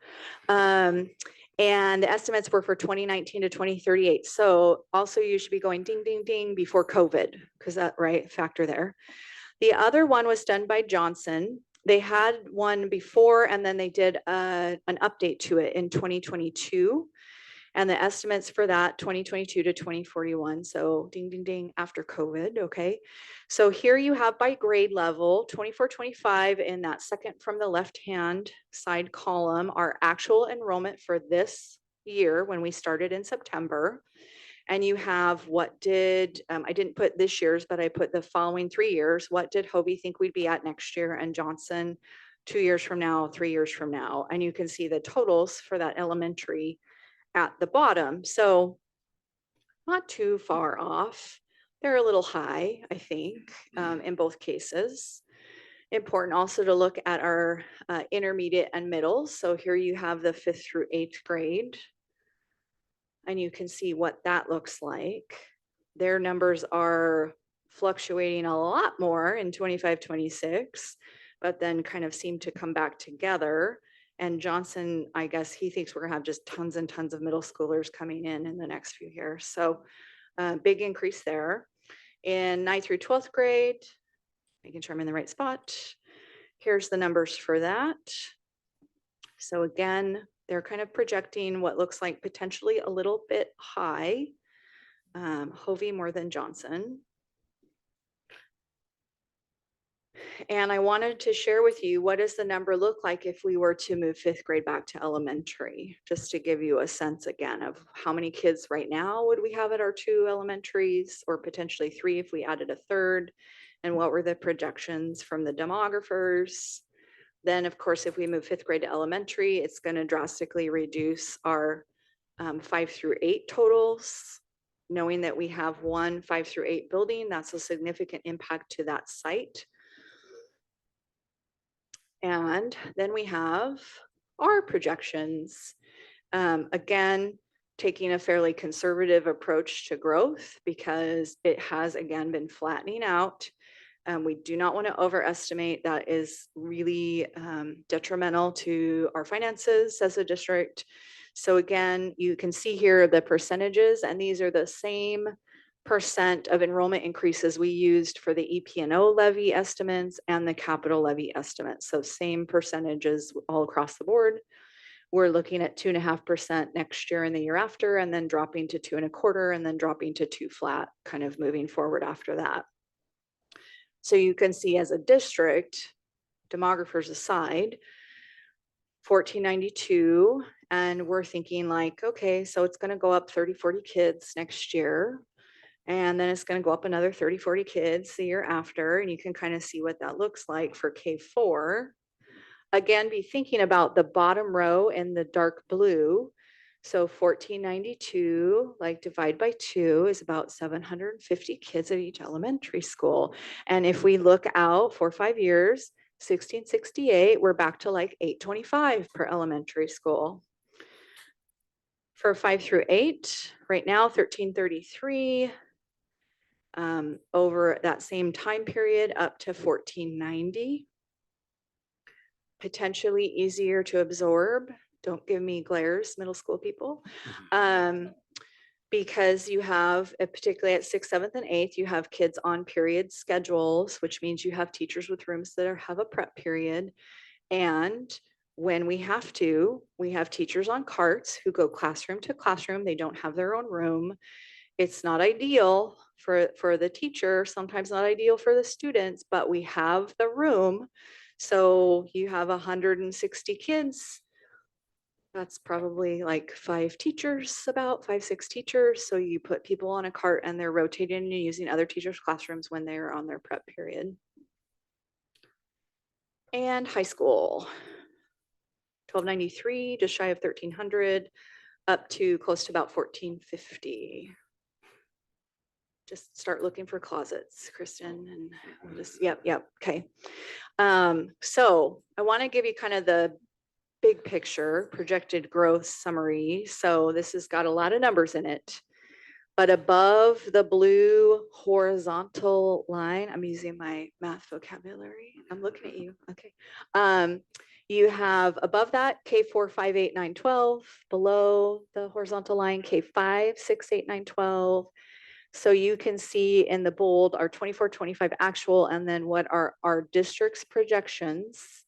And the estimates were for 2019 to 2038. So also you should be going ding, ding, ding before COVID, because that right factor there. The other one was done by Johnson. They had one before, and then they did an update to it in 2022. And the estimates for that 2022 to 2041. So ding, ding, ding after COVID. Okay. So here you have by grade level 24, 25 in that second from the left-hand side column, our actual enrollment for this year when we started in September. And you have what did, I didn't put this year's, but I put the following 3 years. What did Hovey think we'd be at next year? And Johnson 2 years from now, 3 years from now. And you can see the totals for that elementary at the bottom. So not too far off. They're a little high, I think, in both cases. Important also to look at our intermediate and middle. So here you have the 5th through 8th grade. And you can see what that looks like. Their numbers are fluctuating a lot more in 25, 26, but then kind of seem to come back together. And Johnson, I guess he thinks we're gonna have just tons and tons of middle schoolers coming in the next few years. So big increase there. In 9th through 12th grade, making sure I'm in the right spot. Here's the numbers for that. So again, they're kind of projecting what looks like potentially a little bit high. Hovey more than Johnson. And I wanted to share with you, what does the number look like if we were to move fifth grade back to elementary? Just to give you a sense again of how many kids right now would we have at our 2 elementaries, or potentially 3 if we added a third, and what were the projections from the demographers? Then, of course, if we move fifth grade to elementary, it's going to drastically reduce our 5 through 8 totals. Knowing that we have one 5 through 8 building, that's a significant impact to that site. And then we have our projections. Again, taking a fairly conservative approach to growth because it has again been flattening out. We do not want to overestimate. That is really detrimental to our finances as a district. So again, you can see here the percentages, and these are the same percent of enrollment increases we used for the EP&O levy estimates and the capital levy estimates. So same percentages all across the board. We're looking at 2.5% next year and the year after, and then dropping to 2.25%, and then dropping to 2 flat, kind of moving forward after that. So you can see as a district, demographers aside, 1492, and we're thinking like, okay, so it's going to go up 30, 40 kids next year. And then it's going to go up another 30, 40 kids the year after. And you can kind of see what that looks like for K4. Again, be thinking about the bottom row in the dark blue. So 1492, like divide by 2 is about 750 kids at each elementary school. And if we look out 4 or 5 years, 1668, we're back to like 825 per elementary school. For 5 through 8, right now, 1333. Over that same time period up to 1490. Potentially easier to absorb. Don't give me glares, middle school people. Because you have, particularly at 6th, 7th, and 8th, you have kids on period schedules, which means you have teachers with rooms that have a prep period. And when we have teachers on carts who go classroom to classroom. They don't have their own room. It's not ideal for the teacher, sometimes not ideal for the students, but we have the room. So you have 160 kids. That's probably like 5 teachers, about 5, 6 teachers. So you put people on a cart and they're rotating and using other teachers' classrooms when they're on their prep period. And high school, 1293, just shy of 1300, up to close to about 1450. Just start looking for closets, Kristen, and we'll just, yep, okay. So I want to give you kind of the big picture projected growth summary. So this has got a lot of numbers in it, but above the blue horizontal line, I'm using my math vocabulary. I'm looking at you, okay. You have above that K4, 5, 8, 9, 12, below the horizontal line, K5, 6, 8, 9, 12. So you can see in the bold our 24, 25 actual, and then what are our district's projections,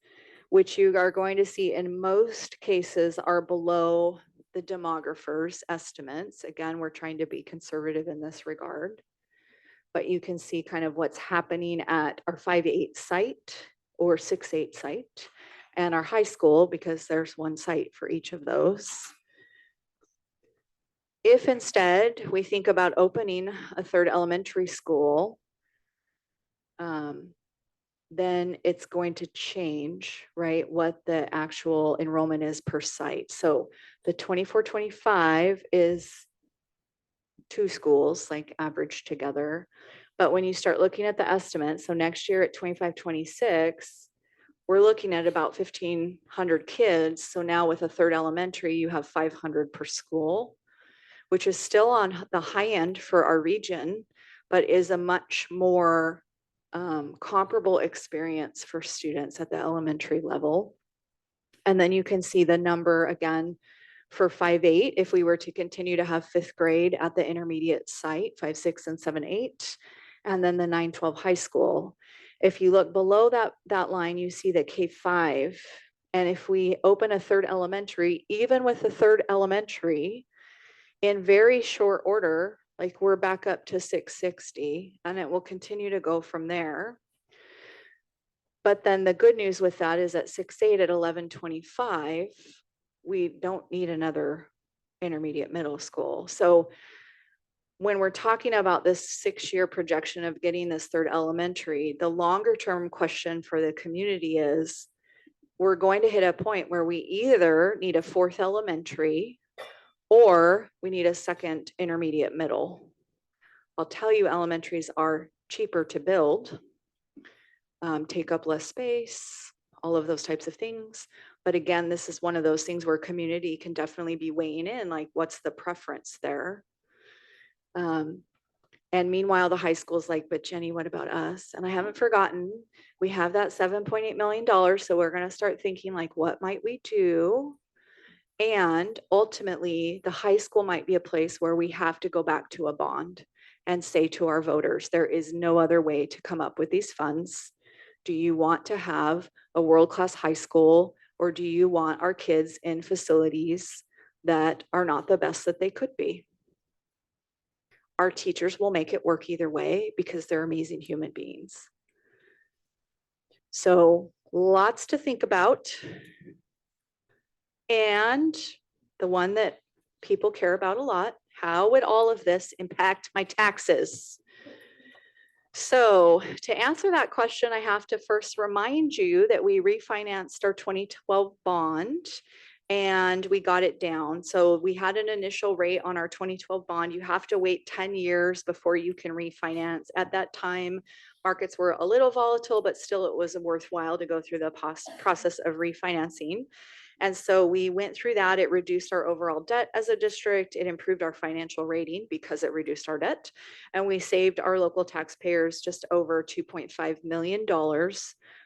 which you are going to see in most cases are below the demographers' estimates. Again, we're trying to be conservative in this regard, but you can see kind of what's happening at our 5-8 site or 6-8 site and our high school, because there's one site for each of those. If instead we think about opening a 3rd elementary school, then it's going to change, right? What the actual enrollment is per site. So the 24-25 is 2 schools, like averaged together. But when you start looking at the estimate, so next year at 25-26, we're looking at about 1,500 kids. So now with a 3rd elementary, you have 500 per school, which is still on the high end for our region, but is a much more comparable experience for students at the elementary level. And then you can see the number again for 5-8, if we were to continue to have 5th grade at the intermediate site, 5, 6, and 7, 8, and then the 9, 12 high school. If you look below that line, you see the K5. And if we open a 3rd elementary, even with the 3rd elementary, in very short order, like we're back up to 660, and it will continue to go from there. But then the good news with that is at 6-8 at 11:25, we don't need another intermediate middle school. So when we're talking about this 6-year projection of getting this third elementary, the longer term question for the community is, we're going to hit a point where we either need a fourth elementary or we need a second intermediate middle. I'll tell you, elementaries are cheaper to build, take up less space, all of those types of things. But again, this is one of those things where community can definitely be weighing in, like what's the preference there? And meanwhile, the high school's like, but Jenny, what about us? And I haven't forgotten, we have that $7.8 million. So we're going to start thinking like, what might we do? And ultimately, the high school might be a place where we have to go back to a bond and say to our voters, there is no other way to come up with these funds. Do you want to have a world-class high school, or do you want our kids in facilities that are not the best that they could be? Our teachers will make it work either way because they're amazing human beings. So lots to think about. And the one that people care about a lot, how would all of this impact my taxes? So to answer that question, I have to first remind you that we refinanced our 2012 bond and we got it down. So we had an initial rate on our 2012 bond. You have to wait 10 years before you can refinance. At that time, markets were a little volatile, but still it was worthwhile to go through the process of refinancing. And so we went through that. It reduced our overall debt as a district. It improved our financial rating because it reduced our debt. And we saved our local taxpayers just over $2.5 million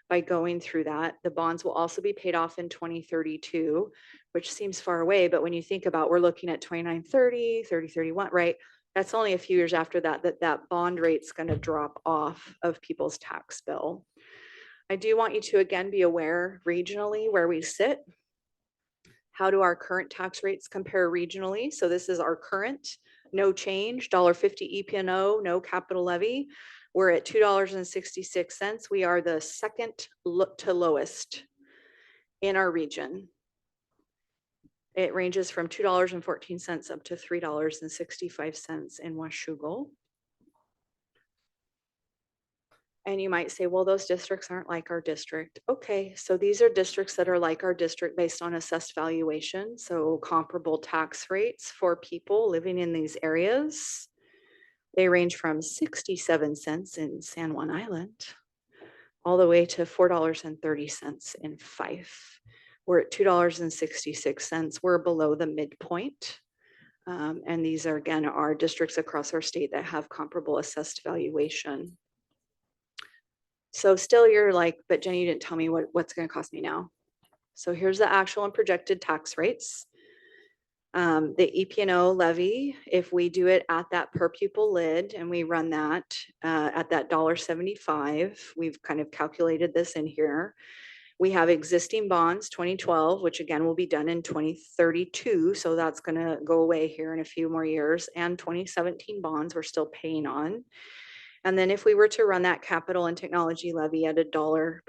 by going through that. The bonds will also be paid off in 2032, which seems far away. But when you think about, we're looking at 2930, 3031, right? That's only a few years after that, that bond rate's going to drop off of people's tax bill. I do want you to again be aware regionally where we sit. How do our current tax rates compare regionally? So this is our current, no change, $1.50 EPNO, no capital levy. We're at $2.66. We are the second to lowest in our region. It ranges from $2.14 up to $3.65 in Washougal. And you might say, well, those districts aren't like our district. Okay, so these are districts that are like our district based on assessed valuation. So comparable tax rates for people living in these areas. They range from 67 cents in San Juan Island all the way to $4.30 in Fife. We're at $2.66. We're below the midpoint. And these are, again, our districts across our state that have comparable assessed valuation. So still you're like, but Jenny, you didn't tell me what's going to cost me now. So here's the actual and projected tax rates. The EPNO levy, if we do it at that per pupil lid and we run that at that $1.75, we've kind of calculated this in here. We have existing bonds, 2012, which again will be done in 2032. So that's going to go away here in a few more years, and 2017 bonds we're still paying on. And then if we were to run that capital and technology levy at $1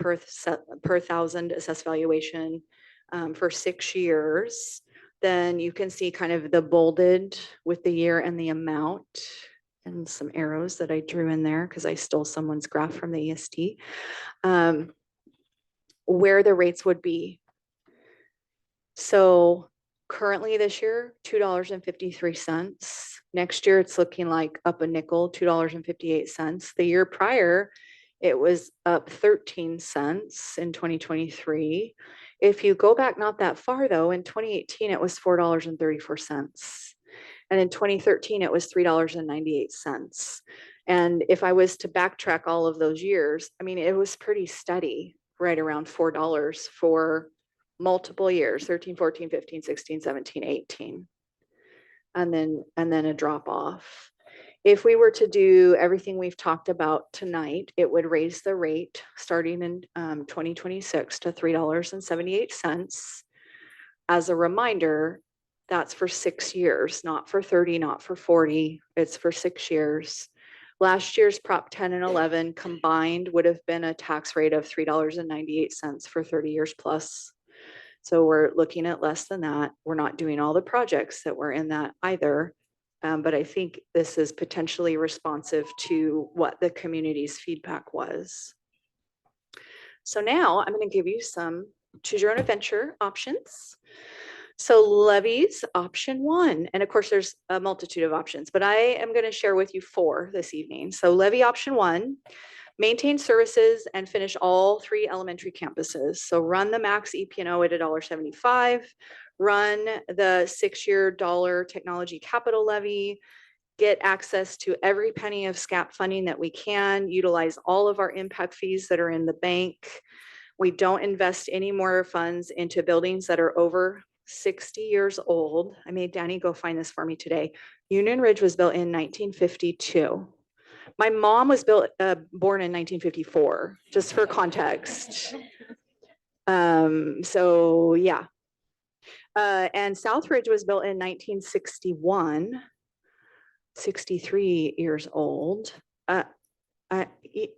per thousand assessed valuation for 6 years, then you can see kind of the bolded with the year and the amount and some arrows that I drew in there because I stole someone's graph from the EST, where the rates would be. So currently this year, $2.53. Next year, it's looking like up a nickel, $2.58. The year prior, it was up 13 cents in 2023. If you go back not that far though, in 2018, it was $4.34. And in 2013, it was $3.98. And if I was to backtrack all of those years, I mean, it was pretty steady, right around $4 for multiple years, 13, 14, 15, 16, 17, 18. And then a drop off. If we were to do everything we've talked about tonight, it would raise the rate starting in 2026 to $3.78. As a reminder, that's for 6 years, not for 30, not for 40. It's for 6 years. Last year's Prop 10 and 11 combined would have been a tax rate of $3.98 for 30 years plus. So we're looking at less than that. We're not doing all the projects that were in that either. But I think this is potentially responsive to what the community's feedback was. So now I'm going to give you some choose your own adventure options. So levies, option 1, and of course there's a multitude of options, but I am going to share with you 4 this evening. So levy option 1, maintain services and finish all 3 elementary campuses. So run the max EP&O at $1.75, run the 6-year dollar technology capital levy, get access to every penny of SCAP funding that we can, utilize all of our impact fees that are in the bank. We don't invest any more funds into buildings that are over 60 years old. I made Danny go find this for me today. Union Ridge was built in 1952. My mom was born in 1954, just for context. So yeah. And Southridge was built in 1961, 63 years old.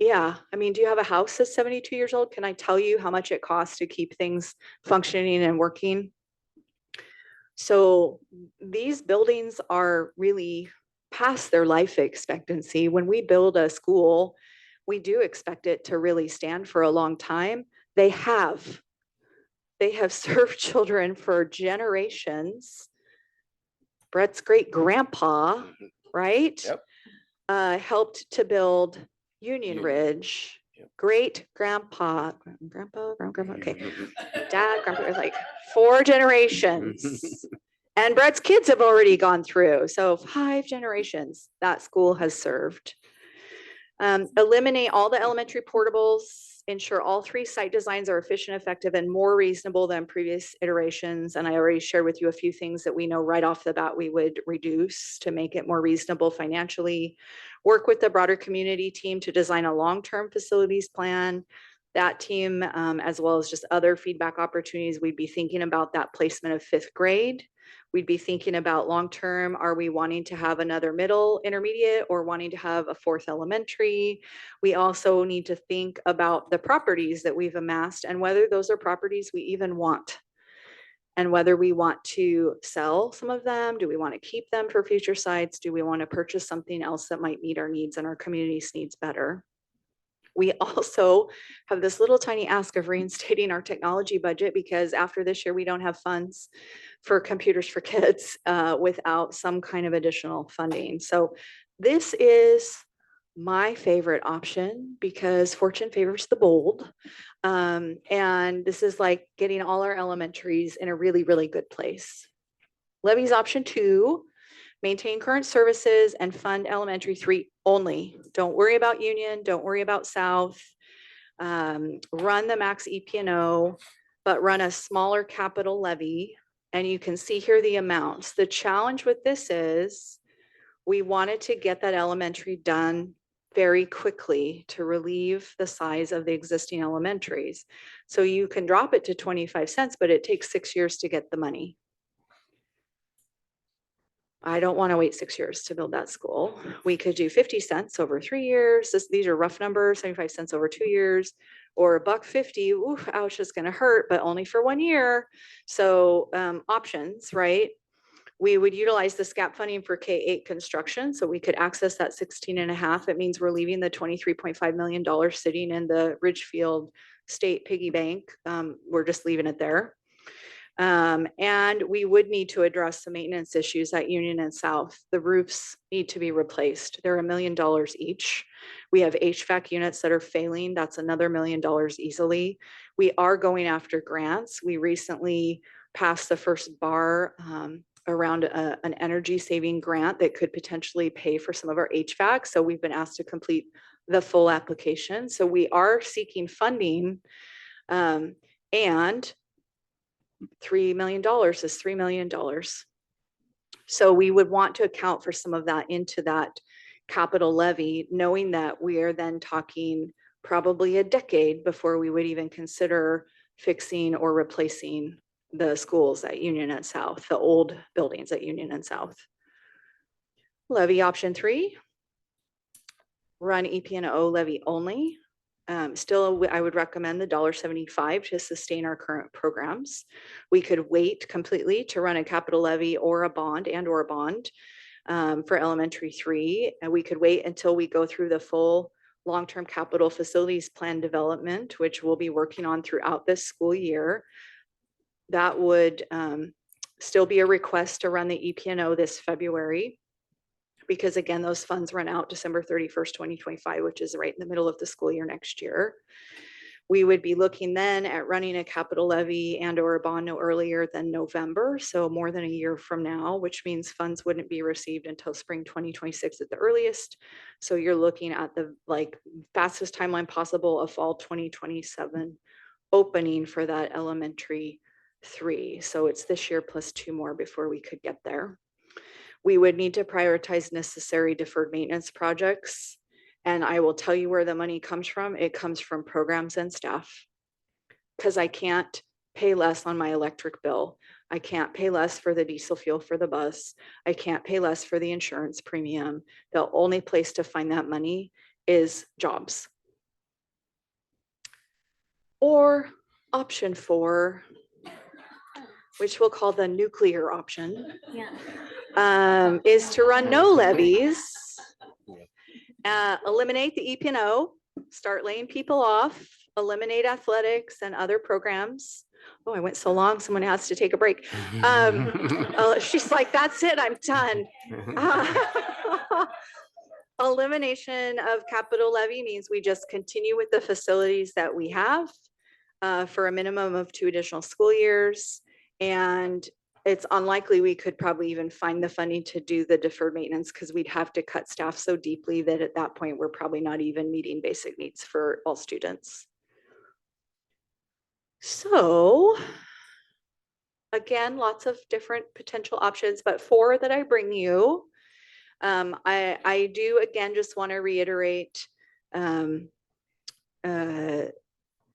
Yeah, I mean, do you have a house that's 72 years old? Can I tell you how much it costs to keep things functioning and working? So these buildings are really past their life expectancy. When we build a school, we do expect it to really stand for a long time. They have served children for generations. Brett's great grandpa, right? Yep. Helped to build Union Ridge. Yep. Great grandpa, okay. Dad, grandpa, like 4 generations. And Brett's kids have already gone through. So 5 generations that school has served. Eliminate all the elementary portables, ensure all 3 site designs are efficient, effective, and more reasonable than previous iterations. And I already shared with you a few things that we know right off the bat we would reduce to make it more reasonable financially. Work with the broader community team to design a long-term facilities plan. That team, as well as just other feedback opportunities, we'd be thinking about that placement of 5th grade. We'd be thinking about long-term, are we wanting to have another middle intermediate or wanting to have a 4th elementary? We also need to think about the properties that we've amassed and whether those are properties we even want. And whether we want to sell some of them, do we want to keep them for future sites? Do we want to purchase something else that might meet our needs and our community's needs better? We also have this little tiny ask of reinstating our technology budget because after this year, we don't have funds for computers for kids without some kind of additional funding. So this is my favorite option because fortune favors the bold. And this is like getting all our elementaries in a really, really good place. Levies option 2. Maintain current services and fund elementary 3 only. Don't worry about Union, don't worry about South. Run the max EP&O, but run a smaller capital levy. And you can see here the amounts. The challenge with this is we wanted to get that elementary done very quickly to relieve the size of the existing elementaries. So you can drop it to 25 cents, but it takes 6 years to get the money. I don't want to wait 6 years to build that school. We could do 50 cents over 3 years. These are rough numbers, 75 cents over 2 years, or $1.50. Oof, ouch, it's going to hurt, but only for 1 year. So options, right? We would utilize the SCAP funding for K-8 construction. So we could access that 16.5. It means we're leaving the $23.5 million sitting in the Ridgefield State piggy bank. We're just leaving it there. And we would need to address the maintenance issues at Union and South. The roofs need to be replaced. They're $1 million each. We have HVAC units that are failing. That's another $1 million easily. We are going after grants. We recently passed the first bar around an energy saving grant that could potentially pay for some of our HVAC. So we've been asked to complete the full application. So we are seeking funding and $3 million is $3 million. So we would want to account for some of that into that capital levy, knowing that we are then talking probably a decade before we would even consider fixing or replacing the schools at Union and South, the old buildings at Union and South. Levy option 3. run EP&O levy only. Still, I would recommend the $1.75 to sustain our current programs. We could wait completely to run a capital levy or a bond for elementary 3. And we could wait until we go through the full long-term capital facilities plan development, which we'll be working on throughout this school year. That would still be a request to run the EP&O this February, because again, those funds run out December 31st, 2025, which is right in the middle of the school year next year. We would be looking then at running a capital levy and or a bond no earlier than November, so more than a year from now, which means funds wouldn't be received until spring 2026 at the earliest. So you're looking at the fastest timeline possible of fall 2027 opening for that elementary 3. So it's this year plus 2 more before we could get there. We would need to prioritize necessary deferred maintenance projects. And I will tell you where the money comes from. It comes from programs and staff. Because I can't pay less on my electric bill. I can't pay less for the diesel fuel for the bus. I can't pay less for the insurance premium. The only place to find that money is jobs. Or option 4, which we'll call the nuclear option. Yeah. Is to run no levies, eliminate the EP&O, start laying people off, eliminate athletics and other programs. Oh, I went so long, someone has to take a break. She's like, that's it, I'm done. Elimination of capital levy means we just continue with the facilities that we have for a minimum of 2 additional school years. And it's unlikely we could probably even find the funding to do the deferred maintenance, because we'd have to cut staff so deeply that at that point, we're probably not even meeting basic needs for all students. So again, lots of different potential options, but 4 that I bring you. I do again just want to reiterate,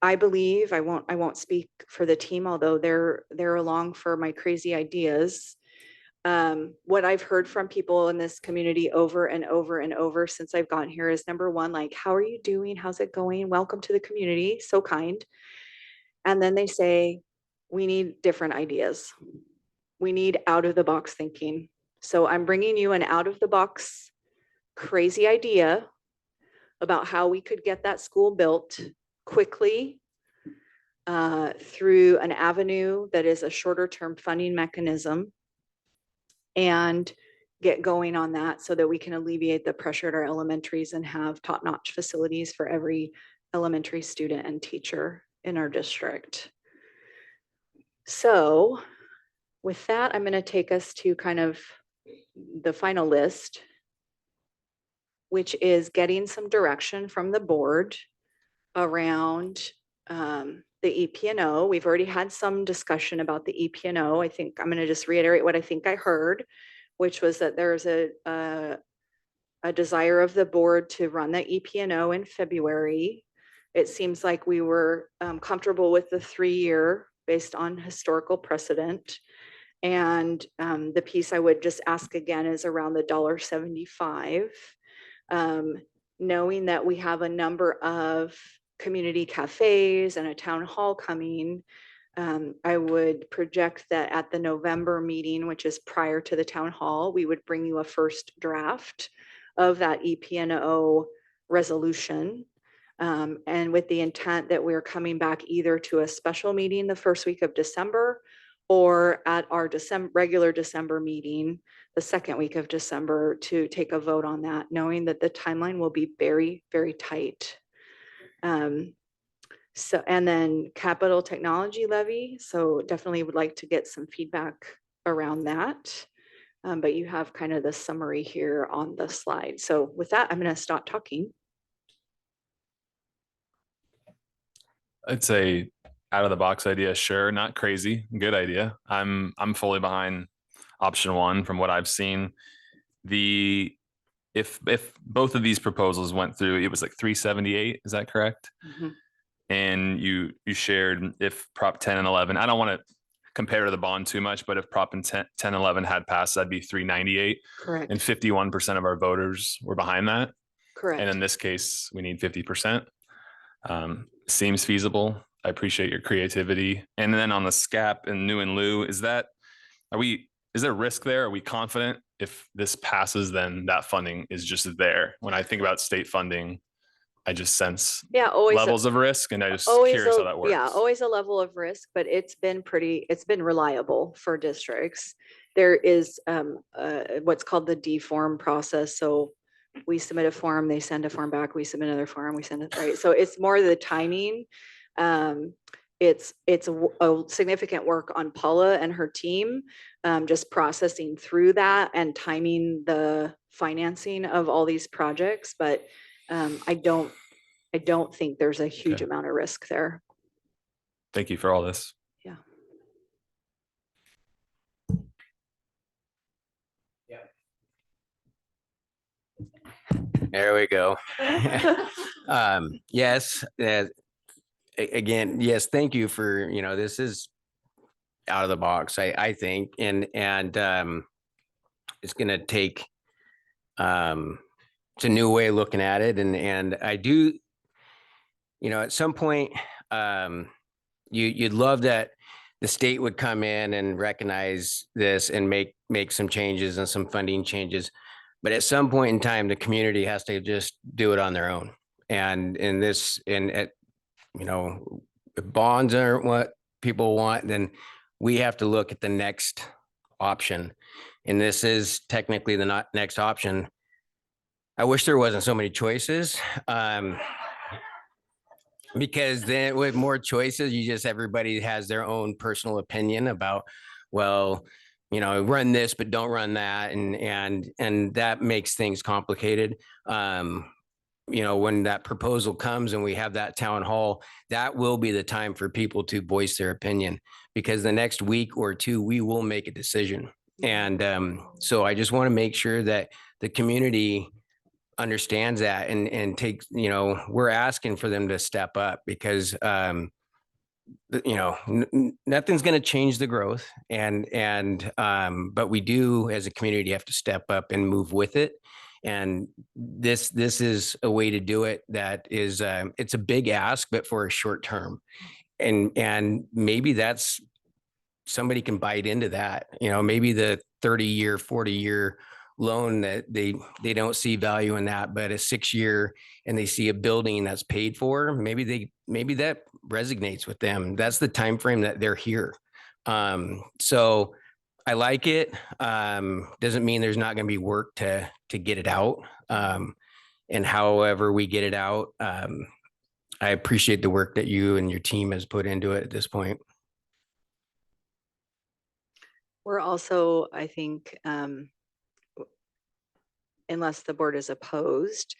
I believe, I won't speak for the team, although they're along for my crazy ideas. What I've heard from people in this community over and over and over since I've gotten here is, number 1, like, how are you doing? How's it going? Welcome to the community. So kind. And then they say, we need different ideas. We need out of the box thinking. So I'm bringing you an out of the box crazy idea about how we could get that school built quickly through an avenue that is a shorter term funding mechanism, and get going on that so that we can alleviate the pressure at our elementaries and have top-notch facilities for every elementary student and teacher in our district. So with that, I'm going to take us to kind of the final list, which is getting some direction from the board around the EP&O. We've already had some discussion about the EP&O. I think I'm going to just reiterate what I think I heard, which was that there's a desire of the board to run the EP&O in February. It seems like we were comfortable with the 3-year based on historical precedent. And the piece I would just ask again is around the $1.75. Knowing that we have a number of community cafes and a town hall coming, I would project that at the November meeting, which is prior to the town hall, we would bring you a first draft of that EP&O resolution. And with the intent that we're coming back either to a special meeting the first week of December, or at our regular December meeting, the second week of December, to take a vote on that, knowing that the timeline will be very, very tight. So, and then capital technology levy. So definitely would like to get some feedback around that. But you have kind of the summary here on the slide. So with that, I'm going to stop talking. I'd say out of the box idea, sure, not crazy, good idea. I'm fully behind option 1 from what I've seen. If both of these proposals went through, it was like 378, is that correct? Mm-hmm. And you shared if Prop 10 and 11, I don't want to compare to the bond too much, but if Prop 10 and 11 had passed, that'd be 398. Correct. And 51% of our voters were behind that. Correct. And in this case, we need 50%. Seems feasible. I appreciate your creativity. And then on the SCAP and new and lieu, is there risk there? Are we confident if this passes, then that funding is just there? When I think about state funding, I just sense Always levels of risk, and I just always curious how that works. always a level of risk, but it's been reliable for districts. There is what's called the D-form process. So we submit a form, they send a form back, we submit another form, we send it, right? So it's more the timing. It's a significant work on Paula and her team, just processing through that and timing the financing of all these projects. But I don't think there's a huge amount of risk there. Thank you for all this. Yeah. There we go. Yes. Again, yes, thank you for, this is out of the box, I think, and it's going to take, it's a new way of looking at it. And I do, at some point, you'd love that the state would come in and recognize this and make some changes and some funding changes. But at some point in time, the community has to just do it on their own. And if bonds aren't what people want, then we have to look at the next option. And this is technically the next option. I wish there wasn't so many choices. Because then with more choices, everybody has their own personal opinion about, well, run this, but don't run that. And that makes things complicated. When that proposal comes and we have that town hall, that will be the time for people to voice their opinion, because the next week or two, we will make a decision. And so I just want to make sure that the community understands that and takes, we're asking for them to step up, because nothing's going to change the growth, but we do as a community have to step up and move with it. And this is a way to do it that is it's a big ask, but for a short term, and maybe that's somebody can bite into that. Maybe the 30-year 40-year loan that they don't see value in that, but a 6-year and they see a building that's paid for, maybe that resonates with them. That's the time frame that they're here. So I like it. Doesn't mean there's not going to be work to get it out. And however we get it out, I appreciate the work that you and your team has put into it at this point. We're also, I think, unless the board is opposed,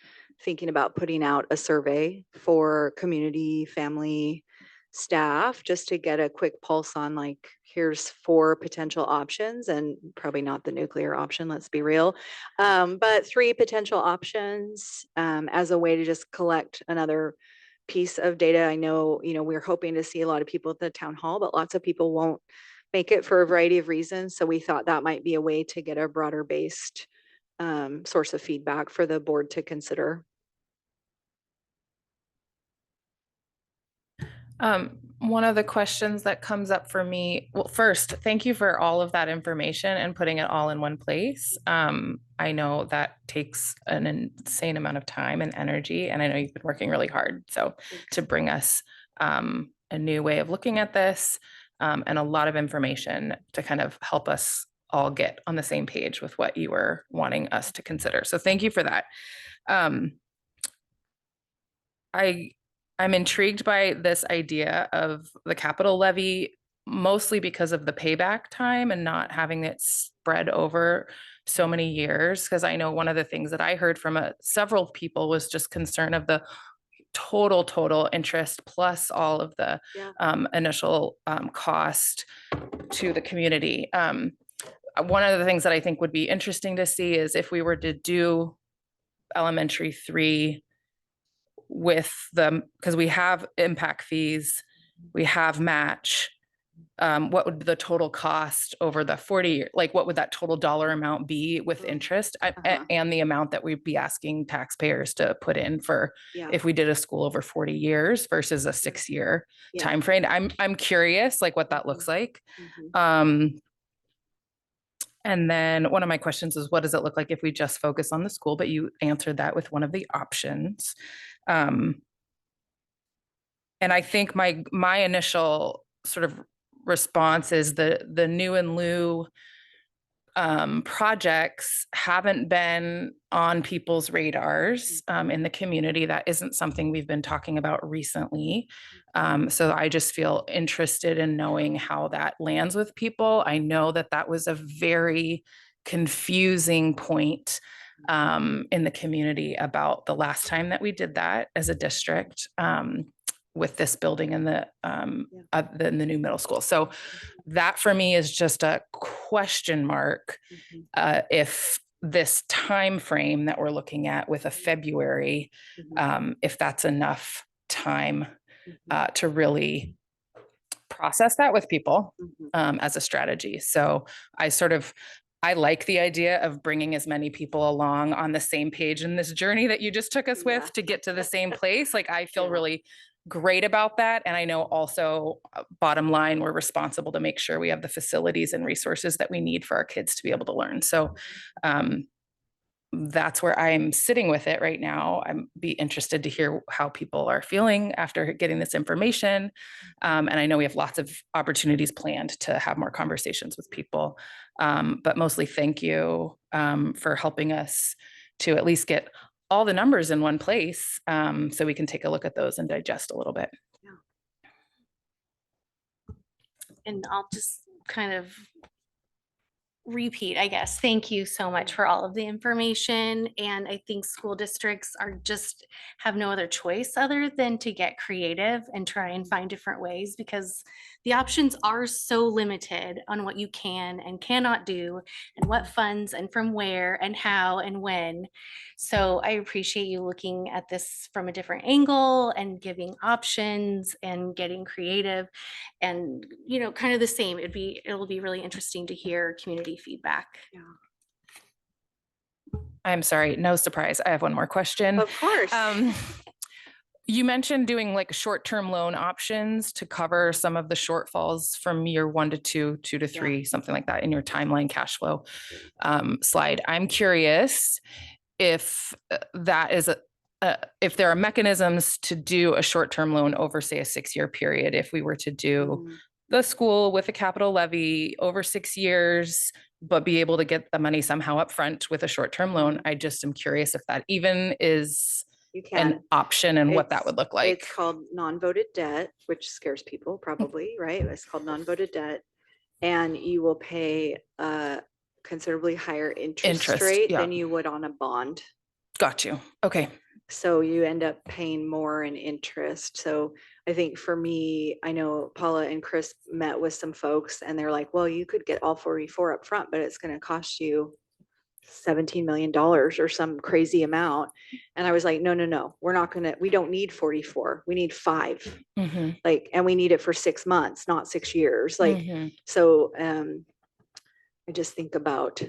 thinking about putting out a survey for community, family, staff, just to get a quick pulse on, like, here's 4 potential options, and probably not the nuclear option, let's be real, but 3 potential options as a way to just collect another piece of data. I know, we're hoping to see a lot of people at the town hall, but lots of people won't make it for a variety of reasons. So we thought that might be a way to get a broader based source of feedback for the board to consider. One of the questions that comes up for me, well, first, thank you for all of that information and putting it all in one place. I know that takes an insane amount of time and energy, and I know you've been working really hard. So to bring us a new way of looking at this and a lot of information to kind of help us all get on the same page with what you were wanting us to consider. So thank you for that. I'm intrigued by this idea of the capital levy, mostly because of the payback time and not having it spread over so many years. Because I know one of the things that I heard from several people was just concern of the total interest plus all of the initial cost to the community. One of the things that I think would be interesting to see is if we were to do elementary 3 with them, because we have impact fees, we have match, what would the total cost over the 40, like what would that total dollar amount be with interest and the amount that we'd be asking taxpayers to put in for if we did a school over 40 years versus a 6-year time frame. I'm curious like what that looks like. And then one of my questions is, what does it look like if we just focus on the school? But you answered that with one of the options. And I think my initial sort of response is the new and lieu projects haven't been on people's radars in the community. That isn't something we've been talking about recently. So I just feel interested in knowing how that lands with people. I know that that was a very confusing point in the community about the last time that we did that as a district with this building and the new middle school. So that for me is just a question mark if this time frame that we're looking at with a February, if that's enough time to really process that with people as a strategy. So I like the idea of bringing as many people along on the same page in this journey that you just took us with to get to the same place. Like I feel really great about that. And I know also bottom line, we're responsible to make sure we have the facilities and resources that we need for our kids to be able to learn. So that's where I'm sitting with it right now. I'm be interested to hear how people are feeling after getting this information. And I know we have lots of opportunities planned to have more conversations with people. But mostly thank you for helping us to at least get all the numbers in one place so we can take a look at those and digest a little bit. And I'll just kind of repeat, I guess. Thank you so much for all of the information. And I think school districts have no other choice other than to get creative and try and find different ways, because the options are so limited on what you can and cannot do and what funds and from where and how and when. So I appreciate you looking at this from a different angle and giving options and getting creative and, kind of the same. It'll be really interesting to hear community feedback. I'm sorry, no surprise. I have one more question. Of course. You mentioned doing like short-term loan options to cover some of the shortfalls from year 1 to 2, 2 to 3, something like that in your timeline cash flow slide. I'm curious if that is if there are mechanisms to do a short-term loan over, say, a 6-year period, if we were to do the school with a capital levy over 6 years, but be able to get the money somehow up front with a short-term loan. I just am curious if that even is an option and what that would look like. It's called non-voted debt, which scares people probably, right? It's called non-voted debt. And you will pay a considerably higher interest rate than you would on a bond. Got you. Okay. So you end up paying more in interest. So I think for me, I know Paula and Chris met with some folks and they're like, well, you could get all 44 up front, but it's going to cost you $17 million or some crazy amount. And I was like, no, we don't need 44. We need 5. And we need it for 6 months, not 6 years. So I just think about,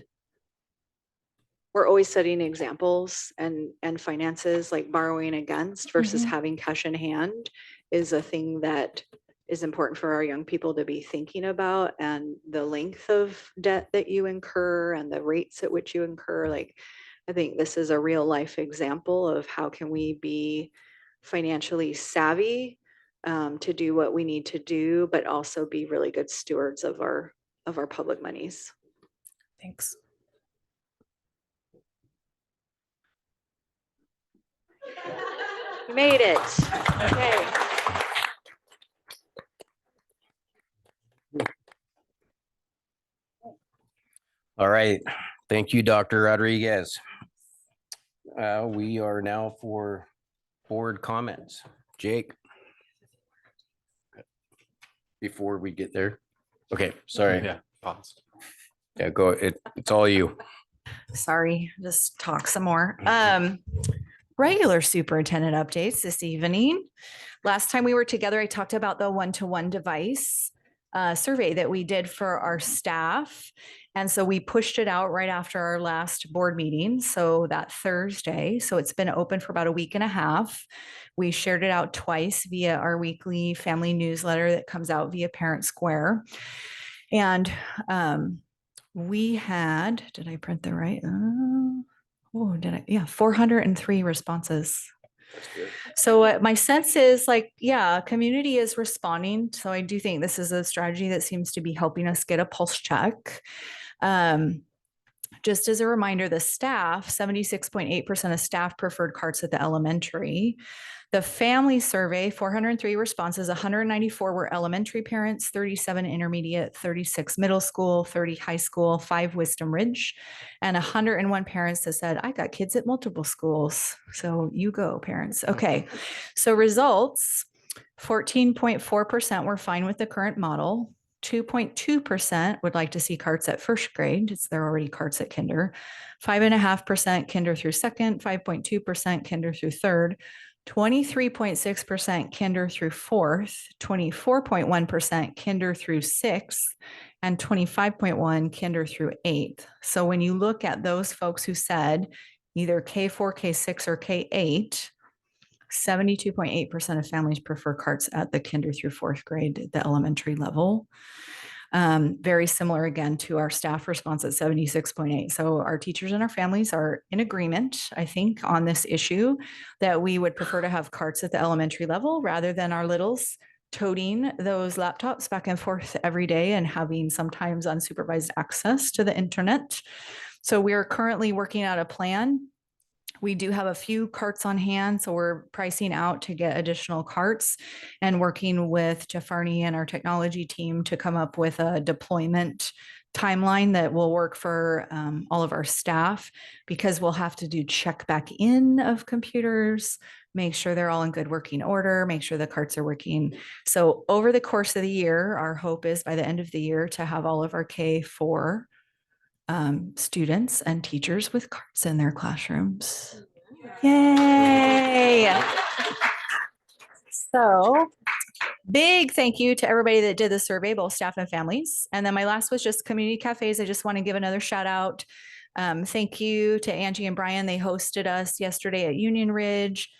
we're always setting examples and finances, like borrowing against versus having cash in hand is a thing that is important for our young people to be thinking about, and the length of debt that you incur and the rates at which you incur. Like, I think this is a real life example of how can we be financially savvy to do what we need to do, but also be really good stewards of our public monies. Thanks. You made it. Okay. All right. Thank you, Dr. Rodriguez. We are now for board comments. Jake. Before we get there. Okay, sorry. Yeah, pause. Yeah, go. It's all you. Sorry, just talk some more. Regular superintendent updates this evening. Last time we were together, I talked about the one-to-one device survey that we did for our staff. And so we pushed it out right after our last board meeting. So that Thursday. So it's been open for about a week and a half. We shared it out twice via our weekly family newsletter that comes out via Parent Square. And we had, did I print the right? Oh, did I? Yeah, 403 responses. So my sense is like, yeah, community is responding. So I do think this is a strategy that seems to be helping us get a pulse check. Just as a reminder, the staff, 76.8% of staff preferred carts at the elementary. The family survey, 403 responses, 194 were elementary parents, 37 intermediate, 36 middle school, 30 high school, 5 Wisdom Ridge, and 101 parents that said, I got kids at multiple schools. So you go, parents. Okay, so results, 14.4% were fine with the current model. 2.2% would like to see carts at first grade. There are already carts at kinder. 5.5% kinder through second, 5.2% kinder through third, 23.6% kinder through fourth, 24.1% kinder through sixth, and 25.1% kinder through eighth. So when you look at those folks who said either K4, K6, or K8, 72.8% of families prefer carts at the kinder through fourth grade, the elementary level. Very similar again to our staff response at 76.8. So our teachers and our families are in agreement, I think, on this issue that we would prefer to have carts at the elementary level rather than our littles toting those laptops back and forth every day and having sometimes unsupervised access to the internet. So we are currently working out a plan. We do have a few carts on hand, so we're pricing out to get additional carts and working with Jeff Arney and our technology team to come up with a deployment timeline that will work for all of our staff, because we'll have to do check back in of computers, make sure they're all in good working order, make sure the carts are working. So over the course of the year, our hope is by the end of the year to have all of our K4 students and teachers with carts in their classrooms. Yay! So big thank you to everybody that did the survey, both staff and families. And then my last was just community cafes. I just want to give another shout out. Thank you to Angie and Brian. They hosted us yesterday at Union Ridge.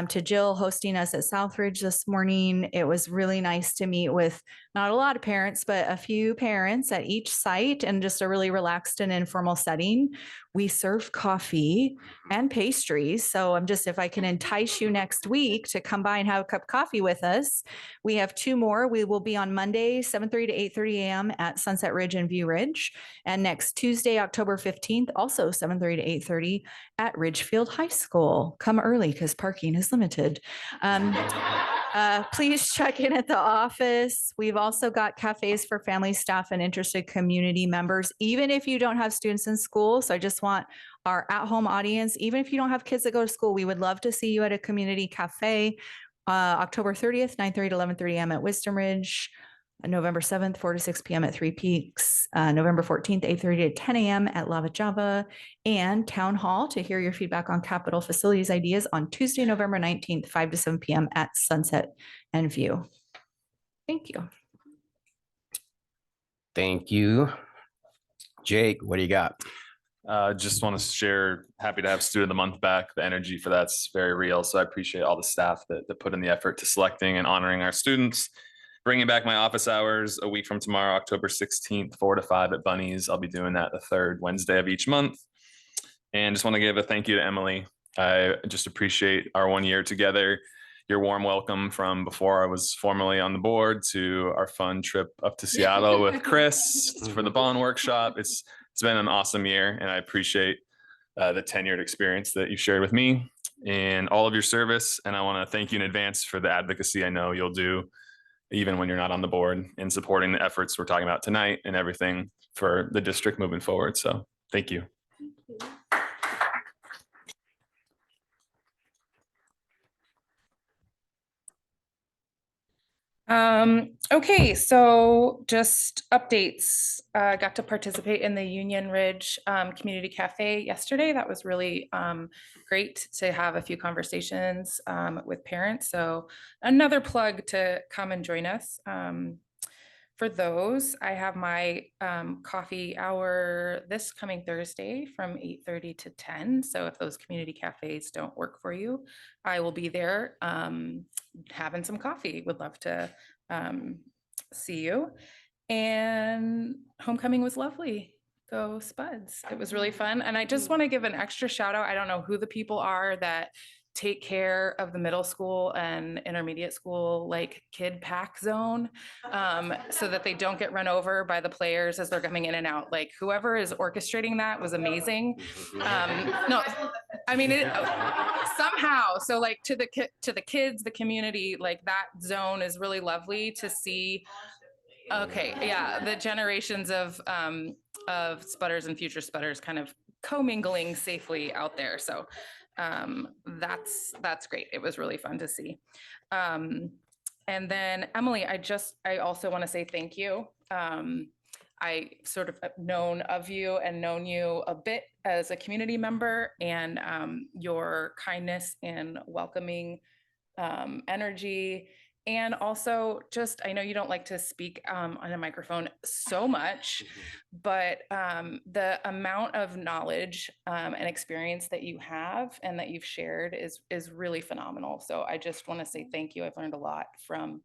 To Jill hosting us at Southridge this morning. It was really nice to meet with not a lot of parents, but a few parents at each site, and just a really relaxed and informal setting. We serve coffee and pastries. So I'm just, if I can entice you next week to come by and have a cup of coffee with us. We have 2 more. We will be on Monday, 7:30 to 8:30 a.m. at Sunset Ridge and View Ridge. And next Tuesday, October 15th, also 7:30 to 8:30 at Ridgefield High School. Come early because parking is limited. Please check in at the office. We've also got cafes for family, staff, and interested community members, even if you don't have students in school. So I just want our at-home audience, even if you don't have kids that go to school, we would love to see you at a community cafe. October 30th, 9:30 to 11:30 a.m. at Wisdom Ridge. November 7th, 4 to 6 p.m. at Three Peaks, November 14th, 8:30 to 10 a.m. at Lava Java, and Town Hall to hear your feedback on capital facilities ideas on Tuesday, November 19th, 5 to 7 p.m. at Sunset and View. Thank you. Thank you. Jake, what do you got? Just want to share, happy to have Student of the Month back. The energy for that's very real. So I appreciate all the staff that put in the effort to selecting and honoring our students. Bringing back my office hours a week from tomorrow, October 16th, 4 to 5 at Bunny's. I'll be doing that the 3rd Wednesday of each month. And just want to give a thank you to Emily. I just appreciate our 1 year together. Your warm welcome from before I was formally on the board to our fun trip up to Seattle with Chris for the bond workshop. It's been an awesome year, and I appreciate the tenured experience that you shared with me and all of your service. And I want to thank you in advance for the advocacy I know you'll do even when you're not on the board, in supporting the efforts we're talking about tonight and everything for the district moving forward. So thank you. Okay, so just updates. Got to participate in the Union Ridge Community Cafe yesterday. That was really great to have a few conversations with parents. So another plug to come and join us. For those, I have my coffee hour this coming Thursday from 8:30 to 10. So if those community cafes don't work for you, I will be there having some coffee. Would love to see you. And homecoming was lovely. Go Spuds. It was really fun. And I just want to give an extra shout out. I don't know who the people are that take care of the middle school and intermediate school like kid pack zone so that they don't get run over by the players as they're coming in and out. Like whoever is orchestrating that was amazing. No, I mean somehow. So like to the kids, the community, like that zone is really lovely to see. Okay, yeah, the generations of sputters and future sputters kind of commingling safely out there. So that's great. It was really fun to see. And then Emily, I also want to say thank you. I sort of known of you and known you a bit as a community member, and your kindness and welcoming energy. And also just, I know you don't like to speak on a microphone so much, but the amount of knowledge and experience that you have and that you've shared is really phenomenal. So I just want to say thank you. I've learned a lot from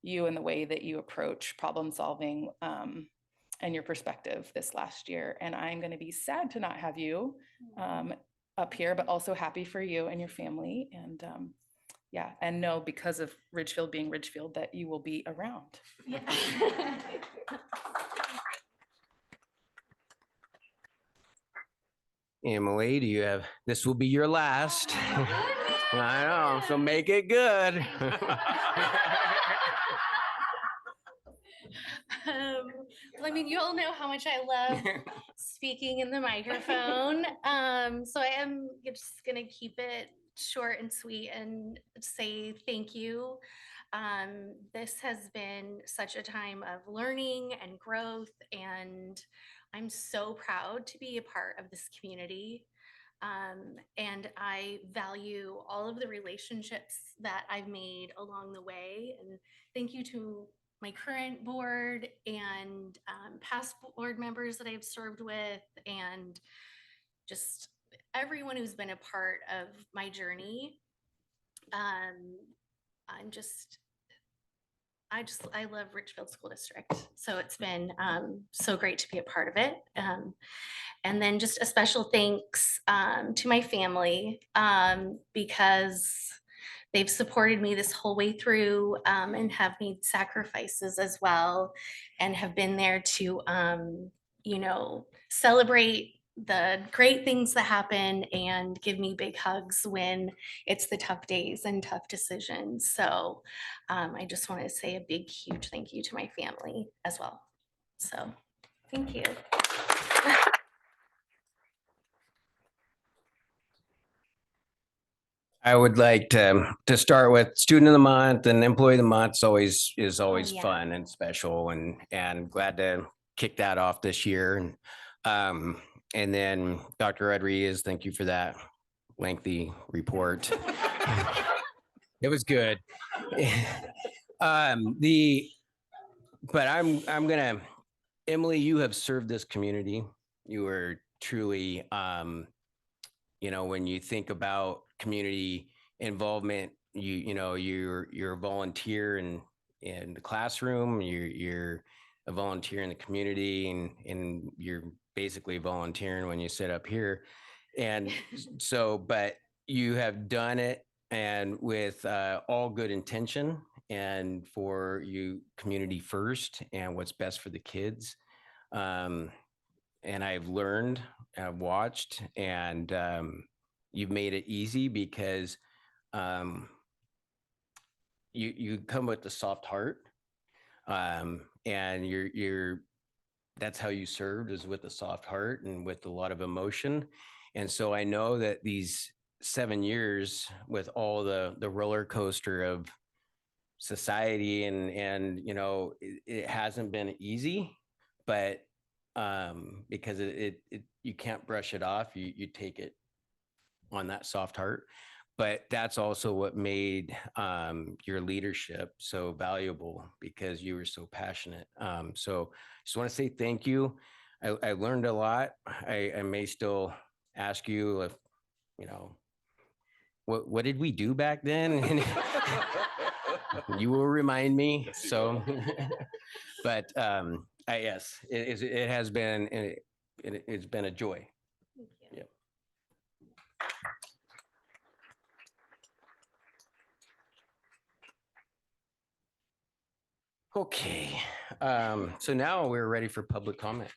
you and the way that you approach problem solving and your perspective this last year. And I'm going to be sad to not have you up here, but also happy for you and your family. And yeah, and know because of Ridgefield being Ridgefield that you will be around. Yeah. Emily, do you have, this will be your last. I know, so make it good. Well, I mean, you all know how much I love speaking in the microphone. So I am just gonna keep it short and sweet and say thank you. This has been such a time of learning and growth, and I'm so proud to be a part of this community. And I value all of the relationships that I've made along the way. And thank you to my current board and past board members that I've served with, and just everyone who's been a part of my journey. I'm just, I love Ridgefield School District. So it's been so great to be a part of it. And then just a special thanks to my family because they've supported me this whole way through and have made sacrifices as well, and have been there to, you know, celebrate the great things that happen and give me big hugs when it's the tough days and tough decisions. So I just want to say a big, huge thank you to my family as well. So thank you. I would like to start with student of the month and employee of the month. Is always yeah. fun and special, and glad to kick that off this year. And then Dr. Rodriguez, thank you for that lengthy report. It was good. But I'm gonna, Emily, you have served this community. You are truly, you know, when you think about community involvement, you're a volunteer in the classroom, you're a volunteer in the community, and you're basically volunteering when you sit up here. And so, but you have done it and with all good intention and for you community first and what's best for the kids. And I've learned, I've watched, and you've made it easy because you come with a soft heart, and you're that's how you served, is with a soft heart and with a lot of emotion. And so I know that these 7 years with all the roller coaster of society and you know, it hasn't been easy, but because it you can't brush it off, you take it on that soft heart. but that's also what made your leadership so valuable because you were so passionate. So just want to say thank you. I learned a lot. I may still ask you if, you know, what did we do back then? You will remind me. So, but yes, it has been, it's been a joy. Yep. Okay, so now we're ready for public comment.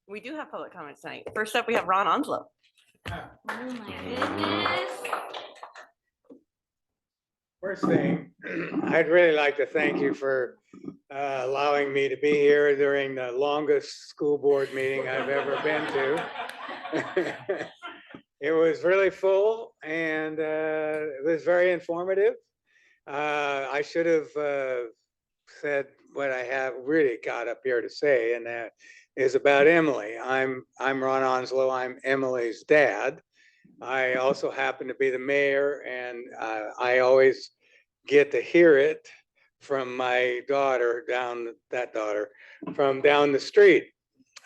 We do have public comments tonight. First up, we have Ron Onslow. Oh my goodness. First thing, I'd really like to thank you for allowing me to be here during the longest school board meeting I've ever been to. It was really full and it was very informative. I should have said what I have really got up here to say, and that is about Emily. I'm Ron Onslow. I'm Emily's dad. I also happen to be the mayor, and I always get to hear it from my daughter from down the street.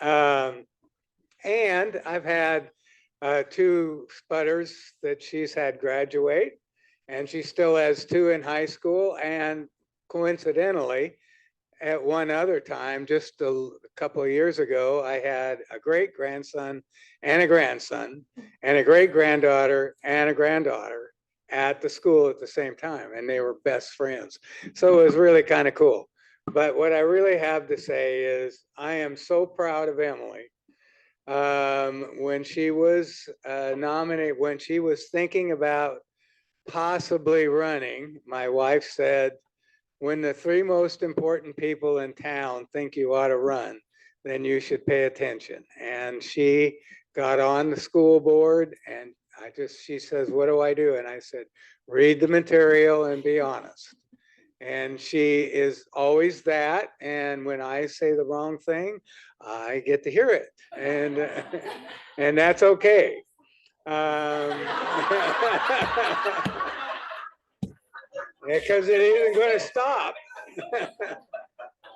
And I've had 2 sputters that she's had graduate, and she still has 2 in high school. And coincidentally, at one other time, just a couple of years ago, I had a great grandson and a grandson and a great granddaughter and a granddaughter at the school at the same time, and they were best friends. So it was really kind of cool. But what I really have to say is I am so proud of Emily. When she was nominated, when she was thinking about possibly running, my wife said, when the 3 most important people in town think you ought to run, then you should pay attention. And she got on the school board, and she says, what do I do? And I said, read the material and be honest. And she is always that. And when I say the wrong thing, I get to hear it. And that's okay. Because it isn't going to stop.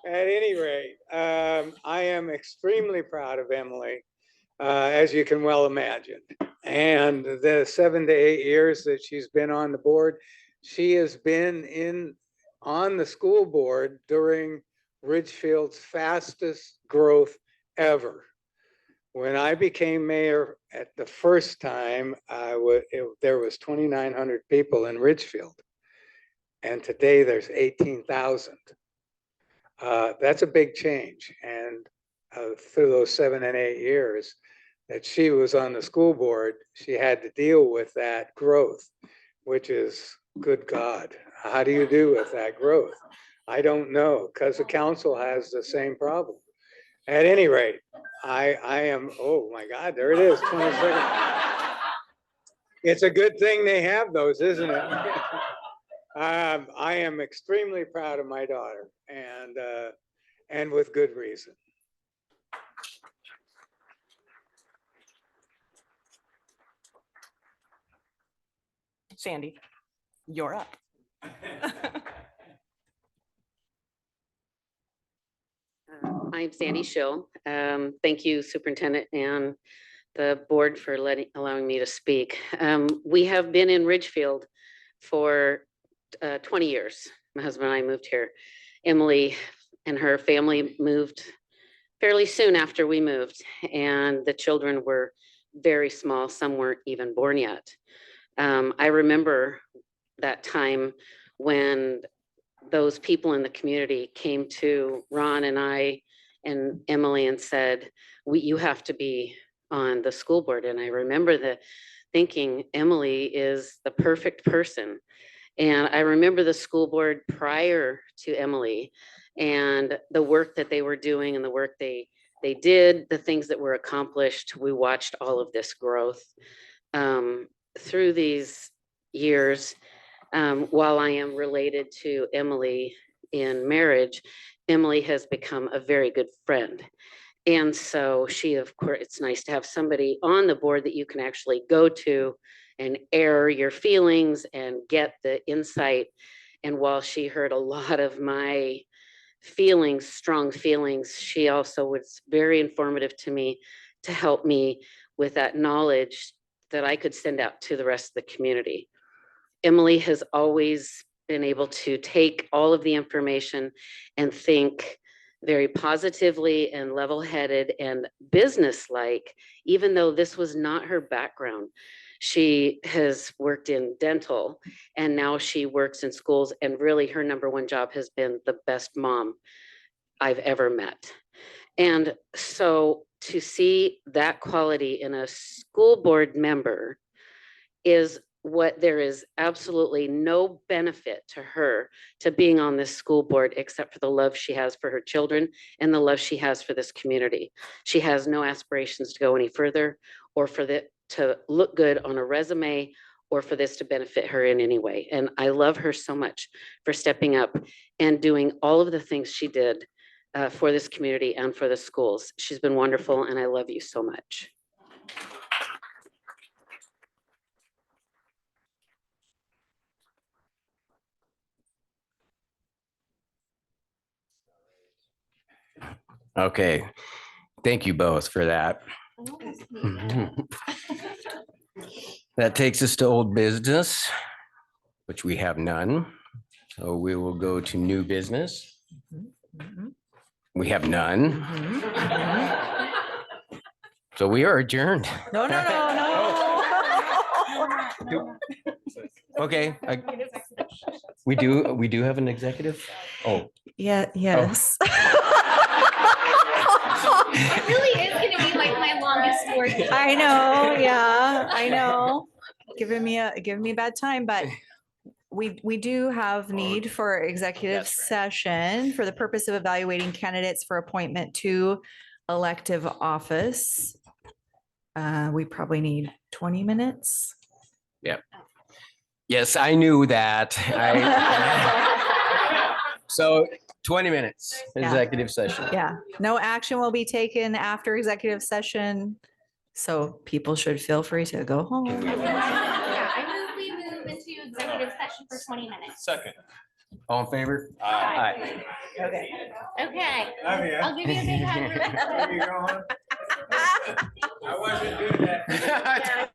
At any rate, I am extremely proud of Emily, as you can well imagine. And the 7 to 8 years that she's been on the board, she has been on the school board during Ridgefield's fastest growth ever. When I became mayor at the first time, there was 2,900 people in Ridgefield. And today there's 18,000. That's a big change. And through those 7 and 8 years that she was on the school board, she had to deal with that growth, which is, good God, how do you do with that growth? I don't know, because the council has the same problem. At any rate, I am, oh my God, there it is, 20 seconds. It's a good thing they have those, isn't it? I am extremely proud of my daughter, and with good reason. Sandy, you're up. I'm Sandy Schill. Thank you, Superintendent and the board for allowing me to speak. We have been in Ridgefield for 20 years. My husband and I moved here. Emily and her family moved fairly soon after we moved, and the children were very small. Some weren't even born yet. I remember that time when those people in the community came to Ron and I and Emily and said, you have to be on the school board. And I remember thinking Emily is the perfect person. And I remember the school board prior to Emily and the work that they were doing and the work they did, the things that were accomplished. We watched all of this growth through these years. While I am related to Emily in marriage, Emily has become a very good friend. And so she, of course, it's nice to have somebody on the board that you can actually go to and air your feelings and get the insight. And while she heard a lot of my feelings, strong feelings, she also was very informative to me to help me with that knowledge that I could send out to the rest of the community. Emily has always been able to take all of the information and think very positively and level-headed and business-like, even though this was not her background. She has worked in dental and now she works in schools, and really her number one job has been the best mom I've ever met. And so to see that quality in a school board member is what there is absolutely no benefit to her to being on this school board except for the love she has for her children and the love she has for this community. She has no aspirations to go any further or for the to look good on a resume or for this to benefit her in any way. And I love her so much for stepping up and doing all of the things she did for this community and for the schools. She's been wonderful and I love you so much. Okay, thank you both for that. That takes us to old business, which we have none. So we will go to new business. We have none. So we are adjourned. No, no, no, no. Okay, we do have an executive? Oh. Yeah, yes. It really is gonna be like my longest board meeting. I know, yeah, I know. Giving me a bad time, but we do have need for executive session for the purpose of evaluating candidates for appointment to elective office. We probably need 20 minutes. Yep. Yes, I knew that. So 20 minutes executive session. Yeah, no action will be taken after executive session. So people should feel free to go home. Yeah, I move we move into executive session for 20 minutes. Second. All in favor? Aye. Okay. Okay. Love you. I'll give you a big hug. Where you going? I wasn't doing that.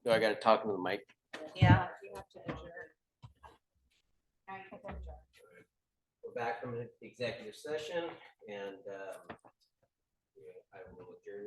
Do I gotta talk into the mic? Yeah. We're back from the executive session and I will adjourn